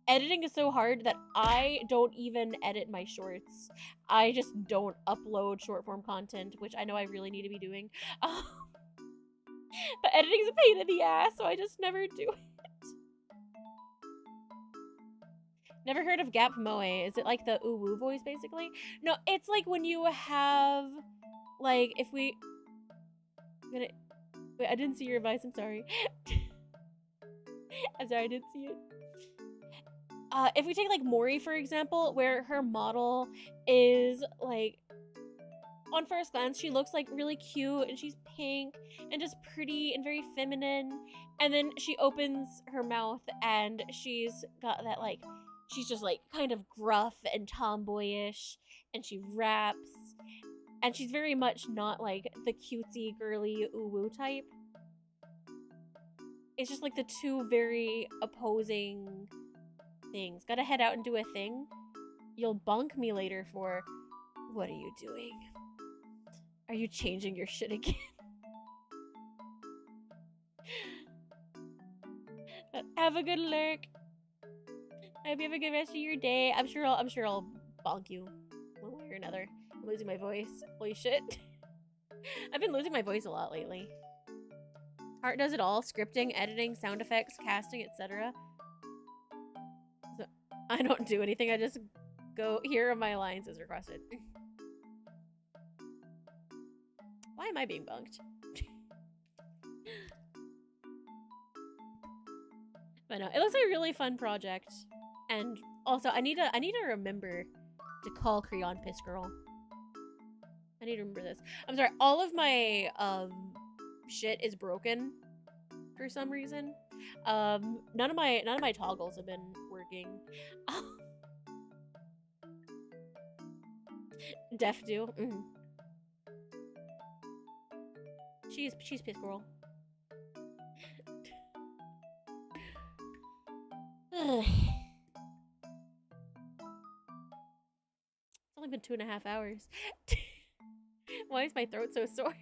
Editing is so hard that I don't even edit my shorts. I just don't upload short form content, which I know I really need to be doing. But editing is a pain in the ass, so I just never do it. Never heard of Gap Moe. Is it like the uwu voice, basically? No, it's like when you have, like, if we... Wait, I didn't see your advice, I'm sorry. I'm sorry, I didn't see it. If we take, like, Mori, for example, where her model is, like, on first glance, she looks, like, really cute, and she's pink, and just pretty, and very feminine, and then she opens her mouth, and she's got that, like, she's just, like, kind of gruff and tomboyish, and she raps, and she's very much not, like, the cutesy, girly, uwu type. It's just, like, the two very opposing things. Gotta head out and do a thing. You'll bunk me later for, what are you doing? Are you changing your shit again? Have a good lurk. I hope you have a good rest of your day. I'm sure I'll bonk you one way or another. I'm losing my voice. Holy shit. I've been losing my voice a lot lately. Art does it all. Scripting, editing, sound effects, casting, etc. So I don't do anything. I just go, here are my lines as requested. Why am I being bunked? But no, it looks like a really fun project. And also, I need to remember to call Creon Piss Girl. I need to remember this. I'm sorry, all of my shit is broken for some reason. None of my toggles have been working. Def do. Mm. She's Piss Girl. It's only been 2.5 hours. Why is my throat so sore?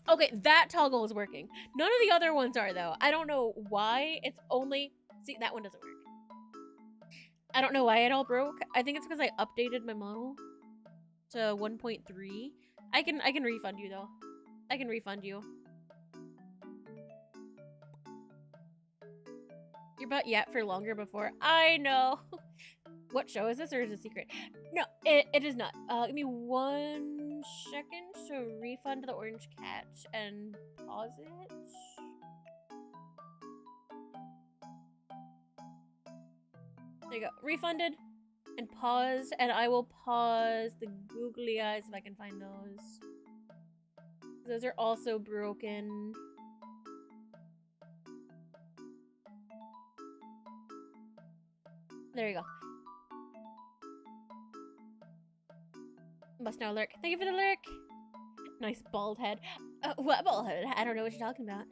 Okay, that toggle is working. None of the other ones are, though. I don't know why. It's only... See, that one doesn't work. I don't know why it all broke. I think it's because I updated my model to 1.3. I can refund you though. I can refund you. Your butt yet for longer before. I know. What show is this, or is it a secret? No, it is not. Give me 1 second to refund the orange cat and pause it. There you go. Refunded and paused, and I will pause the googly eyes if I can find those. Those are also broken. There you go. Must now lurk. Thank you for the lurk. Nice bald head. What bald head? I don't know what you're talking about.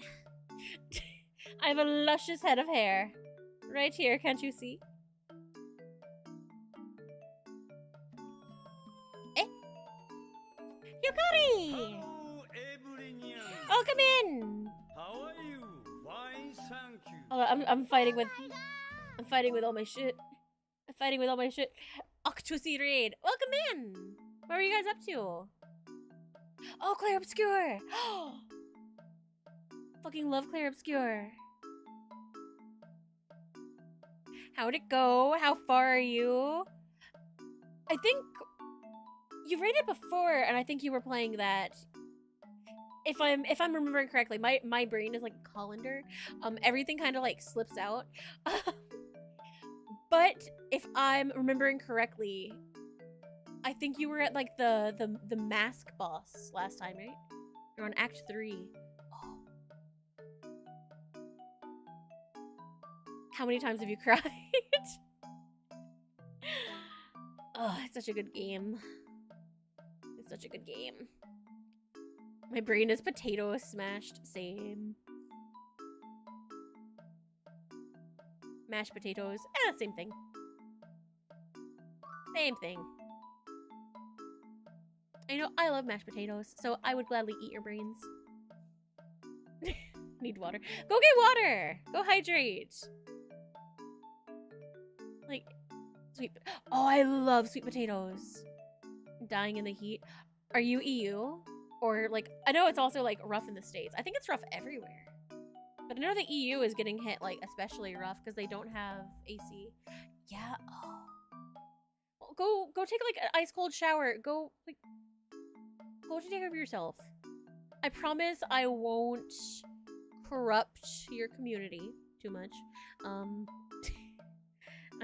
I have a luscious head of hair. Right here, can't you see? Eh? Yukari! Hello, everyone. Oh, come in! How are you? Fine, thank you. Oh, I'm fighting with all my shit. I'm fighting with all my shit. Octusy raid. Welcome in! What are you guys up to? Oh, Claire Obscure! Fucking love Claire Obscure. How'd it go? How far are you? I think you've rated before, and I think you were playing that. If I'm remembering correctly, my brain is like a colander. Everything kind of like slips out. But if I'm remembering correctly, I think you were at like the mask boss last time, right? You're on Act 3. Oh. How many times have you cried? Oh, it's such a good game. It's such a good game. My brain is potato smashed. Same. Mashed potatoes. Same thing. Same thing. I know, I love mashed potatoes, so I would gladly eat your brains. Need water. Go get water! Go hydrate! Like, sweet... Oh, I love sweet potatoes. Dying in the heat. Are you EU? Or, like, I know it's also, like, rough in the States. I think it's rough everywhere. But I know the EU is getting hit, like, especially rough because they don't have AC. Yeah, oh. Well, go take, like, an ice-cold shower. Go, like... Go take care of yourself. I promise I won't corrupt your community too much. I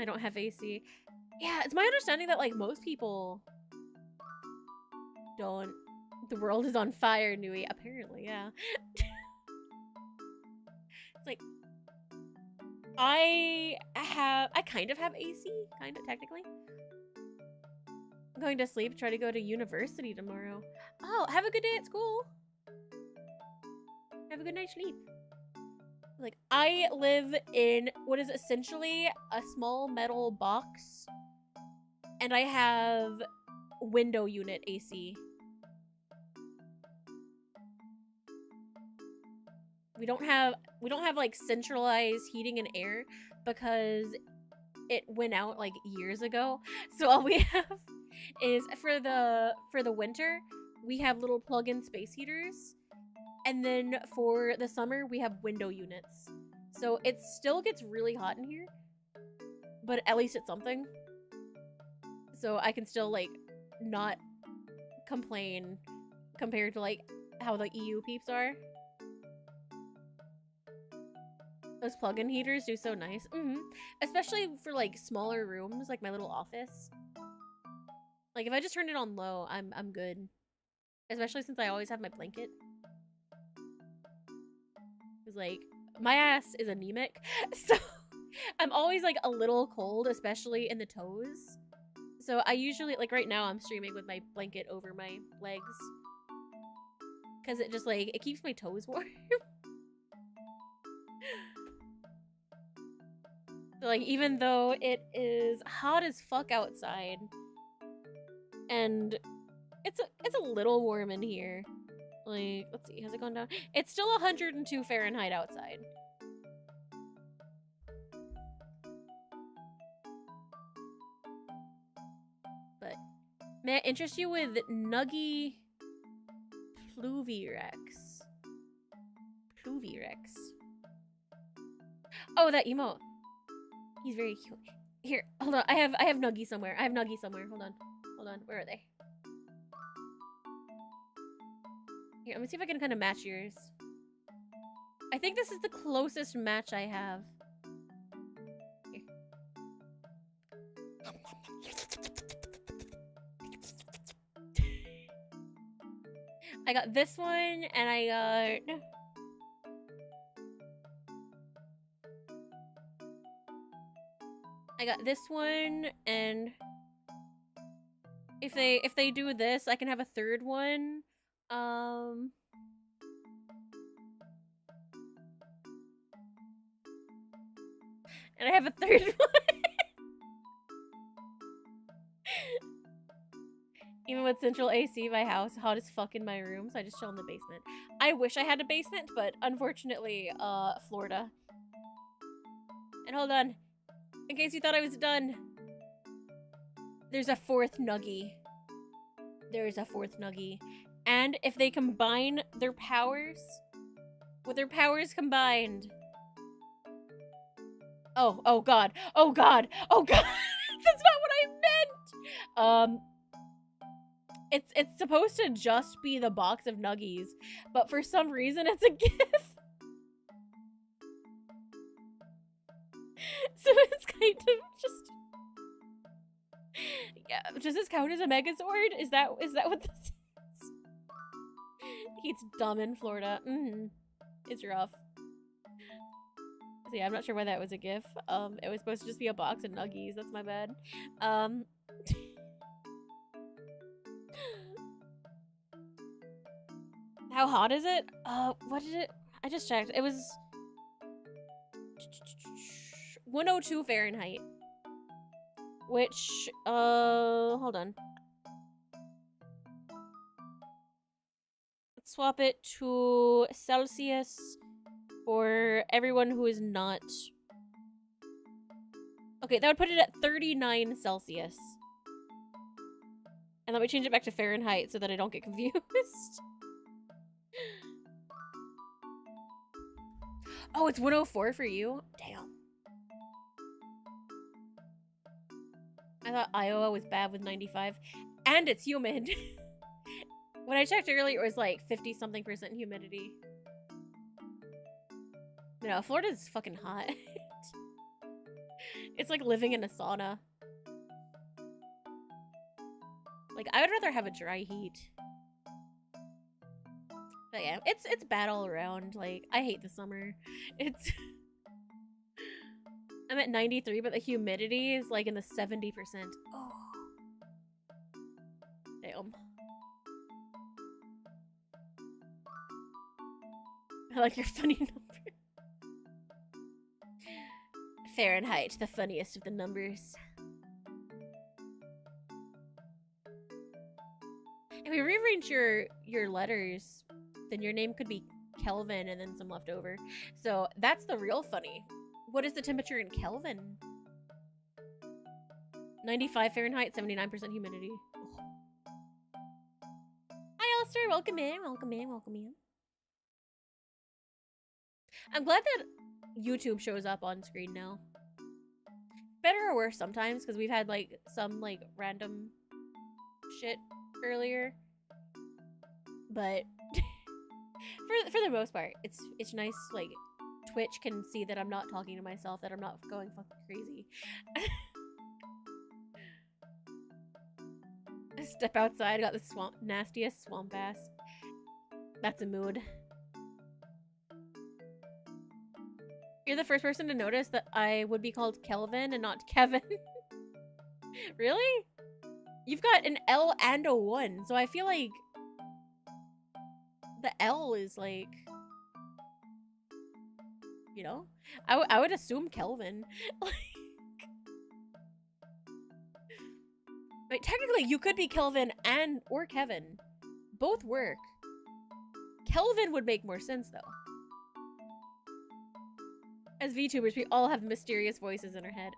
don't have AC. Yeah, it's my understanding that like most people don't. The world is on fire, Nui. Apparently, yeah. It's like I kind of have AC, kind of technically. I'm going to sleep, try to go to university tomorrow. Oh, have a good day at school. Have a good night's sleep. Like, I live in what is essentially a small metal box. And I have window unit AC. We don't have like centralized heating and air because it went out like years ago. So all we have is for the winter, we have little plug-in space heaters. And then for the summer, we have window units. So it still gets really hot in here, but at least it's something. So I can still like not complain compared to like how the EU peeps are. Those plug-in heaters do so nice. Especially for like smaller rooms, like my little office. Like if I just turn it on low, I'm good. Especially since I always have my blanket. Cause like my ass is anemic, so I'm always like a little cold, especially in the toes. So I usually, like right now I'm streaming with my blanket over my legs. Cause it just like, it keeps my toes warm. So like even though it is hot as fuck outside and it's a little warm in here. Like, let's see, has it gone down? It's still 102 Fahrenheit outside. May I interest you with Nuggy Pluvirex? Pluvirex. Oh, that emote. He's very cute. Here, hold on. I have Nuggy somewhere. I have Nuggy somewhere. Hold on. Hold on. Where are they? Here, let me see if I can kind of match yours. I think this is the closest match I have. Here. I got this one, and I got this one, and if they do this, I can have a third one. And I have a third one. Even with central AC, my house hot as fuck in my room, so I just chill in the basement. I wish I had a basement, but unfortunately, Florida. And hold on. In case you thought I was done. There's a fourth Nuggy. There's a fourth Nuggy. And if they combine their powers, with their powers combined. Oh god. Oh god. Oh god. That's not what I meant. It's supposed to just be the box of Nuggies, but for some reason it's a GIF. So it's kind of just, yeah. Does this count as a Megazord? Is that what this is? He's dumb in Florida. It's rough. So yeah, I'm not sure why that was a GIF. It was supposed to just be a box of Nuggies. That's my bad. How hot is it? What did it? I just checked. It was 102 Fahrenheit. Which, hold on. Let's swap it to Celsius for everyone who is not. Okay, that would put it at 39 Celsius. And let me change it back to Fahrenheit so that I don't get confused. Oh, it's 104 for you? Damn. I thought Iowa was bad with 95. And it's humid. When I checked earlier, it was like 50-something% humidity. No, Florida's fucking hot. It's like living in a sauna. Like, I would rather have a dry heat. But yeah, it's bad all around. Like, I hate the summer. It's... I'm at 93, but the humidity is like in the 70%. Oh. Damn. I like your funny number. Fahrenheit, the funniest of the numbers. If we rearrange your letters, then your name could be Kelvin and then some left over. So that's the real funny. What is the temperature in Kelvin? 95 Fahrenheit, 79% humidity. Ugh. Hi, Alistair. Welcome in. Welcome in. Welcome in. I'm glad that YouTube shows up on screen now. Better or worse sometimes, because we've had like some like random shit earlier. But for the most part, it's nice. Like Twitch can see that I'm not talking to myself, that I'm not going fucking crazy. I step outside, got the nastiest swamp ass. That's a mood. You're the first person to notice that I would be called Kelvin and not Kevin. Really? You've got an L and a 1, so I feel like the L is like, you know? I would assume Kelvin. Like, technically, you could be Kelvin or Kevin. Both work. Kelvin would make more sense, though. As VTubers, we all have mysterious voices in our head.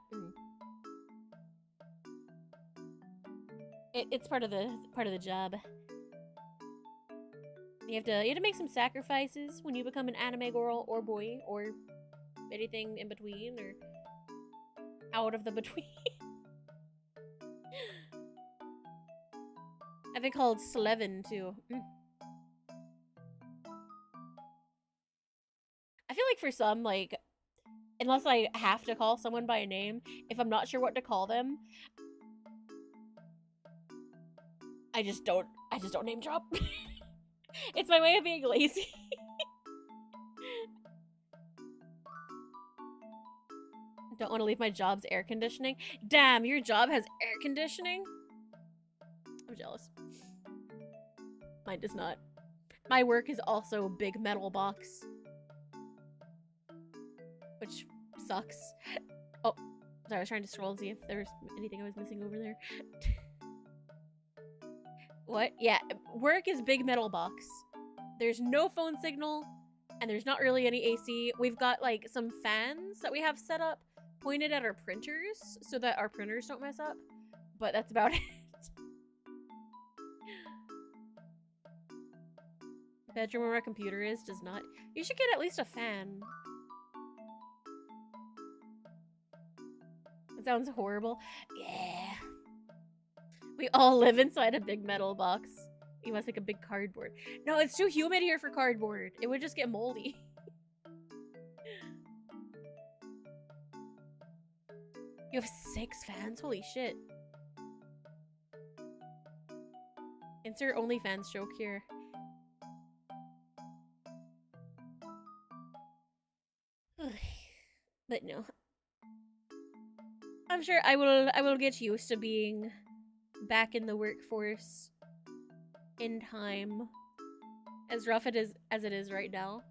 It's part of the job. You have to make some sacrifices when you become an anime girl or boy or anything in between or out of the between. I've been called Slevin too. I feel like for some, like, unless I have to call someone by a name, if I'm not sure what to call them, I just don't name drop. It's my way of being lazy. Don't want to leave my job's air conditioning. Damn, your job has air conditioning? I'm jealous. Mine does not. My work is also big metal box. Which sucks. Oh, sorry, I was trying to scroll and see if there was anything I was missing over there. What? Yeah, work is big metal box. There's no phone signal, and there's not really any AC. We've got, like, some fans that we have set up pointed at our printers so that our printers don't mess up, but that's about it. Bedroom where my computer is does not. You should get at least a fan. It sounds horrible. Yeah. We all live inside a big metal box. You must make a big cardboard. No, it's too humid here for cardboard. It would just get moldy. You have 6 fans? Holy shit. Insert OnlyFans joke here. But no. I'm sure I will get used to being back in the workforce in time. As rough as it is right now.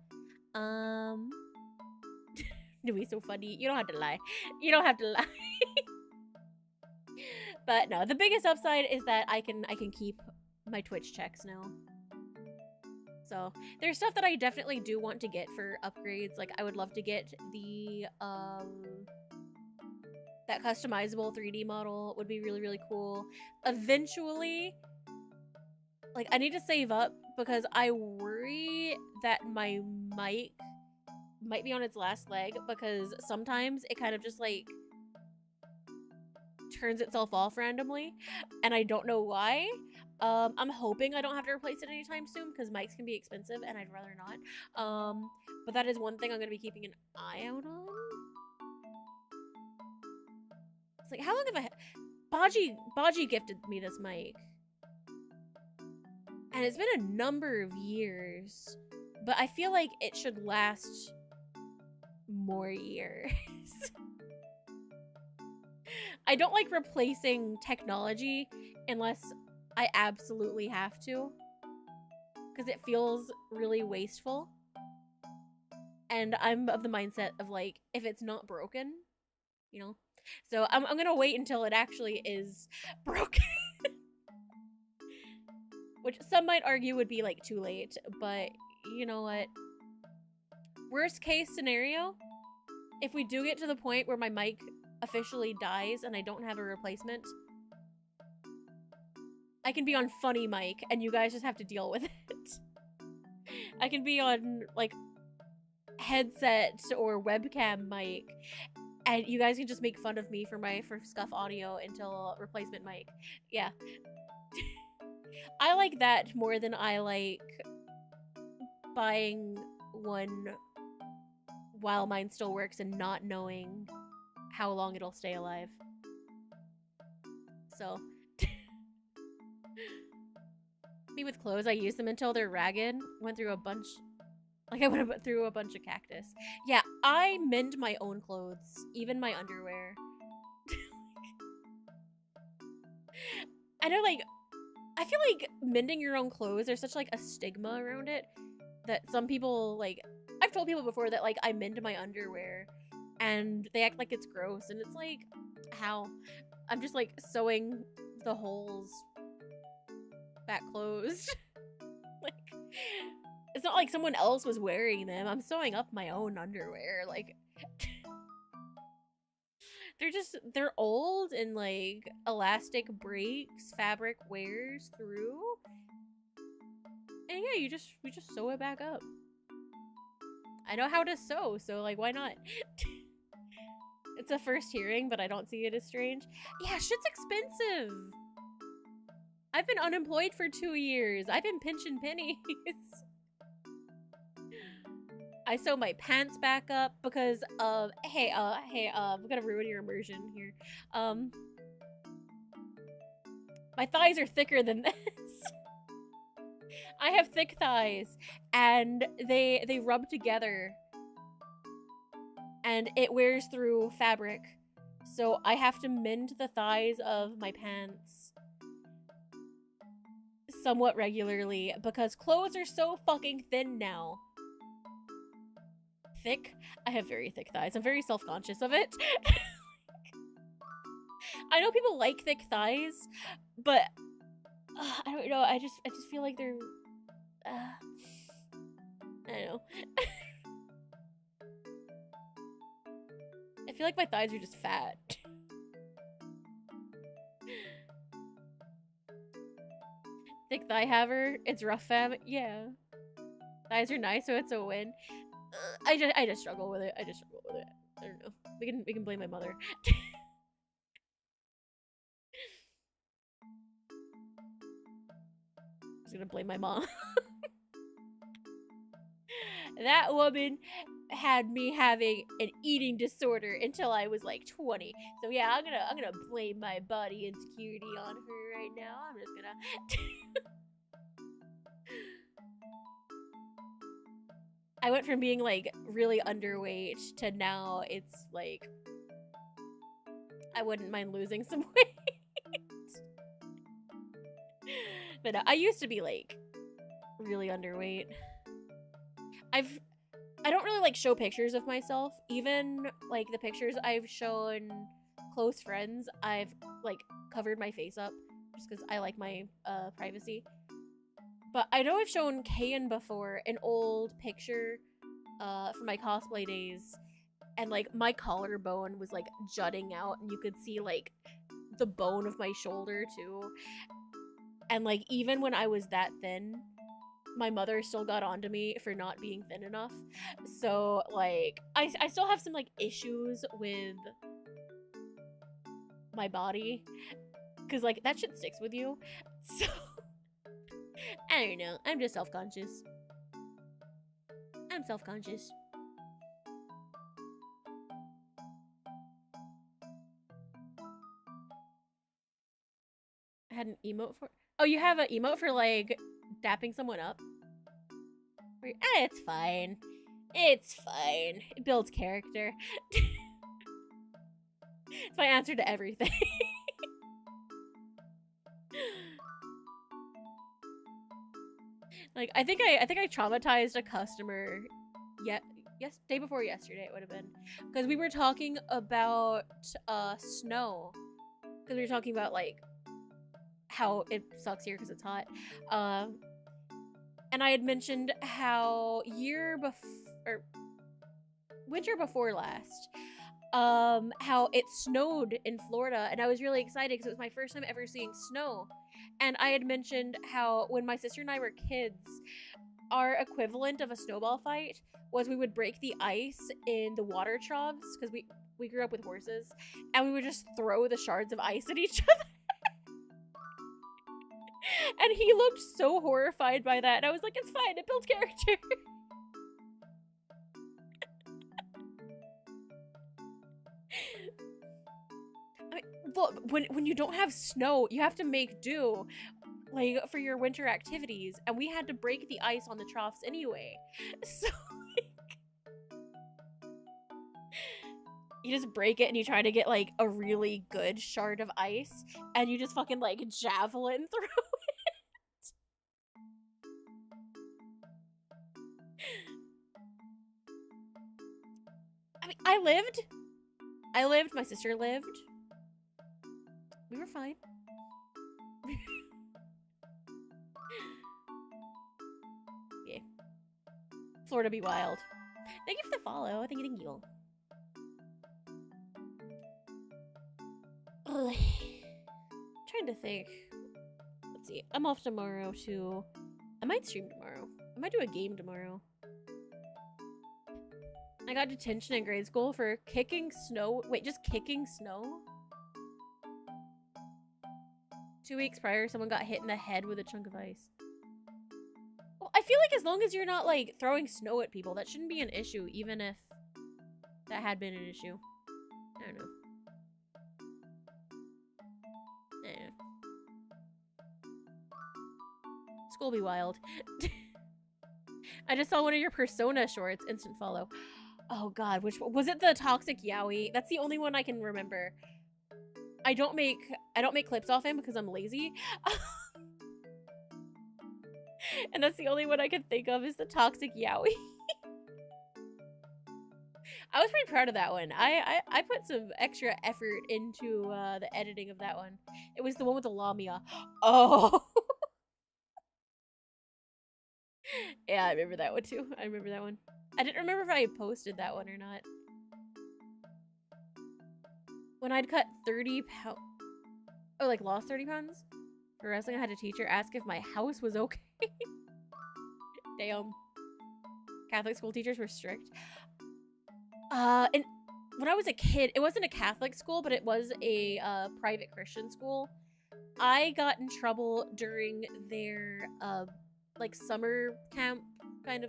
It'd be so funny. You don't have to lie. You don't have to lie. But no, the biggest upside is that I can keep my Twitch checks now. So there's stuff that I definitely do want to get for upgrades. Like I would love to get the that customizable 3D model. Would be really, really cool. Eventually, like I need to save up because I worry that my mic might be on its last leg because sometimes it kind of just like turns itself off randomly and I don't know why. I'm hoping I don't have to replace it anytime soon because mics can be expensive and I'd rather not. But that is one thing I'm going to be keeping an eye out on. It's like, how long have Baji gifted me this mic. And it's been a number of years, but I feel like it should last more years. I don't like replacing technology unless I absolutely have to, because it feels really wasteful. And I'm of the mindset of like, if it's not broken, you know? So I'm gonna wait until it actually is broken. Which some might argue would be like too late, but you know what? Worst case scenario, if we do get to the point where my mic officially dies and I don't have a replacement, I can be on funny mic and you guys just have to deal with it. I can be on like headset or webcam mic and you guys can just make fun of me for scuff audio until replacement mic. Yeah. I like that more than I like buying one while mine still works and not knowing how long it'll stay alive. So me with clothes, I use them until they're ragged. Went through a bunch, like I went through a bunch of cactus. Yeah, I mend my own clothes, even my underwear. I know, like, I feel like mending your own clothes, there's such like a stigma around it that some people, like, I've told people before that like I mend my underwear and they act like it's gross, and it's like, how? I'm just like sewing the holes back closed. Like, it's not like someone else was wearing them. I'm sewing up my own underwear. Like, they're old and like elastic breaks, fabric wears through. And yeah, we just sew it back up. I know how to sew, so like why not? It's a first hearing, but I don't see it as strange. Yeah, shit's expensive. I've been unemployed for 2 years. I've been pinching pennies. I sew my pants back up because hey, I'm gonna ruin your immersion here. My thighs are thicker than this. I have thick thighs, and they rub together, and it wears through fabric. So I have to mend the thighs of my pants somewhat regularly because clothes are so fucking thin now. Thick? I have very thick thighs. I'm very self-conscious of it. I know people like thick thighs, but I don't know. I just feel like they're I don't know. I feel like my thighs are just fat. Thick thigh haver, it's rough fam. Yeah. Thighs are nice, so it's a win. I just struggle with it. I don't know. We can blame my mother. I'm just gonna blame my mom. That woman had me having an eating disorder until I was like 20. So yeah, I'm gonna blame my body insecurity on her right now. I'm just gonna I went from being like really underweight to now it's like I wouldn't mind losing some weight. But I used to be like really underweight. I don't really like show pictures of myself. Even like the pictures I've shown close friends, I've like covered my face up just because I like my privacy. But I know I've shown Kayan before an old picture from my cosplay days, and like my collarbone was like jutting out, and you could see like the bone of my shoulder too. And like even when I was that thin, my mother still got onto me for not being thin enough. So like I still have some like issues with my body because like that shit sticks with you. So I don't know. I'm just self-conscious. I'm self-conscious. I had an emote for... Oh, you have an emote for, like, dapping someone up? It's fine. It's fine. It builds character. It's my answer to everything. Like, I think I traumatized a customer day before yesterday it would have been. Because we were talking about snow. Because we were talking about like how it sucks here because it's hot. And I had mentioned how winter before last, how it snowed in Florida, and I was really excited because it was my first time ever seeing snow. And I had mentioned how when my sister and I were kids, our equivalent of a snowball fight was we would break the ice in the water troughs because we grew up with horses, and we would just throw the shards of ice at each other. And he looked so horrified by that, and I was like, it's fine, it builds character. I mean, look, when you don't have snow, you have to make do, like, for your winter activities, and we had to break the ice on the troughs anyway. So, like, you just break it and you try to get, like, a really good shard of ice, and you just fucking, like, javelin through it. I mean, I lived, my sister lived. We were fine. Yeah. Florida be wild. Thank you for the follow. Thank you. Trying to think. Let's see. I'm off tomorrow too. I might stream tomorrow. I might do a game tomorrow. I got detention in grade school for kicking snow. Wait, just kicking snow? 2 weeks prior, someone got hit in the head with a chunk of ice. Well, I feel like as long as you're not, like, throwing snow at people, that shouldn't be an issue, even if that had been an issue. I don't know. School be wild. I just saw one of your Persona shorts. Instant follow. Oh god, which one? Was it the Toxic Yaoi? That's the only one I can remember. I don't make clips off him because I'm lazy. And that's the only one I can think of is the Toxic Yaoi. I was pretty proud of that one. I put some extra effort into the editing of that one. It was the one with the Lamia. Oh. Yeah, I remember that one too. I remember that one. I didn't remember if I posted that one or not. When I'd cut 30 pounds... Oh, like lost 30 pounds? For wrestling, I had a teacher ask if my house was okay. Damn. Catholic school teachers were strict. And when I was a kid, it wasn't a Catholic school, but it was a private Christian school. I got in trouble during their like summer camp kind of.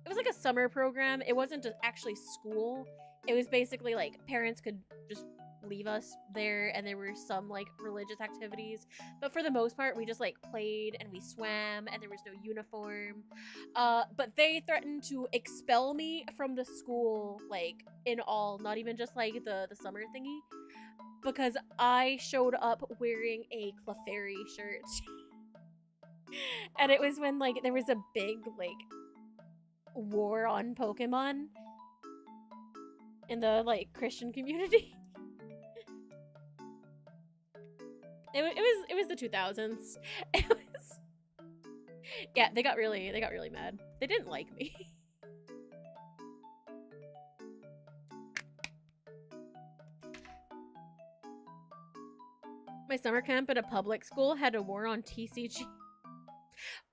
It was like a summer program. It wasn't actually school. It was basically like parents could just leave us there and there were some like religious activities, but for the most part we just like played and we swam and there was no uniform. But they threatened to expel me from the school, like in all, not even just like the summer thingy, because I showed up wearing a Clefairy shirt. And it was when like there was a big like war on Pokemon in the like Christian community. It was the 2000s. It was, yeah, they got really mad. They didn't like me. My summer camp at a public school had a war on TCG.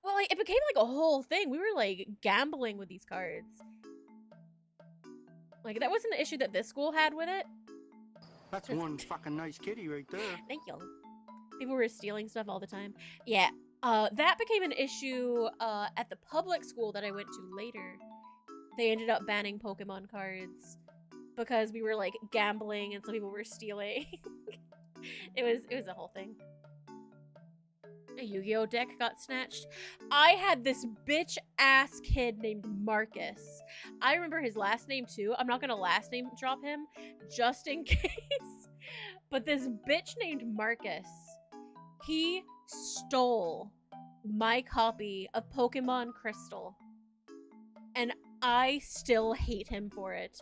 Well, like, it became like a whole thing. We were like gambling with these cards. Like, that wasn't the issue that this school had with it. That's one fucking nice kitty right there. Thank you. People were stealing stuff all the time. Yeah, that became an issue at the public school that I went to later. They ended up banning Pokemon cards because we were like gambling and some people were stealing. It was a whole thing. A Yu-Gi-Oh deck got snatched. I had this bitch ass kid named Marcus. I remember his last name too. I'm not gonna last name drop him just in case. But this bitch named Marcus, he stole my copy of Pokemon Crystal. And I still hate him for it.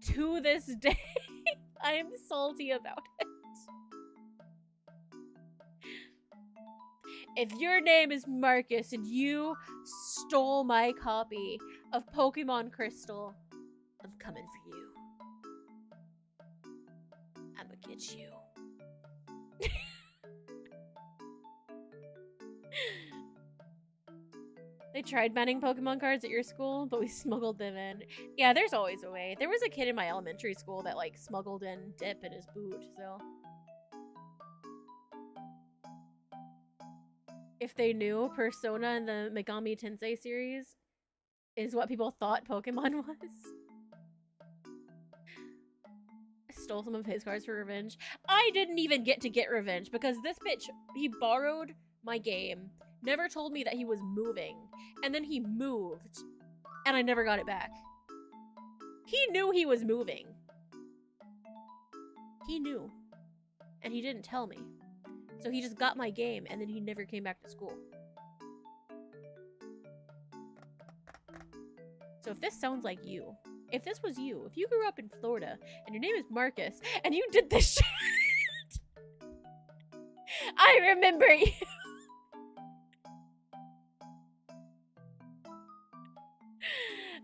To this day, I am salty about it. If your name is Marcus and you stole my copy of Pokemon Crystal, I'm coming for you. I'ma get you. They tried banning Pokemon cards at your school, but we smuggled them in. Yeah, there's always a way. There was a kid in my elementary school that like smuggled in dip in his boot, so. If they knew Persona and the Megami Tensei series is what people thought Pokemon was. I stole some of his cards for revenge. I didn't even get to get revenge because this bitch, he borrowed my game, never told me that he was moving, and then he moved, and I never got it back. He knew he was moving. He knew, and he didn't tell me. So he just got my game, and then he never came back to school. So if this sounds like you, if this was you, if you grew up in Florida, and your name is Marcus, and you did this shit, I remember you.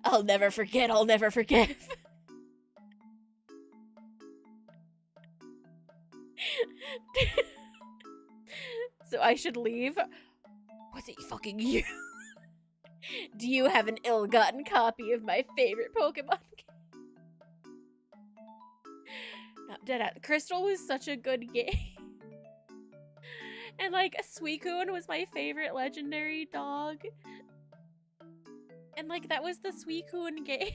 I'll never forget, I'll never forgive. So I should leave? Was it fucking you? Do you have an ill-gotten copy of my favorite Pokemon game? Not dead at. Crystal was such a good game. And like Suicune was my favorite legendary dog. And like that was the Suicune game.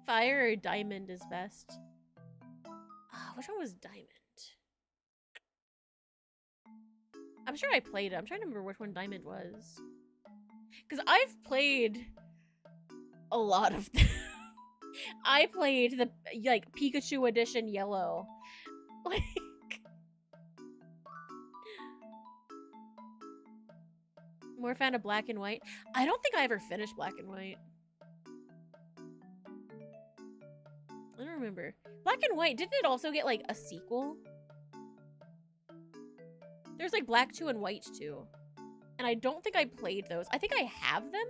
Fire or Diamond is best. Which one was Diamond? I'm sure I played it. I'm trying to remember which one Diamond was. Because I've played a lot of them. I played the like Pikachu edition yellow. Like more fan of Black and White. I don't think I ever finished Black and White. I don't remember. Black and White, didn't it also get like a sequel? There's like Black 2 and White 2. And I don't think I played those. I think I have them,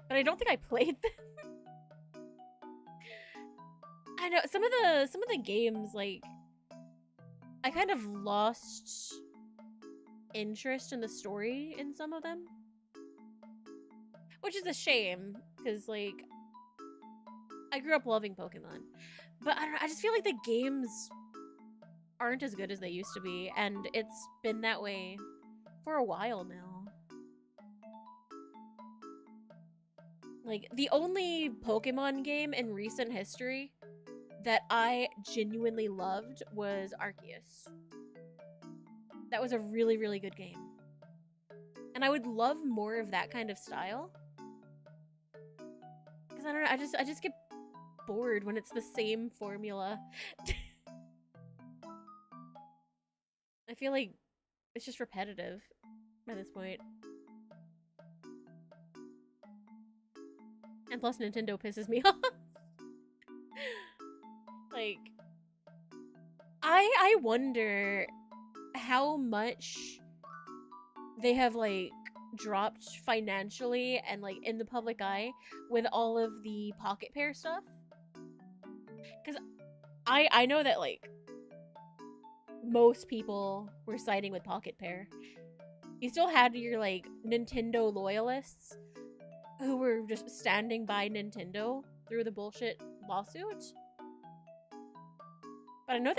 but I don't think I played them. I know some of the games, like I kind of lost interest in the story in some of them. Which is a shame, because like I grew up loving Pokemon. But I don't know, I just feel like the games aren't as good as they used to be, and it's been that way for a while now. Like, the only Pokemon game in recent history that I genuinely loved was Arceus. That was a really, really good game. And I would love more of that kind of style. Because I don't know, I just get bored when it's the same formula. I feel like it's just repetitive by this point. And plus Nintendo pisses me off. Like, I wonder how much they have like dropped financially and like in the public eye with all of the Pocket Pair stuff. Because I know that like most people were siding with Pocket Pair. You still had your like Nintendo loyalists who were just standing by Nintendo through the bullshit lawsuit. But I know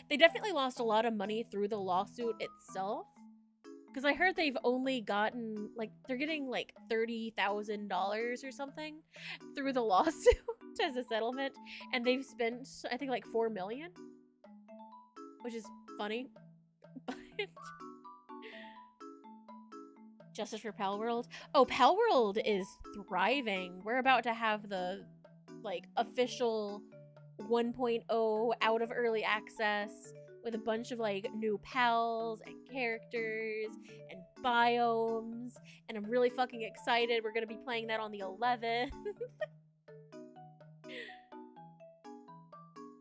they definitely lost a lot of money through the lawsuit itself. Because I heard they've only gotten, like, they're getting like $30,000 or something through the lawsuit as a settlement. And they've spent, I think, like $4 million. Which is funny. But Justice for Palworld. Oh, Palworld is thriving. We're about to have the, like, official 1.0 out of early access with a bunch of, like, new pals and characters and biomes. And I'm really fucking excited. We're gonna be playing that on the 11th.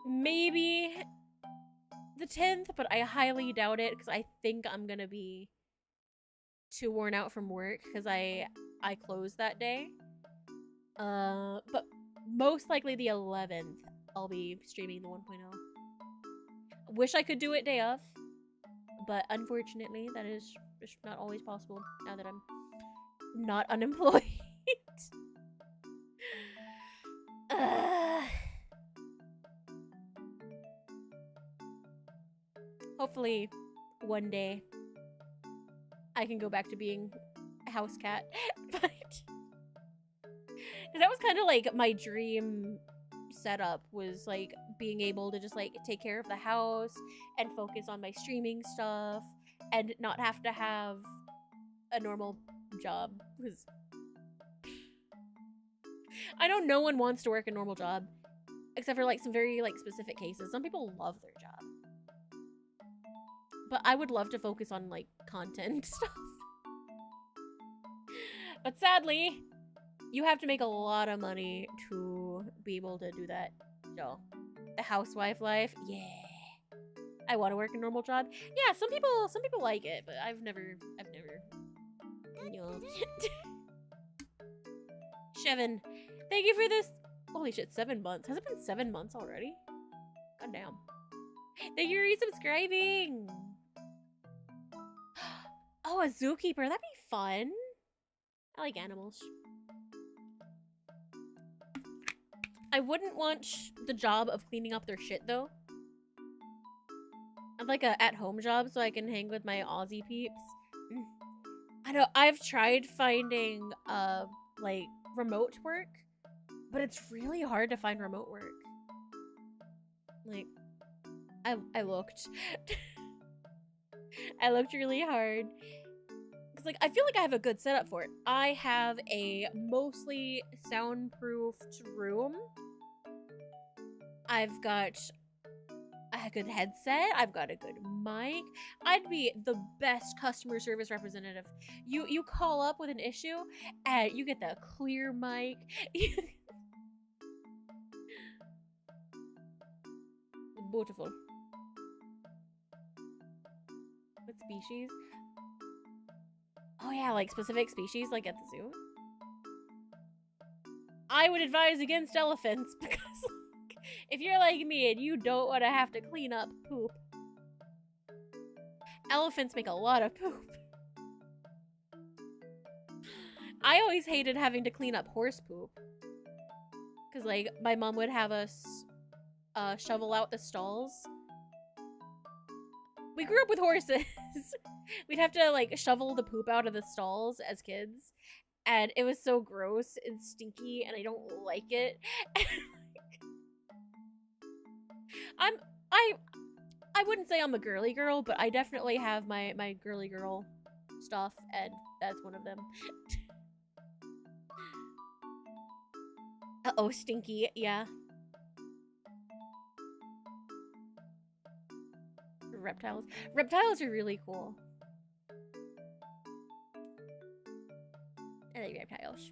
Maybe the 10th, but I highly doubt it because I think I'm gonna be too worn out from work because I closed that day. But most likely the 11th I'll be streaming the 1.0. Wish I could do it day of, but unfortunately that is just not always possible now that I'm not unemployed. Hopefully one day I can go back to being a house cat. But that was kind of like my dream setup, was like being able to just like take care of the house and focus on my streaming stuff and not have to have a normal job. Because I know no one wants to work a normal job except for like some very like specific cases. Some people love their job. But I would love to focus on, like, content stuff. But sadly, you have to make a lot of money to be able to do that. So, the housewife life, yeah. I want to work a normal job. Yeah, some people like it, but I've never, you know. Shevin, thank you for this. Holy shit, 7 months. Has it been 7 months already? God damn. Thank you for resubscribing. Oh, a zookeeper. That'd be fun. I like animals. I wouldn't want the job of cleaning up their shit, though. I'd like a at-home job so I can hang with my Aussie peeps. I know, I've tried finding, like, remote work, but it's really hard to find remote work. Like, I looked. I looked really hard. Cause like, I feel like I have a good setup for it. I have a mostly soundproofed room. I've got a good headset. I've got a good mic. I'd be the best customer service representative. You call up with an issue and you get the clear mic. Beautiful. What species? Oh yeah, like specific species, like at the zoo. I would advise against elephants because like, if you're like me and you don't want to have to clean up poop, elephants make a lot of poop. I always hated having to clean up horse poop because like my mom would have us shovel out the stalls. We grew up with horses. We'd have to like shovel the poop out of the stalls as kids, and it was so gross and stinky, and I don't like it. I wouldn't say I'm a girly girl, but I definitely have my girly girl stuff, and that's one of them. Uh-oh, stinky, yeah. Reptiles. Reptiles are really cool. I like reptiles.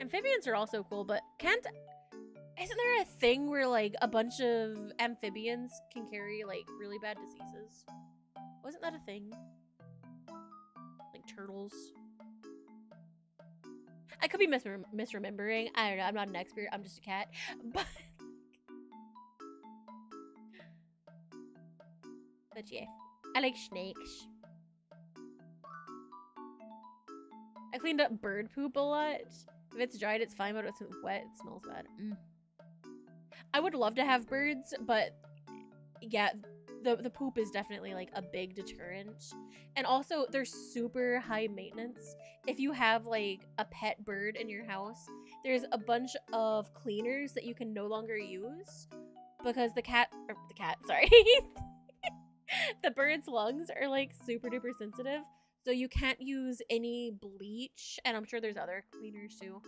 Amphibians are also cool, but isn't there a thing where like a bunch of amphibians can carry like really bad diseases? Wasn't that a thing? Like turtles. I could be misremembering. I don't know. I'm not an expert. I'm just a cat. But yeah, I like snakes. I cleaned up bird poop a lot. If it's dried, it's fine, but if it's wet, it smells bad. I would love to have birds, but yeah, the poop is definitely like a big deterrent. And also, they're super high maintenance. If you have like a pet bird in your house, there's a bunch of cleaners that you can no longer use because the bird's lungs are like super duper sensitive, so you can't use any bleach, and I'm sure there's other cleaners too.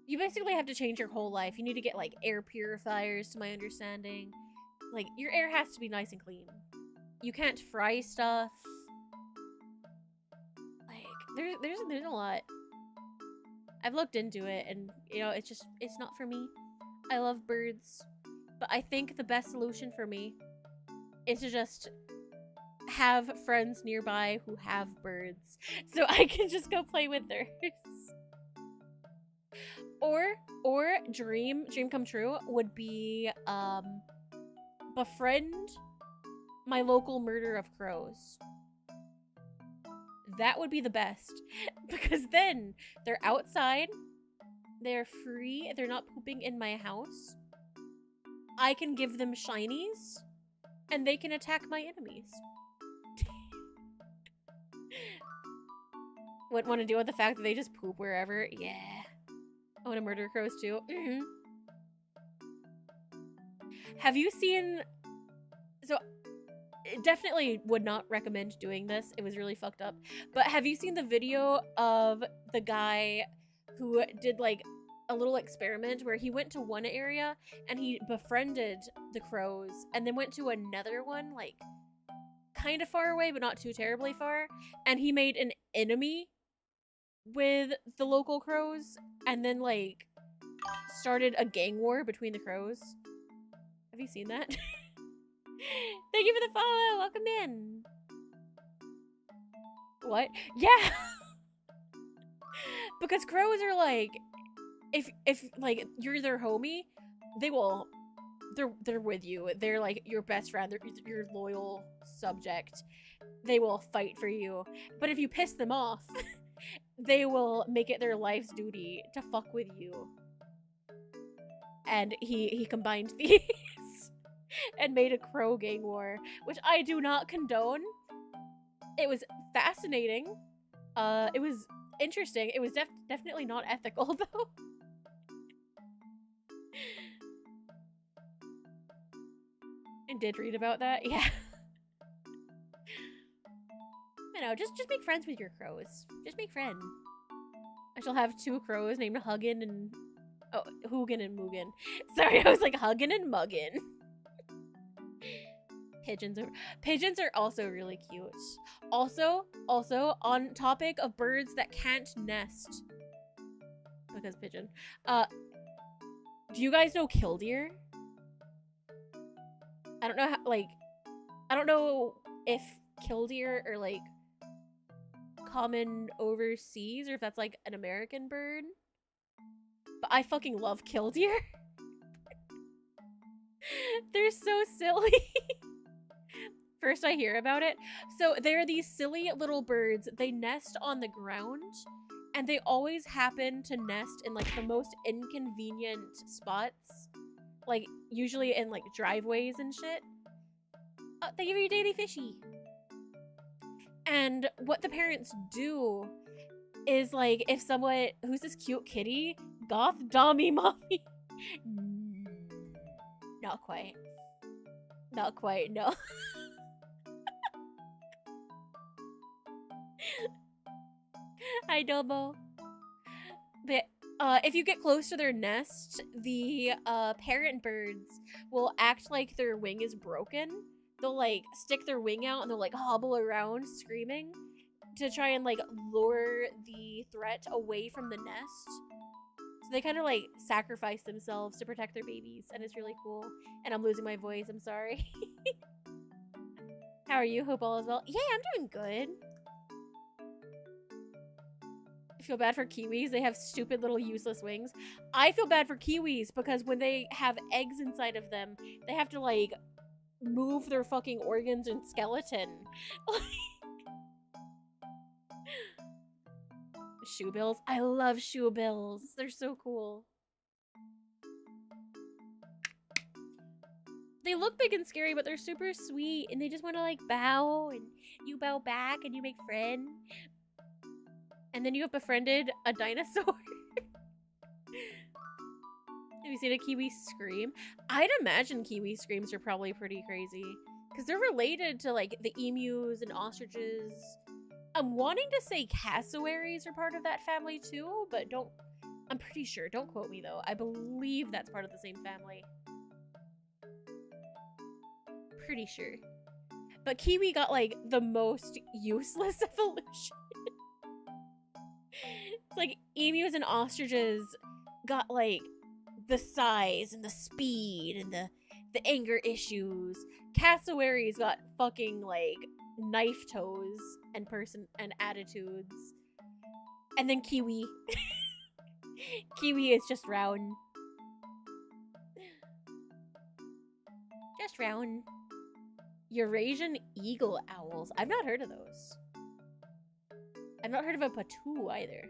You basically have to change your whole life. You need to get like air purifiers, to my understanding. Like, your air has to be nice and clean. You can't fry stuff. Like, there's a lot. I've looked into it, and you know, it's not for me. I love birds, but I think the best solution for me is to just have friends nearby who have birds, so I can just go play with theirs. Or dream come true would be befriend my local murder of crows. That would be the best, because then they're outside, they're free, they're not pooping in my house. I can give them shinies, and they can attack my enemies. What want to deal with the fact that they just poop wherever? Yeah. I want to murder crows too. Have you seen... So, definitely would not recommend doing this. It was really fucked up. But have you seen the video of the guy who did like a little experiment where he went to one area and he befriended the crows and then went to another one like kind of far away but not too terribly far, and he made an enemy with the local crows and then like started a gang war between the crows? Have you seen that? Thank you for the follow. Welcome in. What? Yeah. Because crows are like, if like you're their homie, they're with you. They're like your best friend. They're your loyal subject. They will fight for you. But if you piss them off, they will make it their life's duty to fuck with you. And he combined these and made a crow gang war, which I do not condone. It was fascinating. It was interesting. It was definitely not ethical though. And did read about that, yeah. I know, just make friends with your crows. Just make friends. I shall have 2 crows named Huggin and Hugin and Muggin. Sorry, I was like Huggin and Muggin. Pigeons are also really cute. Also on topic of birds that can't nest, because pigeon. Do you guys know killdeer? I don't know how, like, I don't know if killdeer are like common overseas or if that's like an American bird. But I fucking love killdeer. They're so silly. First I hear about it. So they're these silly little birds. They nest on the ground and they always happen to nest in like the most inconvenient spots. Like usually in like driveways and shit. Thank you for your daily fishy. And what the parents do is like if someone, who's this cute kitty? Goth Dommy Mommy. Not quite. Not quite, no. Hi, Dobo. But if you get close to their nest, the parent birds will act like their wing is broken. They'll like stick their wing out and they'll like hobble around screaming to try and like lure the threat away from the nest. So they kind of like sacrifice themselves to protect their babies, and it's really cool. And I'm losing my voice, I'm sorry. How are you? Hope all is well. Yeah, I'm doing good. I feel bad for kiwis. They have stupid little useless wings. I feel bad for kiwis because when they have eggs inside of them, they have to like move their fucking organs and skeleton. Shoebills. I love shoebills. They're so cool. They look big and scary, but they're super sweet, and they just want to like bow, and you bow back, and you make friends. And then you have befriended a dinosaur. Have you seen a kiwi scream? I'd imagine kiwi screams are probably pretty crazy. Because they're related to like the emus and ostriches. I'm wanting to say cassowaries are part of that family too, but I'm pretty sure. Don't quote me though. I believe that's part of the same family. Pretty sure. But kiwi got like the most useless evolution. It's like emus and ostriches got like the size and the speed and the anger issues. Cassowaries got fucking like knife toes and attitudes. And then kiwi. Kiwi is just round. Just round. Eurasian eagle owls. I've not heard of those. I've not heard of a patoo either.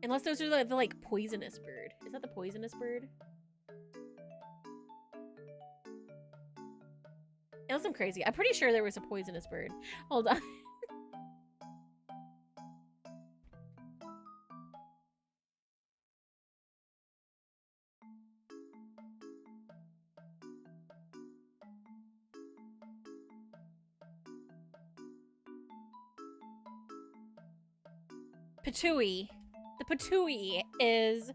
Unless those are the like poisonous bird. Is that the poisonous bird? Unless I'm crazy. I'm pretty sure there was a poisonous bird. Hold on. Patooey. The patooey is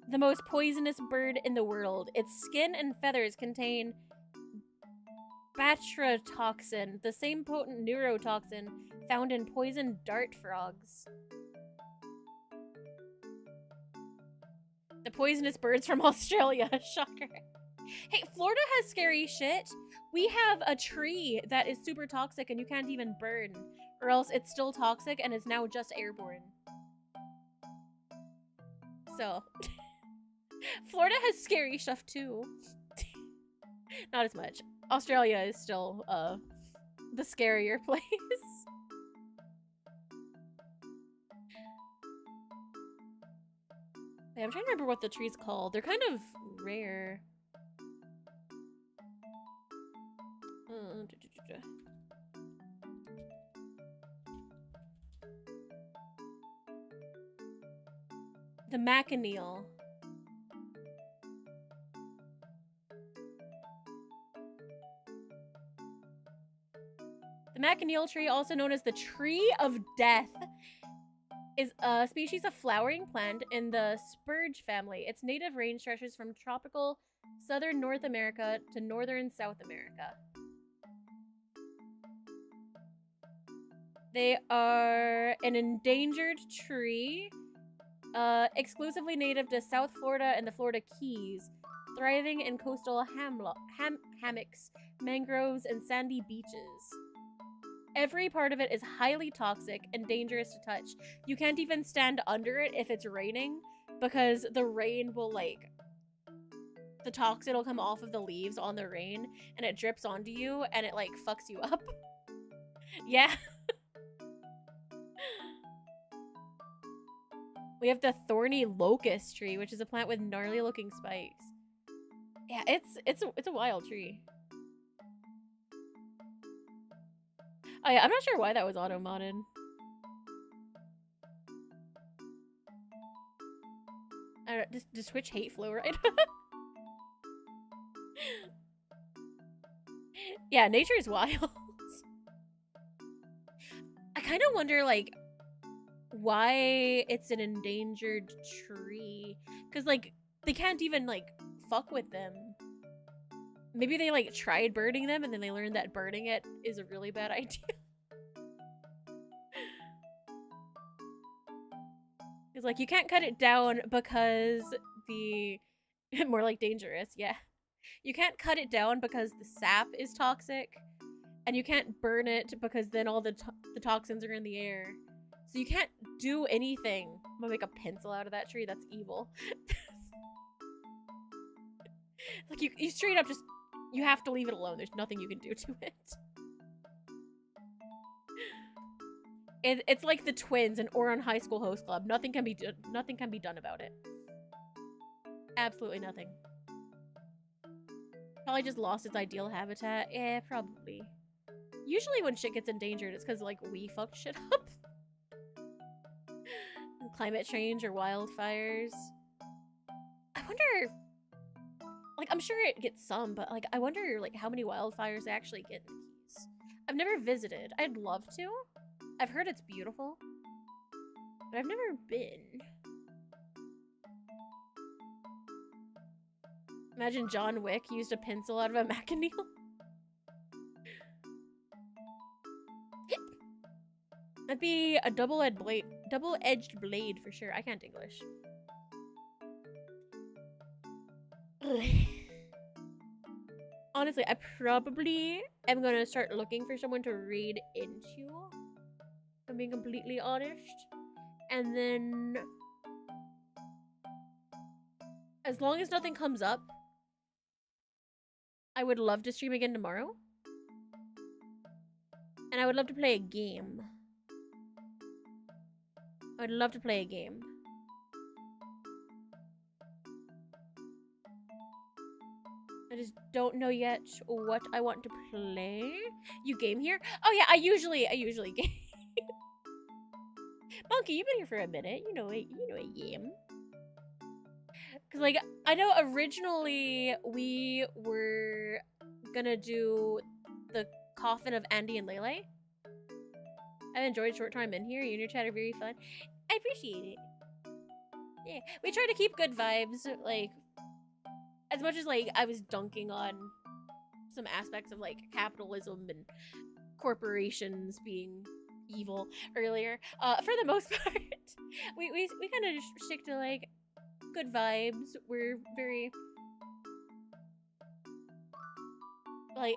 the most poisonous bird in the world. Its skin and feathers contain batratoxin, the same potent neurotoxin found in poisoned dart frogs. The poisonous birds from Australia. Shocker. Hey, Florida has scary shit. We have a tree that is super toxic and you can't even burn, or else it's still toxic and is now just airborne. So, Florida has scary stuff too. Not as much. Australia is still the scarier place. Yeah, I'm trying to remember what the tree's called. They're kind of rare. The Machineal. The Machineal tree, also known as the Tree of Death, is a species of flowering plant in the spurge family. Its native range stretches from tropical southern North America to northern South America. They are an endangered tree, exclusively native to South Florida and the Florida Keys, thriving in coastal hammocks, mangroves, and sandy beaches. Every part of it is highly toxic and dangerous to touch. You can't even stand under it if it's raining, because the rain will, like, the toxin will come off of the leaves on the rain, and it drips onto you, and it, like, fucks you up. Yeah. We have the thorny locust tree, which is a plant with gnarly looking spikes. Yeah, it's a wild tree. Oh yeah, I'm not sure why that was auto-modded. I don't, does Twitch hate fluoride? Yeah, nature is wild. I kind of wonder, like, why it's an endangered tree. Because, like, they can't even, like, fuck with them. Maybe they, like, tried burning them and then they learned that burning it is a really bad idea. It's like, you can't cut it down because the... More like dangerous, yeah. You can't cut it down because the sap is toxic. And you can't burn it because then all the toxins are in the air. So you can't do anything. I'm gonna make a pencil out of that tree. That's evil. Like, you straight up just... You have to leave it alone. There's nothing you can do to it. It's like the twins in Oron High School Host Club. Nothing can be done about it. Absolutely nothing. Probably just lost its ideal habitat. Yeah, probably. Usually when shit gets endangered, it's because, like, we fucked shit up. Climate change or wildfires. I wonder... Like, I'm sure it gets some, but, like, I wonder, like, how many wildfires they actually get in the Keys. I've never visited. I'd love to. I've heard it's beautiful. But I've never been. Imagine John Wick used a pencil out of a Machineal. That'd be a double-edged blade for sure. I can't English. Honestly, I probably am gonna start looking for someone to read into. If I'm being completely honest. And then, as long as nothing comes up, I would love to stream again tomorrow. And I would love to play a game. I would love to play a game. I just don't know yet what I want to play. You game here? Oh yeah, I usually game. Monkey, you've been here for a minute. You know a game. Cause, like, I know originally we were gonna do the coffin of Andy and Lele. I've enjoyed short time in here. You and your chat are very fun. I appreciate it. Yeah, we try to keep good vibes, like, as much as, like, I was dunking on some aspects of, like, capitalism and corporations being evil earlier. For the most part, we kind of just stick to, like, good vibes. We're very... like,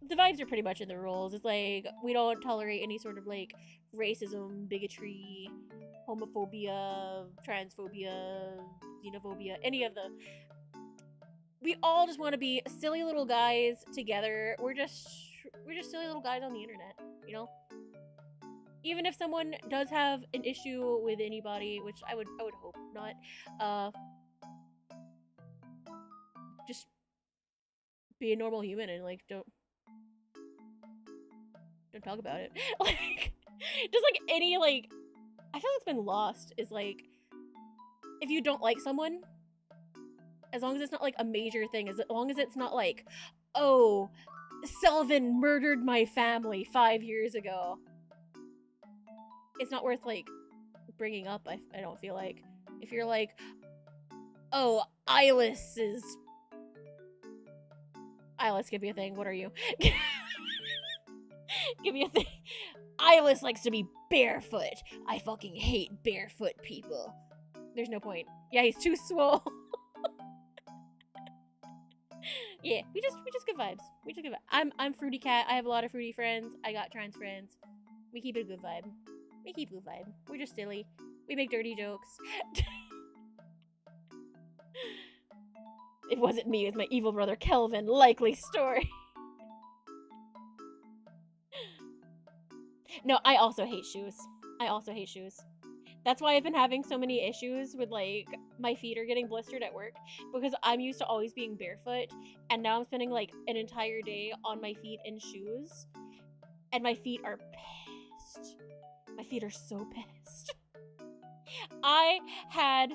the vibes are pretty much in the rules. It's like, we don't tolerate any sort of, like, racism, bigotry, homophobia, transphobia, xenophobia, any of the... We all just want to be silly little guys together. We're just silly little guys on the internet, you know? Even if someone does have an issue with anybody, which I would hope not, just be a normal human and, like, don't talk about it. Like, just, like, any, like, I feel like it's been lost is, like, if you don't like someone, as long as it's not, like, a major thing, as long as it's not, like, oh, Selvin murdered my family 5 years ago, it's not worth, like, bringing up, I don't feel like. If you're like, oh, Eyeless, give me a thing, what are you? Give me a thing. Eyeless likes to be barefoot. I fucking hate barefoot people. There's no point. Yeah, he's too swole. Yeah, we just good vibes. We just good vibes. I'm Fruity Cat. I have a lot of fruity friends. I got trans friends. We keep it a good vibe. We keep a good vibe. We're just silly. We make dirty jokes. It wasn't me, it was my evil brother Kelvin. Likely story. No, I also hate shoes. I also hate shoes. That's why I've been having so many issues with, like, my feet are getting blistered at work, because I'm used to always being barefoot, and now I'm spending, like, an entire day on my feet in shoes, and my feet are pissed. My feet are so pissed. I had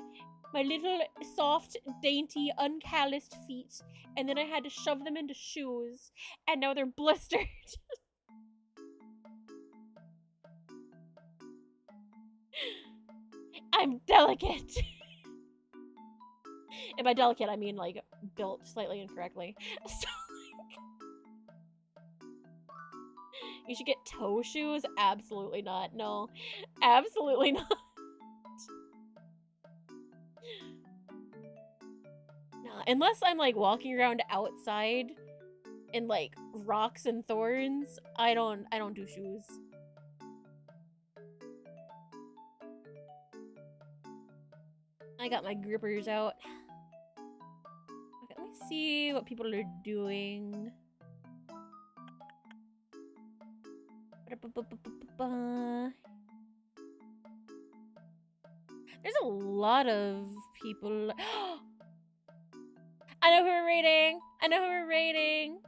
my little soft, dainty, uncalloused feet, and then I had to shove them into shoes, and now they're blistered. I'm delicate. And by delicate, I mean, like, built slightly incorrectly. So, like, you should get toe shoes? Absolutely not. No. Absolutely not. Nah, unless I'm, like, walking around outside in, like, rocks and thorns, I don't do shoes. I got my grippers out. Okay, let me see what people are doing. There's a lot of people. I know who we're raiding. I know who we're raiding.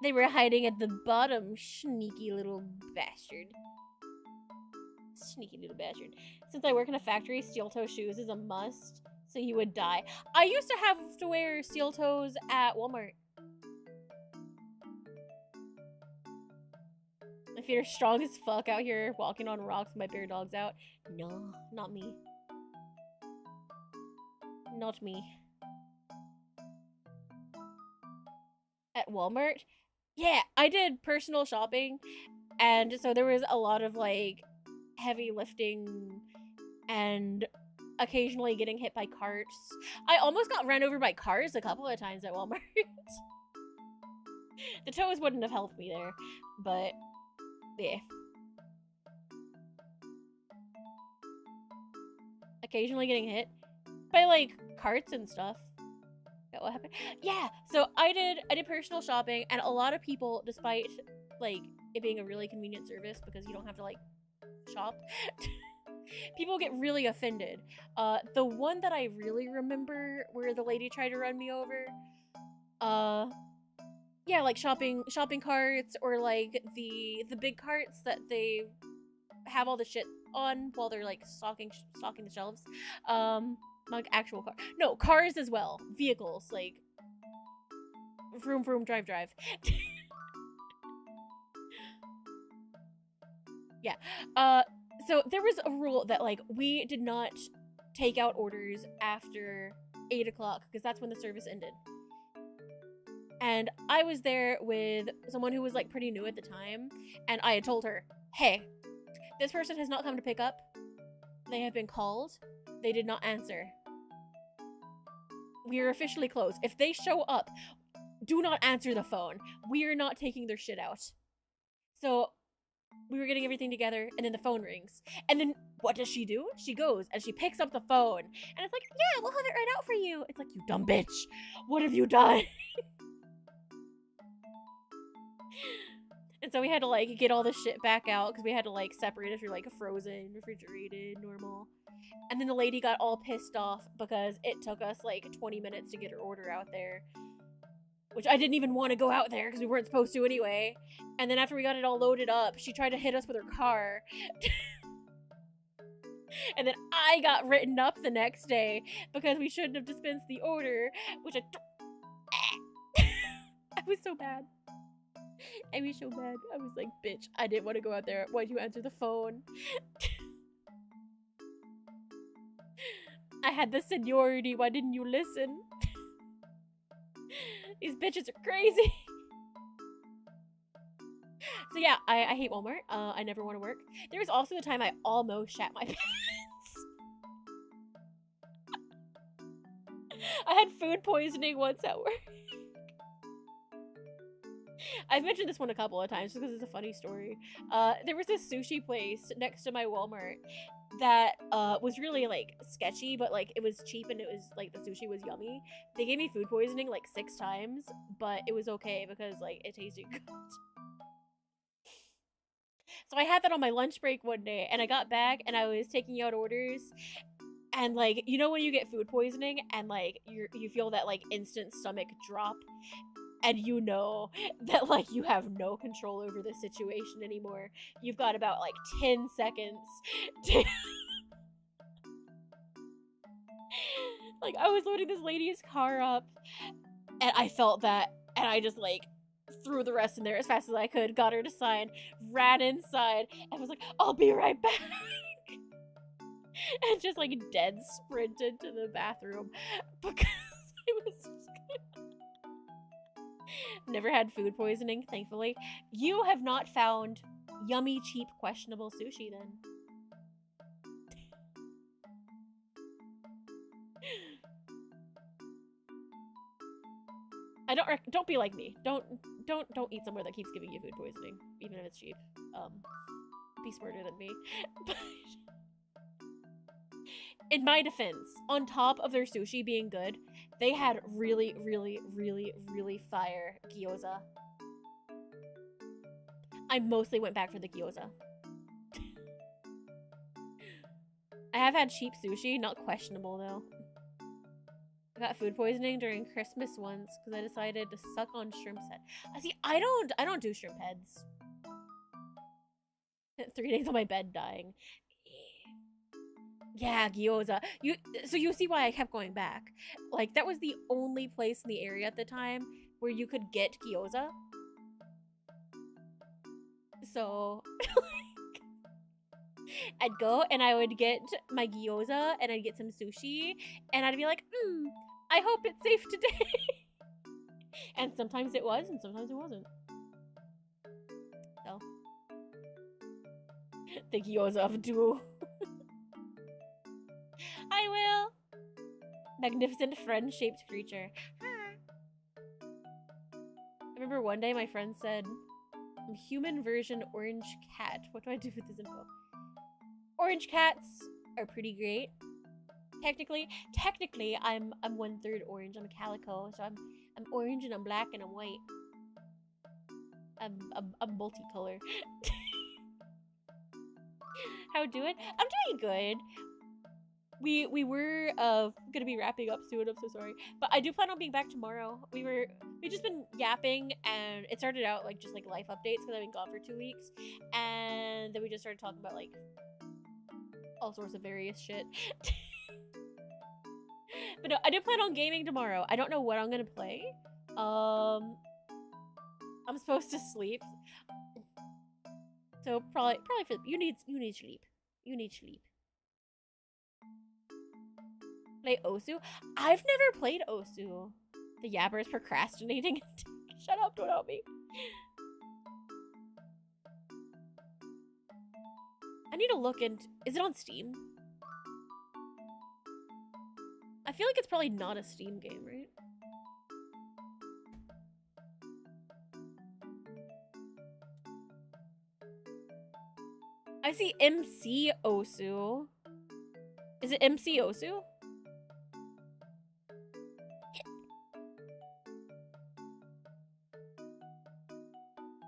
They were hiding at the bottom, sneaky little bastard. Sneaky little bastard. Since I work in a factory, steel toe shoes is a must, so you would die. I used to have to wear steel toes at Walmart. My feet are strong as fuck out here walking on rocks with my bare dogs out. No, not me. Not me. At Walmart? Yeah, I did personal shopping, and so there was a lot of, like, heavy lifting and occasionally getting hit by carts. I almost got ran over by cars a couple of times at Walmart. The toes wouldn't have helped me there, but yeah. Occasionally getting hit by, like, carts and stuff. What happened? Yeah, so I did personal shopping, and a lot of people, despite, like, it being a really convenient service because you don't have to, like, shop, people get really offended. The one that I really remember where the lady tried to run me over, yeah, like shopping carts, or like the big carts that they have all the shit on while they're, like, stocking the shelves. Like actual car. No, cars as well. Vehicles, like vroom vroom drive. Yeah. So there was a rule that, like, we did not take out orders after 8 o'clock because that's when the service ended. And I was there with someone who was, like, pretty new at the time, and I had told her, hey, this person has not come to pick up. They have been called. They did not answer. We are officially closed. If they show up, do not answer the phone. We are not taking their shit out. So we were getting everything together, and then the phone rings. And then what does she do? She goes and she picks up the phone. And it's like, yeah, we'll have it right out for you. It's like, you dumb bitch. What have you done? And so we had to like get all the shit back out because we had to like separate it through like frozen, refrigerated, normal. And then the lady got all pissed off because it took us like 20 minutes to get her order out there. Which I didn't even want to go out there because we weren't supposed to anyway. And then after we got it all loaded up, she tried to hit us with her car. And then I got written up the next day because we shouldn't have dispensed the order, which I was so bad. I was so bad. I was like, bitch, I didn't want to go out there. Why'd you answer the phone? I had the seniority. Why didn't you listen? These bitches are crazy. So yeah, I hate Walmart. I never want to work. There was also the time I almost shat my pants. I had food poisoning once at work. I've mentioned this one a couple of times just because it's a funny story. There was this sushi place next to my Walmart that was really like sketchy, but like it was cheap and it was like the sushi was yummy. They gave me food poisoning like 6 times, but it was okay because like it tasted good. So I had that on my lunch break one day, and I got back and I was taking out orders, and like, you know when you get food poisoning and like you feel that like instant stomach drop, and you know that like you have no control over the situation anymore. You've got about like 10 seconds to like, I was loading this lady's car up and I felt that, and I just like threw the rest in there as fast as I could, got her to sign, ran inside, and was like, I'll be right back. And just like dead sprinted to the bathroom because I was just never had food poisoning, thankfully. You have not found yummy, cheap, questionable sushi then. Don't be like me. Don't eat somewhere that keeps giving you food poisoning, even if it's cheap. Be smarter than me. But in my defense, on top of their sushi being good, they had really, really, really, really fire gyoza. I mostly went back for the gyoza. I have had cheap sushi, not questionable though. I got food poisoning during Christmas once because I decided to suck on shrimp's head. See, I don't do shrimp heads. 3 days on my bed dying. Yeah, gyoza. So you see why I kept going back. Like, that was the only place in the area at the time where you could get gyoza. So, like, I'd go and I would get my gyoza and I'd get some sushi and I'd be like, I hope it's safe today. And sometimes it was and sometimes it wasn't. So, the gyoza of doom. I will. Magnificent friend-shaped creature. I remember one day my friend said, human version orange cat. What do I do with this info? Orange cats are pretty great. Technically, I'm 1/3 orange. I'm a calico, so I'm orange and I'm black and I'm white. I'm multicolor. How do it? I'm doing good. We were gonna be wrapping up soon. I'm so sorry, but I do plan on being back tomorrow. We just been yapping, and it started out like just like life updates because I've been gone for 2 weeks, and then we just started talking about like all sorts of various shit. But no, I do plan on gaming tomorrow. I don't know what I'm gonna play. I'm supposed to sleep, so probably for you need sleep. You need sleep. Play Osu? I've never played Osu. The Yapper is procrastinating. Shut up, don't help me. I need to look into... Is it on Steam? I feel like it's probably not a Steam game, right? I see MC Osu. Is it MC Osu?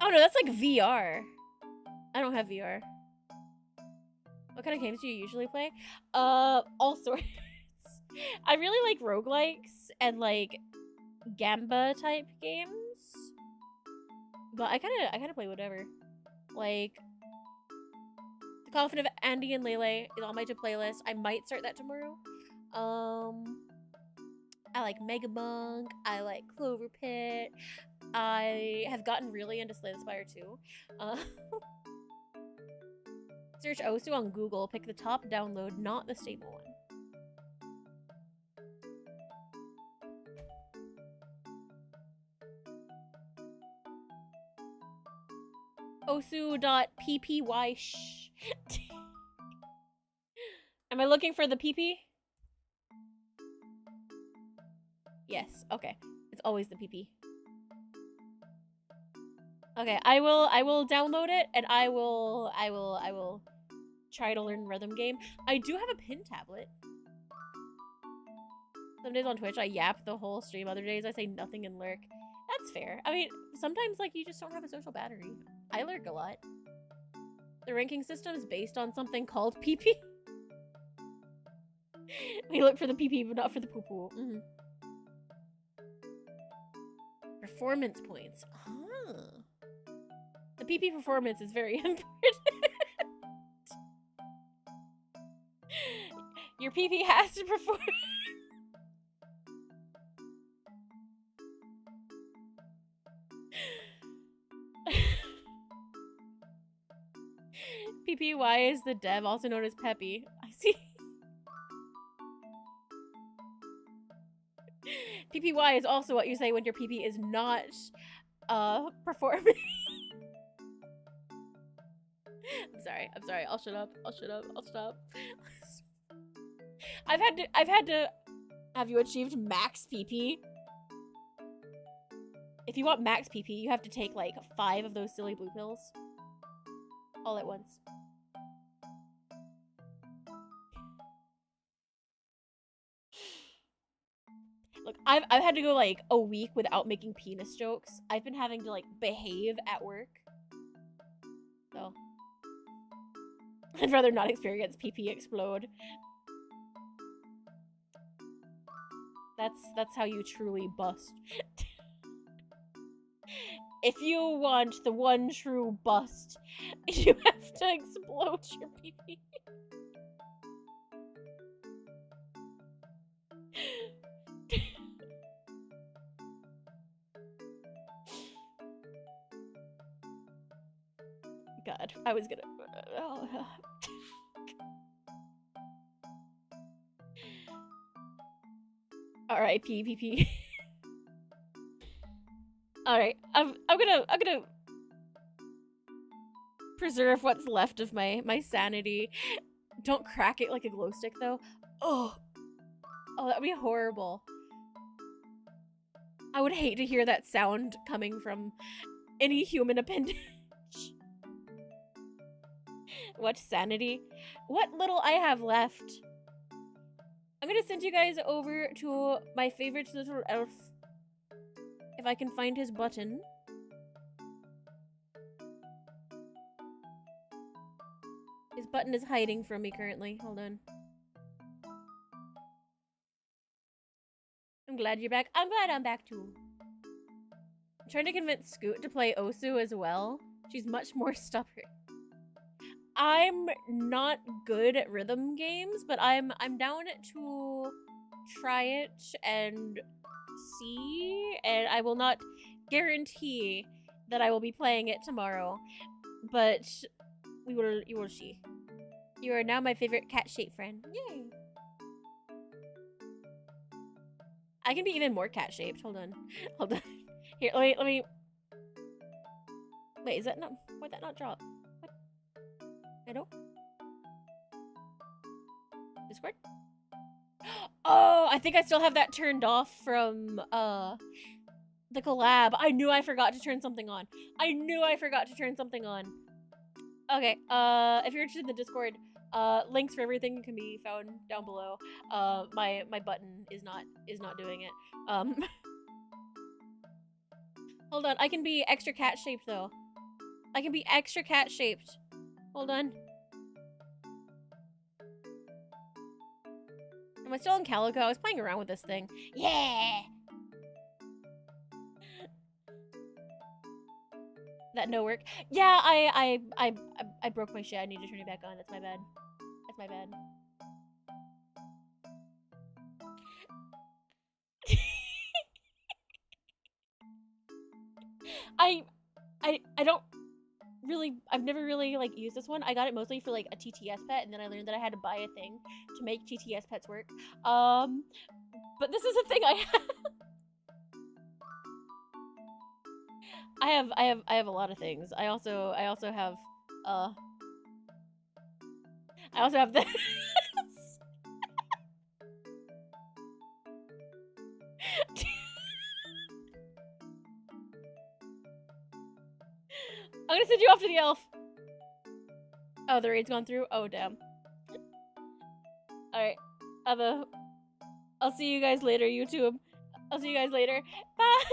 Oh no, that's like VR. I don't have VR. What kind of games do you usually play? All sorts. I really like roguelikes and like Gamba type games. But I kinda play whatever. Like The Coffin of Andy and Lele is on my to playlist. I might start that tomorrow. I like Megabunk. I like Clover Pit. I have gotten really into Slay the Spire too. Search Osu on Google. Pick the top download, not the stable one. Osu.ppy. Shh. Am I looking for the PP? Yes. Okay. It's always the PP. Okay, I will download it and I will try to learn rhythm game. I do have a pin tablet. Some days on Twitch I yap the whole stream. Other days I say nothing and lurk. That's fair. I mean, sometimes like you just don't have a social battery. I lurk a lot. The ranking system is based on something called PP. We look for the PP, but not for the poo-poo. Mm-hmm. Performance points. Ah. The PP performance is very important. Your PP has to perform. PPY is the dev, also known as Peppy. I see. PPY is also what you say when your PP is not performing. I'm sorry. I'll shut up. I'll stop. I've had to have you achieved max PP? If you want max PP, you have to take like 5 of those silly blue pills. All at once. Look, I've had to go like a week without making penis jokes. I've been having to like behave at work. So I'd rather not experience PP explode. That's how you truly bust. If you want the one true bust, you have to explode your PP. God, I was gonna... R.I.P. PP. Alright, I'm gonna preserve what's left of my sanity. Don't crack it like a glow stick though. Oh, that would be horrible. I would hate to hear that sound coming from any human appendage. What sanity? What little I have left. I'm gonna send you guys over to my favorite little elf. If I can find his button. His button is hiding from me currently. Hold on. I'm glad you're back. I'm glad I'm back too. I'm trying to convince Scoot to play Osu as well. She's much more stubborn. I'm not good at rhythm games, but I'm down to try it and see, and I will not guarantee that I will be playing it tomorrow, but you will see. You are now my favorite cat-shaped friend. Yay! I can be even more cat-shaped. Hold on. Here, let me. Wait, is that not? Why'd that not drop? What? I don't. Discord? Oh, I think I still have that turned off from the collab. I knew I forgot to turn something on. I knew I forgot to turn something on. Okay, if you're interested in the Discord, links for everything can be found down below. My button is not doing it. Hold on, I can be extra cat shaped though. I can be extra cat shaped. Hold on. Am I still in Calico? I was playing around with this thing. Yeah! That no work. Yeah, I broke my shit. I need to turn it back on. That's my bad. That's my bad. I don't really, I've never really like used this one. I got it mostly for like a TTS pet, and then I learned that I had to buy a thing to make TTS pets work. But this is a thing I have. I have a lot of things. I also have this. I'm gonna send you off to the elf. Oh, the raid's gone through? Oh, damn. Alright. I'll see you guys later, YouTube. I'll see you guys later. Bye!